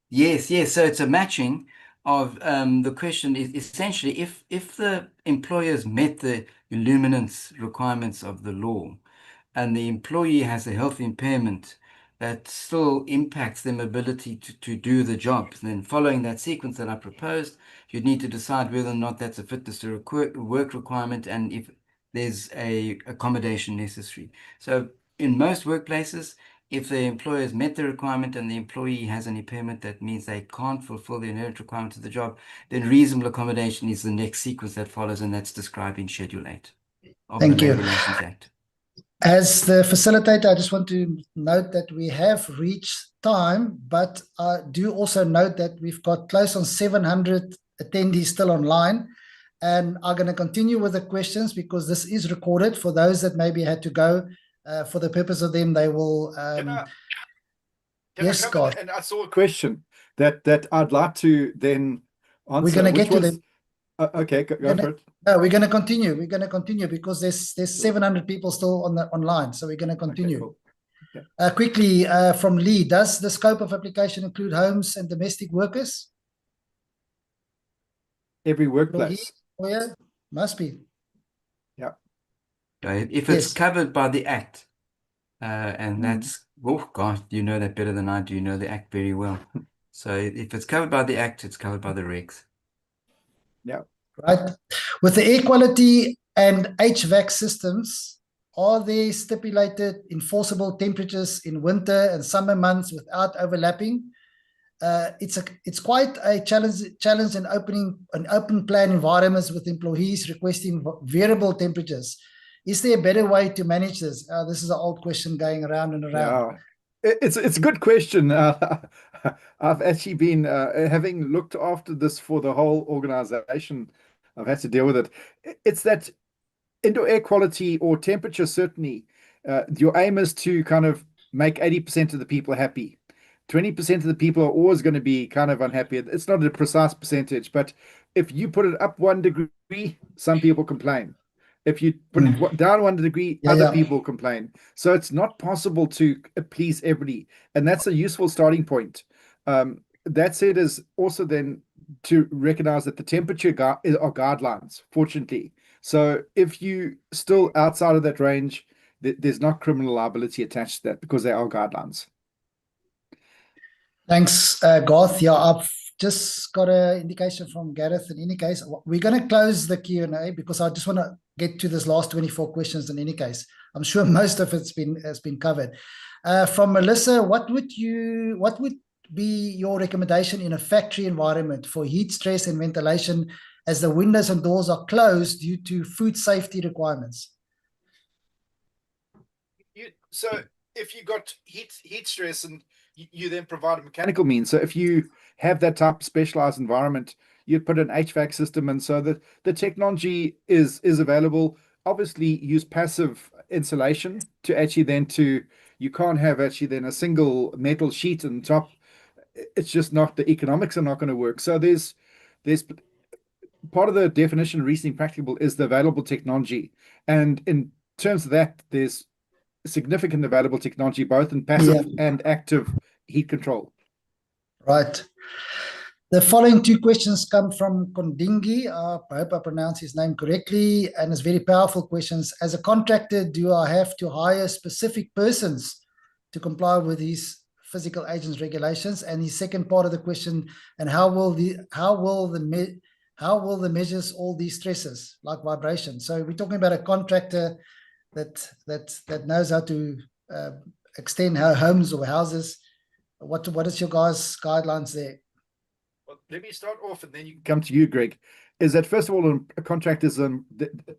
Yes. So it's a matching of the question is essentially if the employers met the illuminance requirements of the law and the employee has a health impairment that still impacts their ability to do the job. And then following that sequence that I proposed, you'd need to decide whether or not that's a fitness to work requirement and if there's a accommodation necessary. So in most workplaces, if the employer has met the requirement and the employee has an impairment that means they can't fulfill the inherent requirements of the job, then reasonable accommodation is the next sequence that follows, and that's described in Schedule 8 of the Labour Relations Act. As the facilitator, I just want to note that we have reached time, but I do also note that we've got close on 700 attendees still online, and I'm going to continue with the questions because this is recorded for those that maybe had to go. For the purpose of them, they will. Yes, Scott. And I saw a question that I'd like to then answer. We're going to get to them. Okay, go for it. No, we're going to continue. We're going to continue because there's 700 people still online, so we're going to continue. Okay, cool. Yeah. Quickly, from Lee, does the scope of application include homes and domestic workers? Every workplace. Oh, yeah, must be. Yeah. If it's covered by the Act, and that's, oh gosh, you know that better than I do. You know the Act very well. So if it's covered by the Act, it's covered by the regs. Yeah. Right. With the air quality and HVAC systems, are there stipulated enforceable temperatures in winter and summer months without overlapping? It's quite a challenge in open plan environments with employees requesting variable temperatures. Is there a better way to manage this? This is an old question going around and around. Yeah. It's a good question. I've actually been having looked after this for the whole organization. I've had to deal with it. It's that indoor air quality or temperature, certainly, your aim is to kind of make 80% of the people happy. 20% of the people are always going to be kind of unhappy. It's not a precise percentage, but if you put it up 1 degree, some people complain. If you put it down 1 degree, other people complain. So it's not possible to please everybody. And that's a useful starting point. That said, is also then to recognize that the temperature are guidelines, fortunately. So if you still outside of that range, there's not criminal liability attached to that because they are guidelines. Thanks, Garth. Yeah, I've just got an indication from Gareth. In any case, we're going to close the Q&A because I just want to get to this last 24 questions. In any case, I'm sure most of it's has been covered. From Melissa, what would be your recommendation in a factory environment for heat stress and ventilation as the windows and doors are closed due to food safety requirements? So if you got heat stress and you then provide a mechanical means. So if you have that type of specialized environment, you'd put an HVAC system, and so that the technology is available. Obviously, use passive insulation to actually then you can't have actually then a single metal sheet on top. It's just not, the economics are not going to work. So there's part of the definition of reasoning practicable is the available technology, and in terms of that, there's significant available technology both in passive and active heat control. Right. The following 2 questions come from Kondingi. I hope I pronounced his name correctly, and it's very powerful questions. As a contractor, do I have to hire specific persons to comply with these physical agents regulations? And the second part of the question, and how will the measures all these stresses like vibration? So we're talking about a contractor that knows how to extend her homes or houses. What is your guys' guidelines there? Well, let me start off, and then you can come to you, Greg. Is that first of all, a contractor is an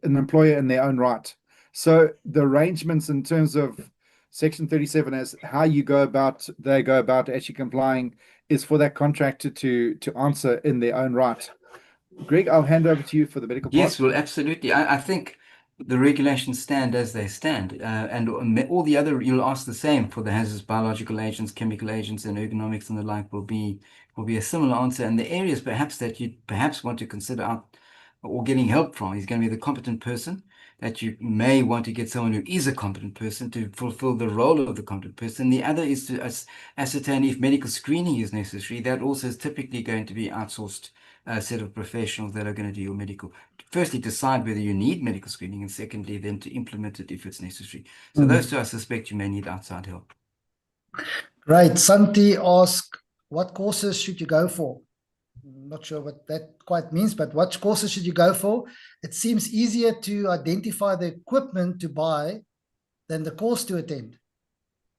employer in their own right. So the arrangements in terms of Section 37 as how they go about actually complying is for that contractor to answer in their own right. Greg, I'll hand over to you for the medical part. Yes, well, absolutely. I think the regulations stand as they stand, and all the other, you'll ask the same for the hazardous biological agents, chemical agents, and ergonomics and the like will be a similar answer. And the areas perhaps that you perhaps want to consider out or getting help from is going to be the competent person, that you may want to get someone who is a competent person to fulfill the role of the competent person. The other is to ascertain if medical screening is necessary. That also is typically going to be outsourced set of professionals that are going to do your medical. Firstly, decide whether you need medical screening, and secondly, then to implement it if it's necessary. So those two, I suspect you may need outside help. Right. Santi asked, what courses should you go for? I'm not sure what that quite means, but what courses should you go for? It seems easier to identify the equipment to buy than the course to attend.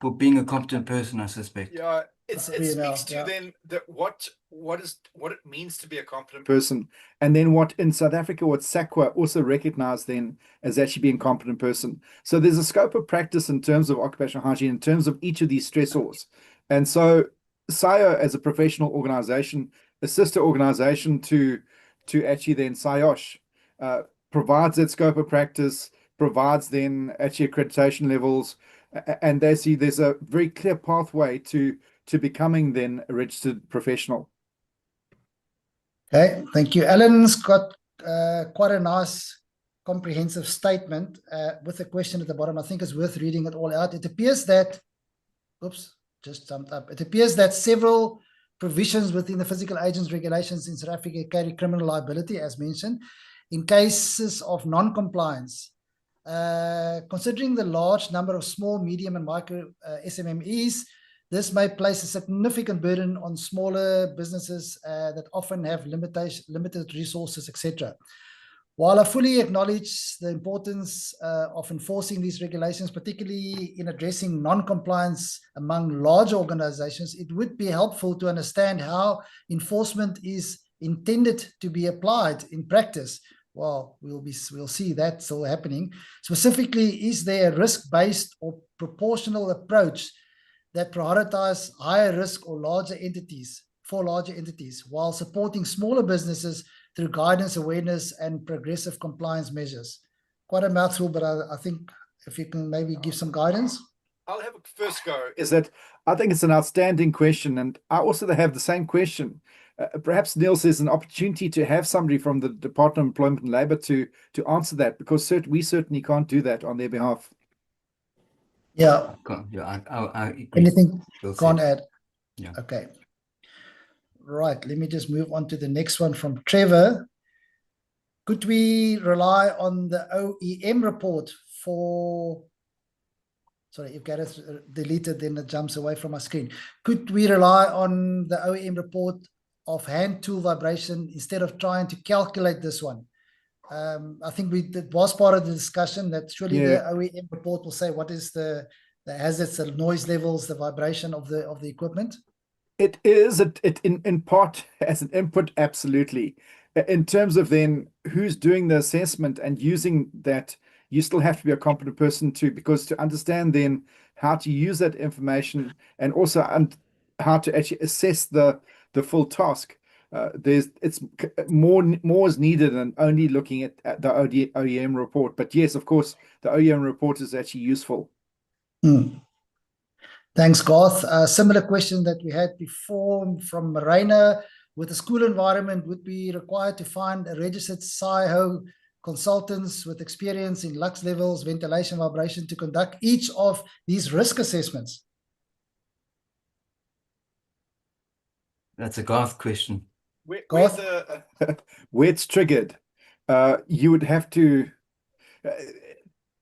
For being a competent person, I suspect. Yeah, it speaks to then what it means to be a competent person, and then what in South Africa, what SAQA also recognized then as actually being a competent person. So there's a scope of practice in terms of occupational hygiene, in terms of each of these stressors. And so SIO as a professional organization, a sister organization to actually then SIOSH, provides that scope of practice, provides then actually accreditation levels, and they see there's a very clear pathway to becoming then a registered professional. Okay, thank you. Alan's got quite a nice comprehensive statement with a question at the bottom. I think it's worth reading it all out. It appears that, oops, just jumped up. It appears that several provisions within the physical agents regulations in South Africa carry criminal liability, as mentioned, in cases of non-compliance. Considering the large number of small, medium, and micro SMMEs, this may place a significant burden on smaller businesses that often have limited resources, etc. While I fully acknowledge the importance of enforcing these regulations, particularly in addressing non-compliance among large organizations, it would be helpful to understand how enforcement is intended to be applied in practice. Well, we'll see that still happening. Specifically, is there a risk-based or proportional approach that prioritize higher risk or larger entities while supporting smaller businesses through guidance, awareness, and progressive compliance measures? Quite a mouthful, but I think if you can maybe give some guidance. I'll have a first go. Is that I think it's an outstanding question, and I also have the same question. Perhaps Niels is an opportunity to have somebody from the Department of Employment and Labour to answer that, because we certainly can't do that on their behalf. Yeah. I agree. Anything can't add? Yeah. Okay. Right. Let me just move on to the next one from Trevor. Could we rely on the OEM report for... Sorry, if Gareth deleted, then it jumps away from my screen. Could we rely on the OEM report of hand tool vibration instead of trying to calculate this one? I think it was part of the discussion that surely the OEM report will say what is the hazards, the noise levels, the vibration of the equipment. It is in part as an input, absolutely. In terms of then who's doing the assessment and using that, you still have to be a competent person because to understand then how to use that information and also how to actually assess the full task. It's more is needed than only looking at the OEM report. But yes, of course, the OEM report is actually useful. Thanks, Garth. A similar question that we had before from Marina. With the school environment, would be required to find a registered SIHO consultants with experience in lux levels, ventilation, vibration to conduct each of these risk assessments? That's a Garth question. Where it's triggered, you would have to...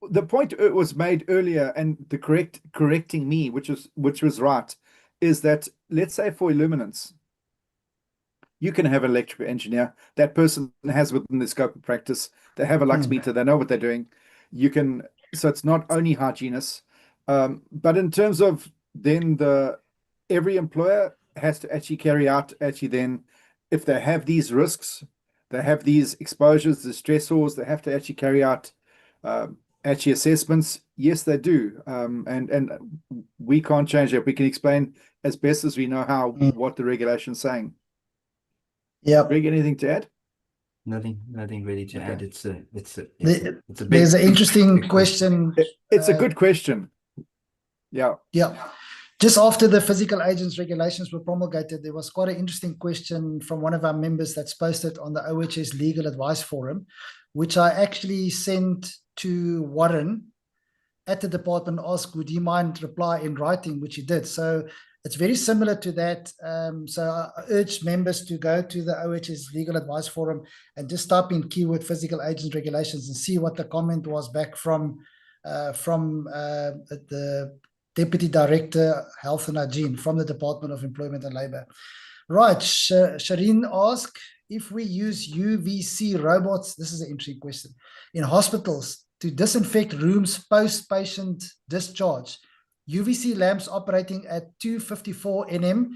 the point was made earlier, and the correcting me, which was right, is that, let's say for illuminance, you can have an electrical engineer. That person has within the scope of practice. They have a lux meter. They know what they're doing. You can, so it's not only hygienists. But in terms of then every employer has to actually carry out then, if they have these risks, they have these exposures, the stressors, they have to actually carry out assessments. Yes, they do. And we can't change that. We can explain as best as we know how what the regulation's saying. Yeah. Greg, anything to add? Nothing really to add. It's a big, there's an interesting question. It's a good question. Yeah. Just after the physical agents regulations were promulgated, there was quite an interesting question from one of our members that's posted on the OHS Legal Advice Forum, which I actually sent to Warren at the department, asked, would he mind reply in writing, which he did. So it's very similar to that. So I urge members to go to the OHS Legal Advice Forum and just type in keyword physical agents regulations and see what the comment was back from the Deputy Director, Health and Hygiene from the Department of Employment and Labour. Right, Shireen asked, if we use UVC robots, this is an interesting question, in hospitals to disinfect rooms post-patient discharge, UVC lamps operating at 254 nm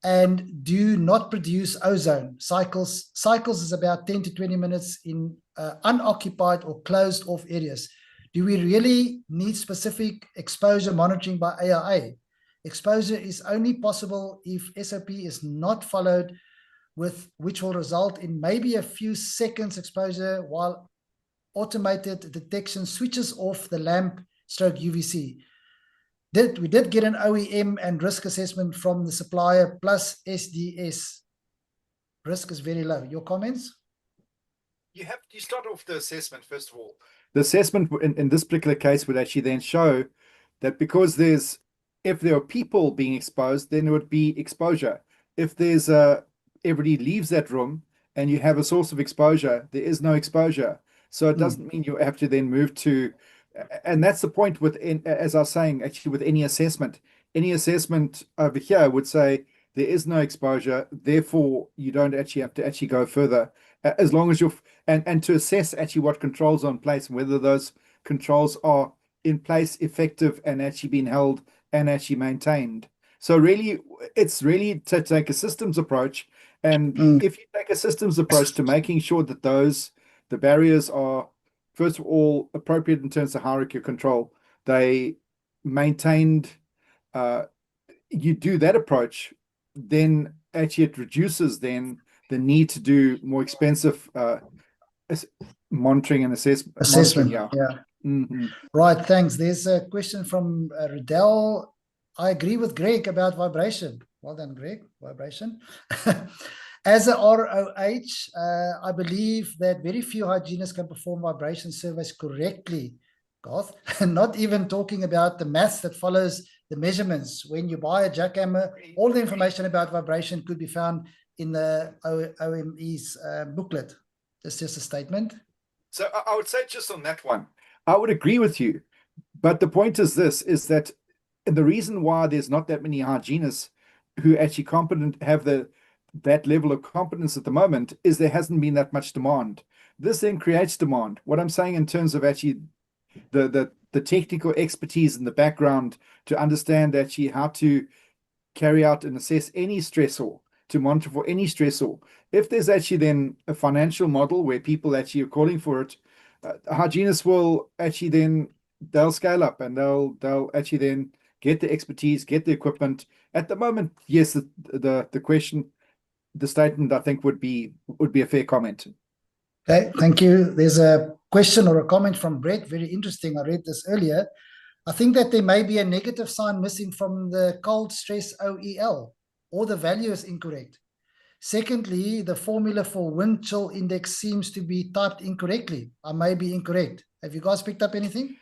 and do not produce ozone. Cycles is about 10 to 20 minutes in unoccupied or closed off areas. Do we really need specific exposure monitoring by AIA? Exposure is only possible if SOP is not followed, which will result in maybe a few seconds exposure while automated detection switches off the lamp stroke UVC. We did get an OEM and risk assessment from the supplier plus SDS. Risk is very low. Your comments? You start off the assessment first of all. The assessment in this particular case would actually then show that because if there are people being exposed, then there would be exposure. If everybody leaves that room and you have a source of exposure, there is no exposure. So it doesn't mean you have to then move to, and that's the point as I was saying, actually with any assessment over here would say there is no exposure, therefore you don't actually have to actually go further, as long as and to assess actually what controls are in place and whether those controls are in place, effective, and actually being held and actually maintained. So really, it's really to take a systems approach, and if you take a systems approach to making sure that the barriers are, first of all, appropriate in terms of hierarchy control, they maintained, you do that approach, then actually it reduces then the need to do more expensive monitoring and assessment. Yeah. Right, thanks. There's a question from Riddell. I agree with Greg about vibration. Well done, Greg. Vibration. As a ROH, I believe that very few hygienists can perform vibration surveys correctly, Garth. Not even talking about the maths that follows the measurements. When you buy a jackhammer, all the information about vibration could be found in the OME's booklet. That's just a statement. So I would say just on that one, I would agree with you. But the point is that the reason why there's not that many hygienists who actually have that level of competence at the moment is there hasn't been that much demand. This then creates demand. What I'm saying in terms of actually the technical expertise in the background to understand actually how to carry out and assess any stressor, to monitor for any stressor. If there's actually then a financial model where people actually are calling for it, hygienists will actually then, they'll scale up and they'll actually then get the expertise, get the equipment. At the moment, yes, the question, the statement, I think would be a fair comment. Okay, thank you. There's a question or a comment from Brett, very interesting. I read this earlier. I think that there may be a negative sign missing from the cold stress OEL, or the value is incorrect. Secondly, the formula for wind chill index seems to be typed incorrectly. I may be incorrect. Have you guys picked up anything?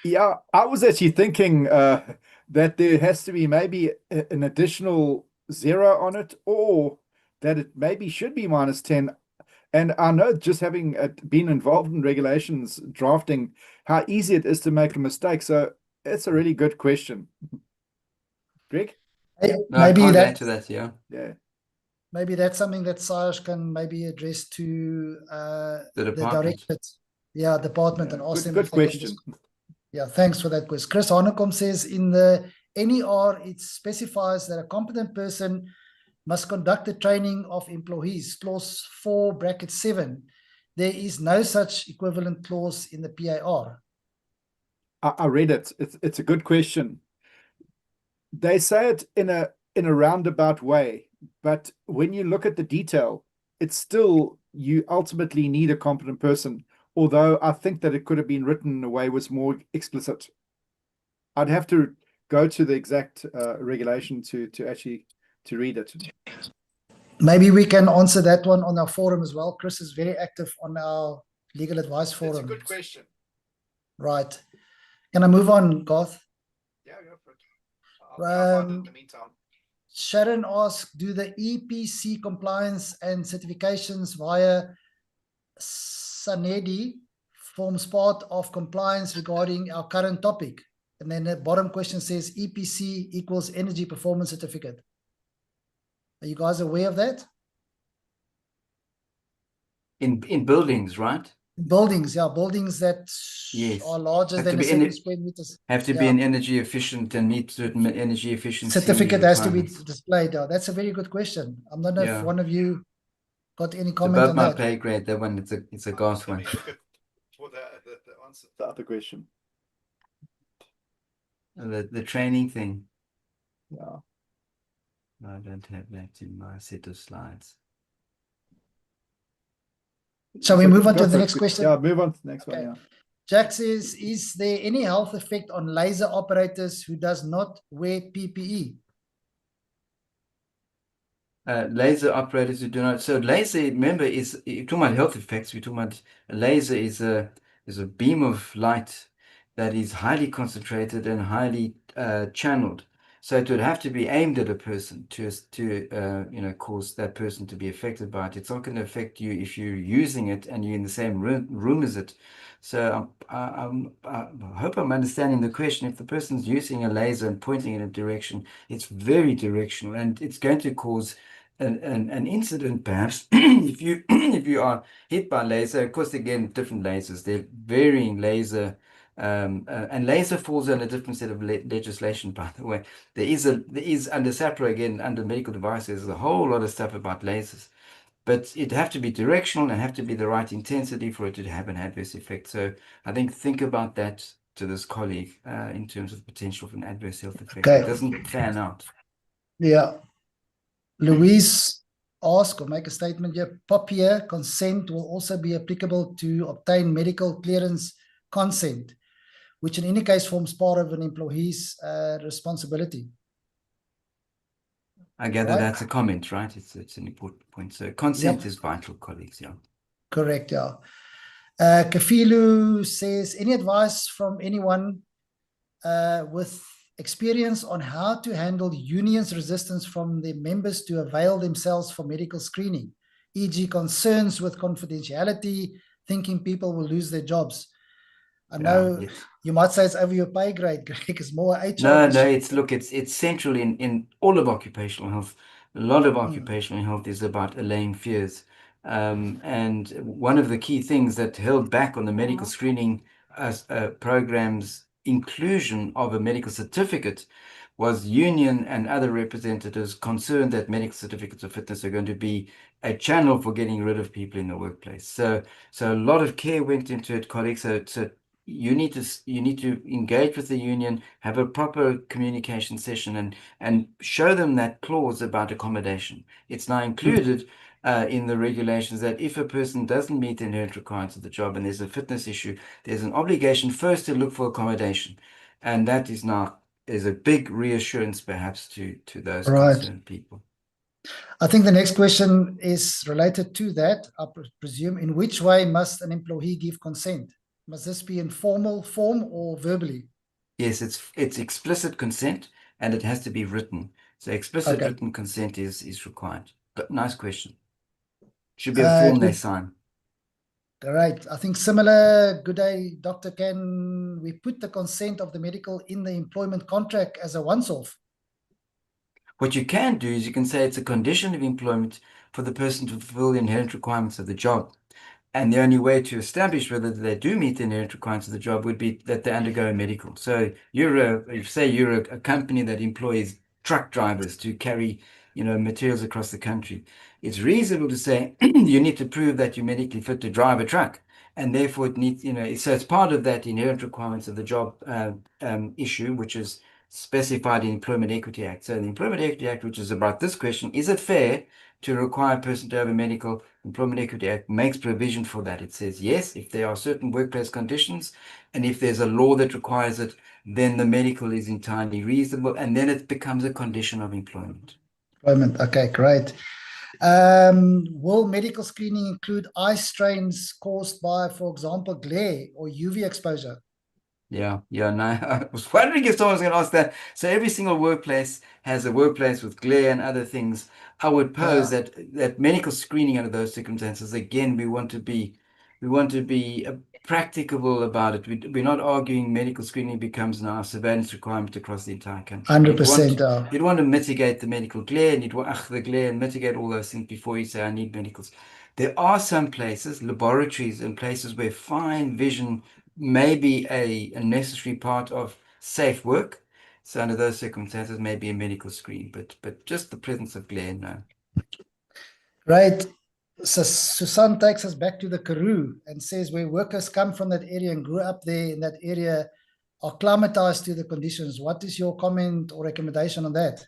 Yeah, I was actually thinking that there has to be maybe an additional 0 on it, or that it maybe should be -10. And I know, just having been involved in regulations drafting, how easy it is to make a mistake. So it's a really good question. Greg? No, I Maybe can't add that to that, yeah. Yeah. maybe that's something that Sash can maybe address to The the department. directorate, department, and ask them Good if they can question. Yeah, thanks for that quiz. Chris Hanekom says in the NER, it specifies that a competent person must conduct the training of employees, clause 4, bracket 7. There is no such equivalent clause in the PAR. I read it. It's a good question. They say it in a roundabout way, but when you look at the detail, it's still, you ultimately need a competent person. Although I think that it could have been written in a way was more explicit. I'd have to go to the exact regulation to actually to read it. Maybe we can answer that one on our forum as well. Chris is very active on our legal advice forum. That's a good question. Right. Can I move on, Garth? Yeah, go for it. I'll find it in the meantime. Sharon asked, do the EPC compliance and certifications via SANEDI forms part of compliance regarding our current topic? And then the bottom question says EPC equals energy performance certificate. Are you guys aware of that? In buildings, right? Buildings, yeah, buildings that Yes. are larger Have than to a be certain square meters. Have to be an energy efficient and meet certain energy efficiency Certificate has to be requirements. displayed. Yeah, that's a very good question. I don't know if one of you got any It's comment above on my that. pay grade. That one, it's a gas one. Look at for the answer the other question. The training thing. Yeah. I don't have that in my set of slides. Shall we move on to the next question? Yeah, move on to the next one. Yeah. Jack says, is there any health effect on laser operators who does not wear PPE? Laser operators who do not. So laser, remember, is, you're talking about health effects. We're talking about a laser is a beam of light that is highly concentrated and highly channeled. So it would have to be aimed at a person to cause that person to be affected by it. It's not going to affect you if you're using it and you're in the same room as it. So I hope I'm understanding the question. If the person's using a laser and pointing in a direction, it's very directional and it's going to cause an incident, perhaps. if you are hit by laser. Of course, again, different lasers. They're varying laser. And laser falls on a different set of legislation, by the way. There is under SAPRA, again, under medical devices, there's a whole lot of stuff about lasers. But it have to be directional and have to be the right intensity for it to have an adverse effect. So I think about that to this colleague in terms of potential for an adverse health effect. Okay. It doesn't fan out. Yeah. Louise ask or make a statement here. POPIA consent will also be applicable to obtain medical clearance consent, which in any case forms part of an employee's responsibility. I gather Right. that's a comment, right? It's an important point. So consent is vital, colleagues. Yeah. Correct. Yeah. Kafilu says, any advice from anyone with experience on how to handle unions' resistance from their members to avail themselves for medical screening, e.g. concerns with confidentiality, thinking people will lose their jobs? I know you might say it's over your pay grade, Greg. It's more HR. No, it's central in all of occupational health. A lot of occupational health is about allaying fears. And one of the key things that held back on the medical screening program's inclusion of a medical certificate was union and other representatives concerned that medical certificates of fitness are going to be a channel for getting rid of people in the workplace. So a lot of care went into it, colleagues. So you need to engage with the union, have a proper communication session, and show them that clause about accommodation. It's now included in the regulations that if a person doesn't meet the inherent requirements of the job and there's a fitness issue, there's an obligation first to look for accommodation, and that is a big reassurance perhaps to those concerned people. I think the next question is related to that. I presume, in which way must an employee give consent? Must this be in formal form or verbally? Yes, it's explicit consent and it has to be written. So explicit written consent is required. But nice question. Should be a form they sign. Great. I think similar. Good day, Doctor. Can we put the consent of the medical in the employment contract as a once-off? What you can do is you can say it's a condition of employment for the person to fulfill the inherent requirements of the job. And the only way to establish whether they do meet the inherent requirements of the job would be that they undergo a medical. So say you're a company that employs truck drivers to carry, materials across the country. It's reasonable to say you need to prove that you're medically fit to drive a truck. And therefore it needs, so it's part of that inherent requirements of the job issue, which is specified in the Employment Equity Act. So the Employment Equity Act, which is about this question, is it fair to require a person to have a medical? Employment Equity Act makes provision for that. It says, yes, if there are certain workplace conditions and if there's a law that requires it, then the medical is entirely reasonable, and then it becomes a condition of employment. Okay, great. Will medical screening include eye strains caused by, for example, glare or UV exposure? Yeah, no, I was wondering if someone was going to ask that. So every single workplace has a workplace with glare and other things. I would pose that medical screening under those circumstances, again, we want to be practicable about it. We're not arguing medical screening becomes now a surveillance requirement across the entire country. 100%. You'd want to mitigate the medical glare, and you'd want the glare and mitigate all those things before you say I need medicals. There are some places, laboratories, and places where fine vision may be a necessary part of safe work. So under those circumstances, maybe a medical screen, but just the presence of glare, no. Right. So Susan takes us back to the Karoo and says where workers come from that area and grew up there in that area are acclimatized to the conditions. What is your comment or recommendation on that?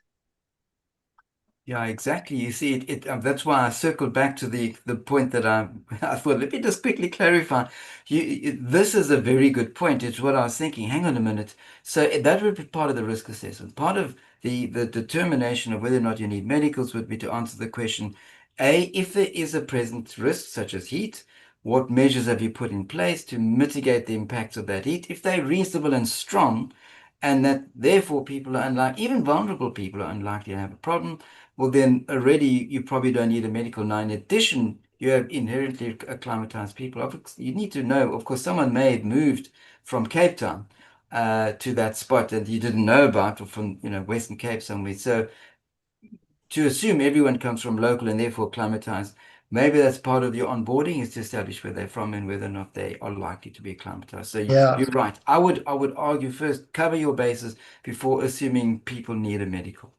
Yeah, exactly. You see, that's why I circled back to the point that I thought, let me just quickly clarify. This is a very good point. It's what I was thinking. Hang on a minute. So that would be part of the risk assessment. Part of the determination of whether or not you need medicals would be to answer the question, A, if there is a present risk, such as heat, what measures have you put in place to mitigate the impacts of that heat? If they're reasonable and strong, and that therefore people are unlikely, even vulnerable people are unlikely to have a problem, well, then already you probably don't need a medical. Now, in addition, you have inherently acclimatized people. You need to know, of course, someone may have moved from Cape Town to that spot that you didn't know about, or from, Western Cape somewhere. So to assume everyone comes from local and therefore acclimatized, maybe that's part of your onboarding, is to establish where they're from and whether or not they are likely to be acclimatized. So you're right. I would argue first, cover your bases before assuming people need a medical.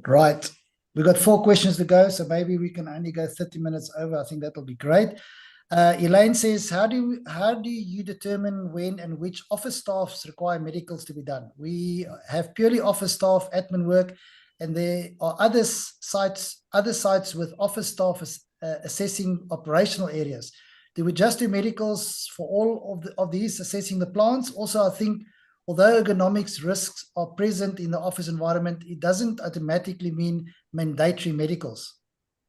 Right. We've got 4 questions to go, so maybe we can only go 30 minutes over. I think that'll be great. Elaine says, how do you determine when and which office staffs require medicals to be done? We have purely office staff, admin work, and there are other sites with office staff assessing operational areas. Do we just do medicals for all of these assessing the plants? Also, I think although ergonomics risks are present in the office environment, it doesn't automatically mean mandatory medicals.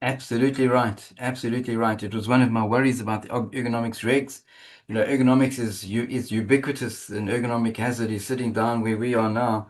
Absolutely right. Absolutely right. It was one of my worries about the ergonomics regs. Ergonomics is ubiquitous, and ergonomic hazard is sitting down where we are now.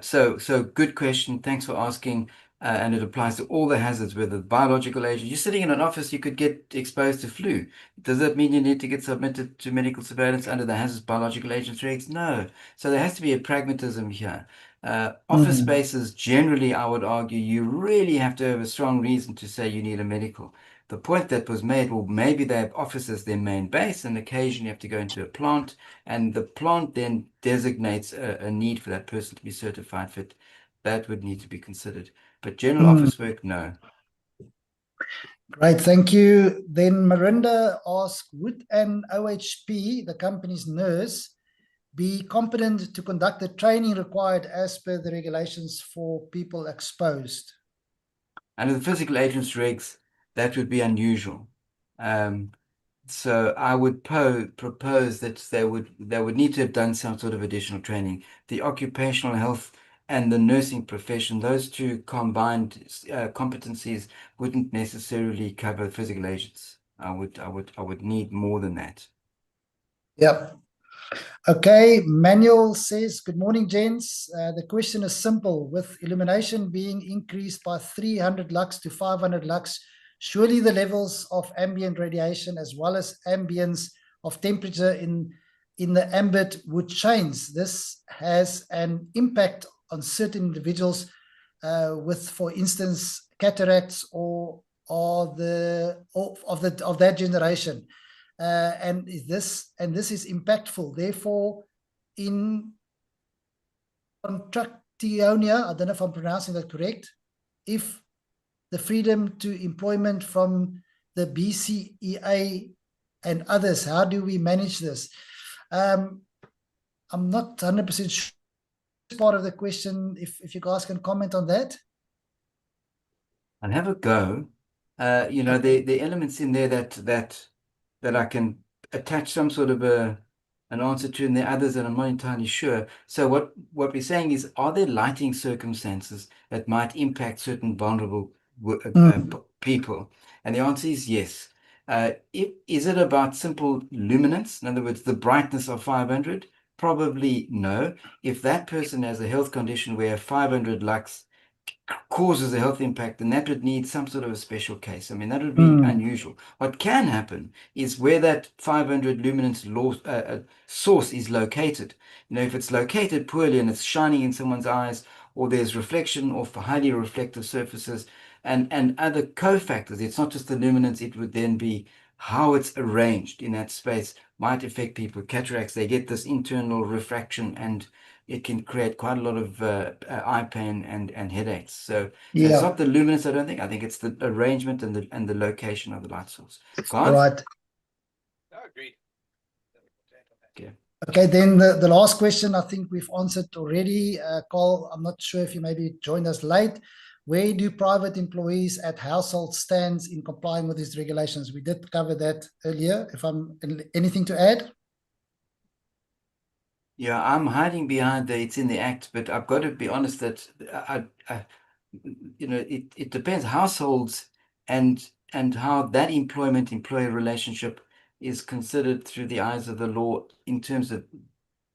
So good question. Thanks for asking. And it applies to all the hazards, whether biological agent. You're sitting in an office, you could get exposed to flu. Does that mean you need to get submitted to medical surveillance under the hazardous biological agents regs? No. So there has to be a pragmatism here. Office spaces, generally, I would argue, you really have to have a strong reason to say you need a medical. The point that was made, well, maybe they have offices, their main base, and occasionally you have to go into a plant, and the plant then designates a need for that person to be certified fit. That would need to be considered. But general office work, no. Great, thank you. Then Marinda asked, would an OHP, the company's nurse, be competent to conduct the training required as per the regulations for people exposed? Under the physical agents regs, that would be unusual. So I would propose that they would need to have done some sort of additional training. The occupational health and the nursing profession, those two combined competencies wouldn't necessarily cover physical agents. I would need more than that. Yep. Okay, Manuel says, good morning, gents. The question is simple. With illumination being increased by 300 lux to 500 lux, surely the levels of ambient radiation as well as ambience of temperature in the ambit would change. This has an impact on certain individuals with, for instance, cataracts or of that generation, and this is impactful. Therefore, in contractionia, I don't know if I'm pronouncing that correct, if the freedom to employment from the BCEA and others, how do we manage this? I'm not 100% sure part of the question, if you guys can comment on that. I'll have a go. You know, the elements in there that I can attach some sort of an answer to, and there are others that I'm not entirely sure. So what we're saying is, are there lighting circumstances that might impact certain vulnerable people? And the answer is yes. Is it about simple luminance? In other words, the brightness of 500? Probably no. If that person has a health condition where 500 lux causes a health impact, then that would need some sort of a special case. I mean, that would be unusual. What can happen is where that 500 luminance source is located. You know, if it's located poorly and it's shining in someone's eyes, or there's reflection off highly reflective surfaces and other cofactors, it's not just the luminance, it would then be how it's arranged in that space might affect people with cataracts. They get this internal refraction, and it can create quite a lot of eye pain and headaches. So it's not the luminance, I don't think. I think it's the arrangement and the location of the light source. All right. Agreed. Okay. Okay, then the last question I think we've answered already. Carl, I'm not sure if you maybe joined us late. Where do private employees at household stands in complying with these regulations? We did cover that earlier. If anything to add? Yeah, I'm hiding behind it's in the act, but I've got to be honest that you know, it depends. Households and how that employer relationship is considered through the eyes of the law in terms of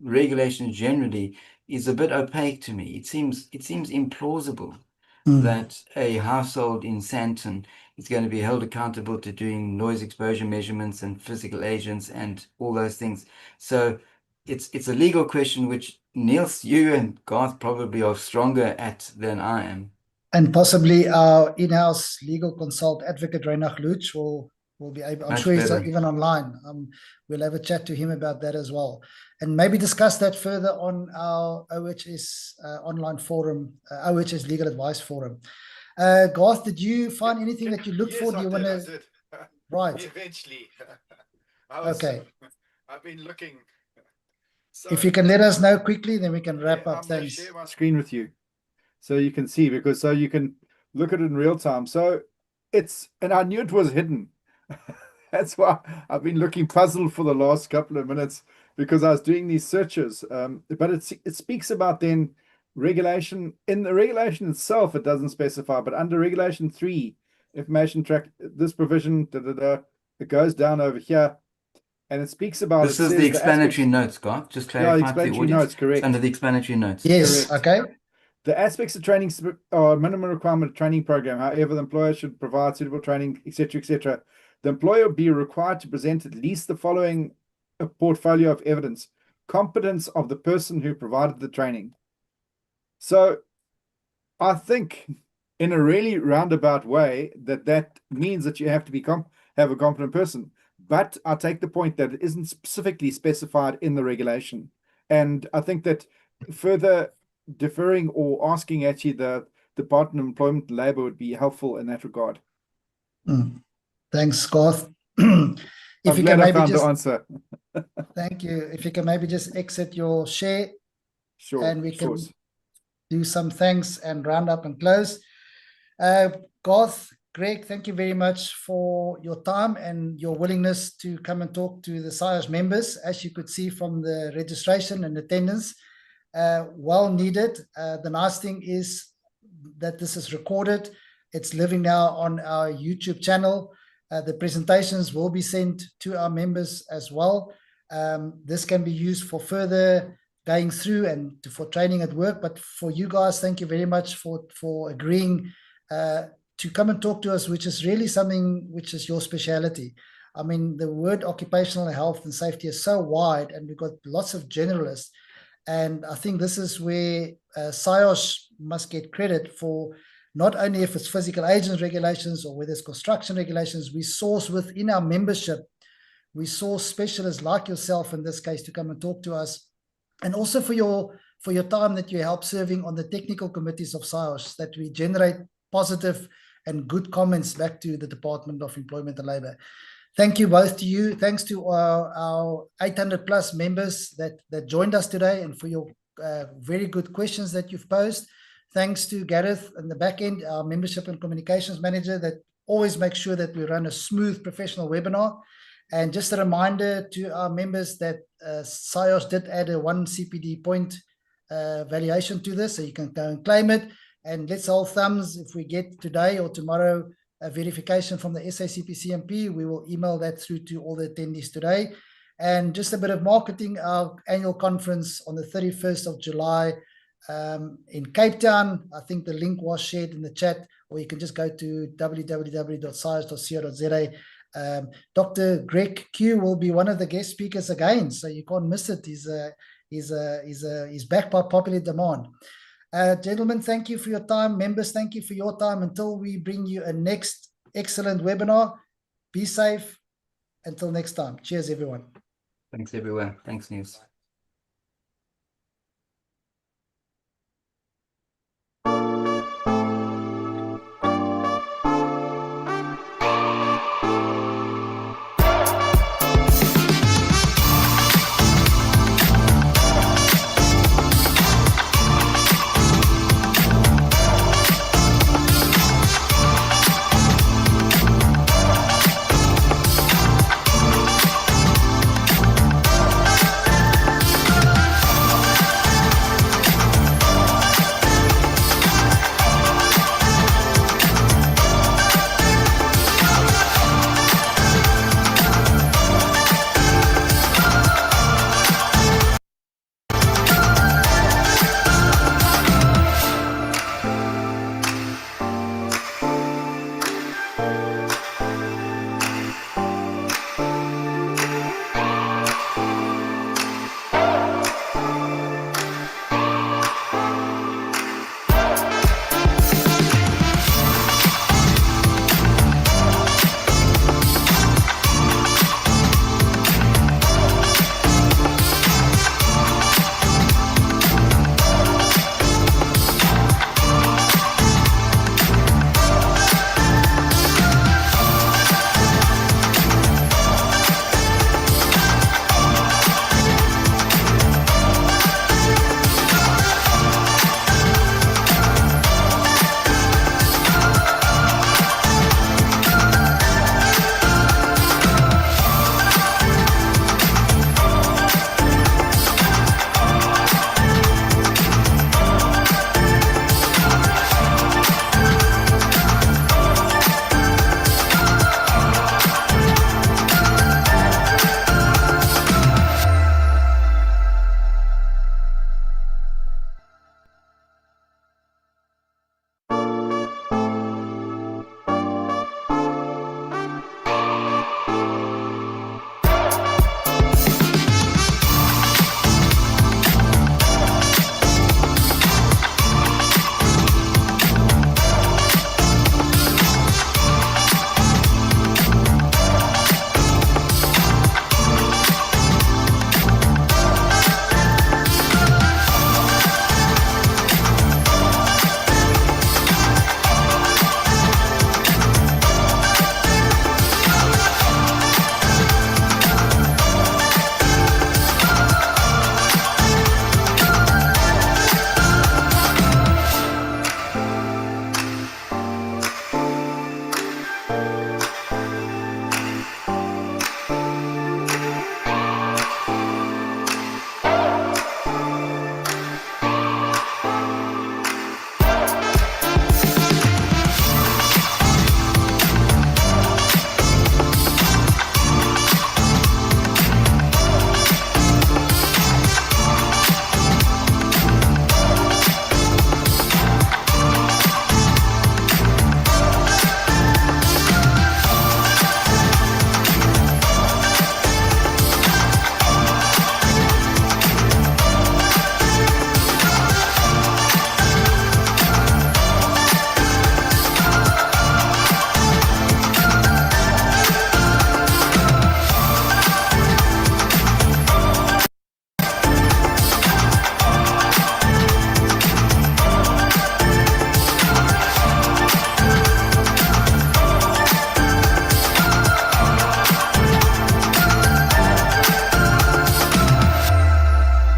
regulation generally is a bit opaque to me. It seems implausible that a household in Sandton is going to be held accountable to doing noise exposure measurements and physical agents and all those things. So it's a legal question which Niels, you and Garth probably are stronger at than I am. And possibly our in-house legal consult advocate Reinhard Lutz will be able, I'm sure he's even online. We'll have a chat to him about that as well, and maybe discuss that further on our OHS online forum, OHS Legal Advice Forum. Garth, did you find anything that you looked for? Do you want to? I did. Right. Eventually. Okay. I've been looking. So, if you can let us know quickly, then we can wrap up. I'm going to Thanks. share my screen with you so you can see, because so you can look at it in real time. So and I knew it was hidden. That's why I've been looking puzzled for the last couple of minutes, because I was doing these searches. But it speaks about then regulation. In the regulation itself, it doesn't specify, but under regulation 3, information track, this provision, it goes down over here. And it speaks about. This is the explanatory notes, Garth. Just clarify. Yeah, explanatory notes, correct. It's under the explanatory notes. Yes, correct. okay. The aspects of training are minimum requirement training program. However, the employer should provide suitable training, etc., etc. The employer will be required to present at least the following portfolio of evidence: competence of the person who provided the training. So, I think, in a really roundabout way, that means that you have to be have a competent person. But I take the point that it isn't specifically specified in the regulation, and I think that further deferring or asking actually the Department of Employment and Labour would be helpful in that regard. Thanks, Garth. If you can maybe just the answer. Thank you. If you can maybe just exit your share, sure, and we can do some thanks and round up and close. Garth, Greg, thank you very much for your time and your willingness to come and talk to the SIOS members. As you could see from the registration and attendance, well needed. The nice thing is that this is recorded. It's living now on our YouTube channel. The presentations will be sent to our members as well. This can be used for further going through and for training at work. But for you guys, thank you very much for agreeing to come and talk to us, which is really something which is your speciality. I mean, the word occupational health and safety is so wide, and we've got lots of generalists. And I think this is where SIOS must get credit for, not only if it's physical agents regulations or whether it's construction regulations, we source within our membership. We source specialists like yourself in this case to come and talk to us, and also for your time that you help serving on the technical committees of SIOS, that we generate positive and good comments back to the Department of Employment and Labour. Thank you both to you. Thanks to our 800 plus members that joined us today, and for your very good questions that you've posed. Thanks to Gareth in the back end, our membership and communications manager, that always makes sure that we run a smooth professional webinar. And just a reminder to our members that SIOS did add a 1 CPD point valuation to this, so you can go and claim it. And let's hold thumbs, if we get today or tomorrow a verification from the SACP-CMP, we will email that through to all the attendees today. And just a bit of marketing, our annual conference on the 31st of July in Cape Town. I think the link was shared in the chat, or you can just go to www.sios.co.za. Dr. Greg Q will be one of the guest speakers again, so you can't miss it. He's back by popular demand. Gentlemen, thank you for your time. Members, thank you for your time. Until we bring you a next excellent webinar, be safe. Until next time. Cheers, everyone. Thanks, everyone. Thanks, Niels.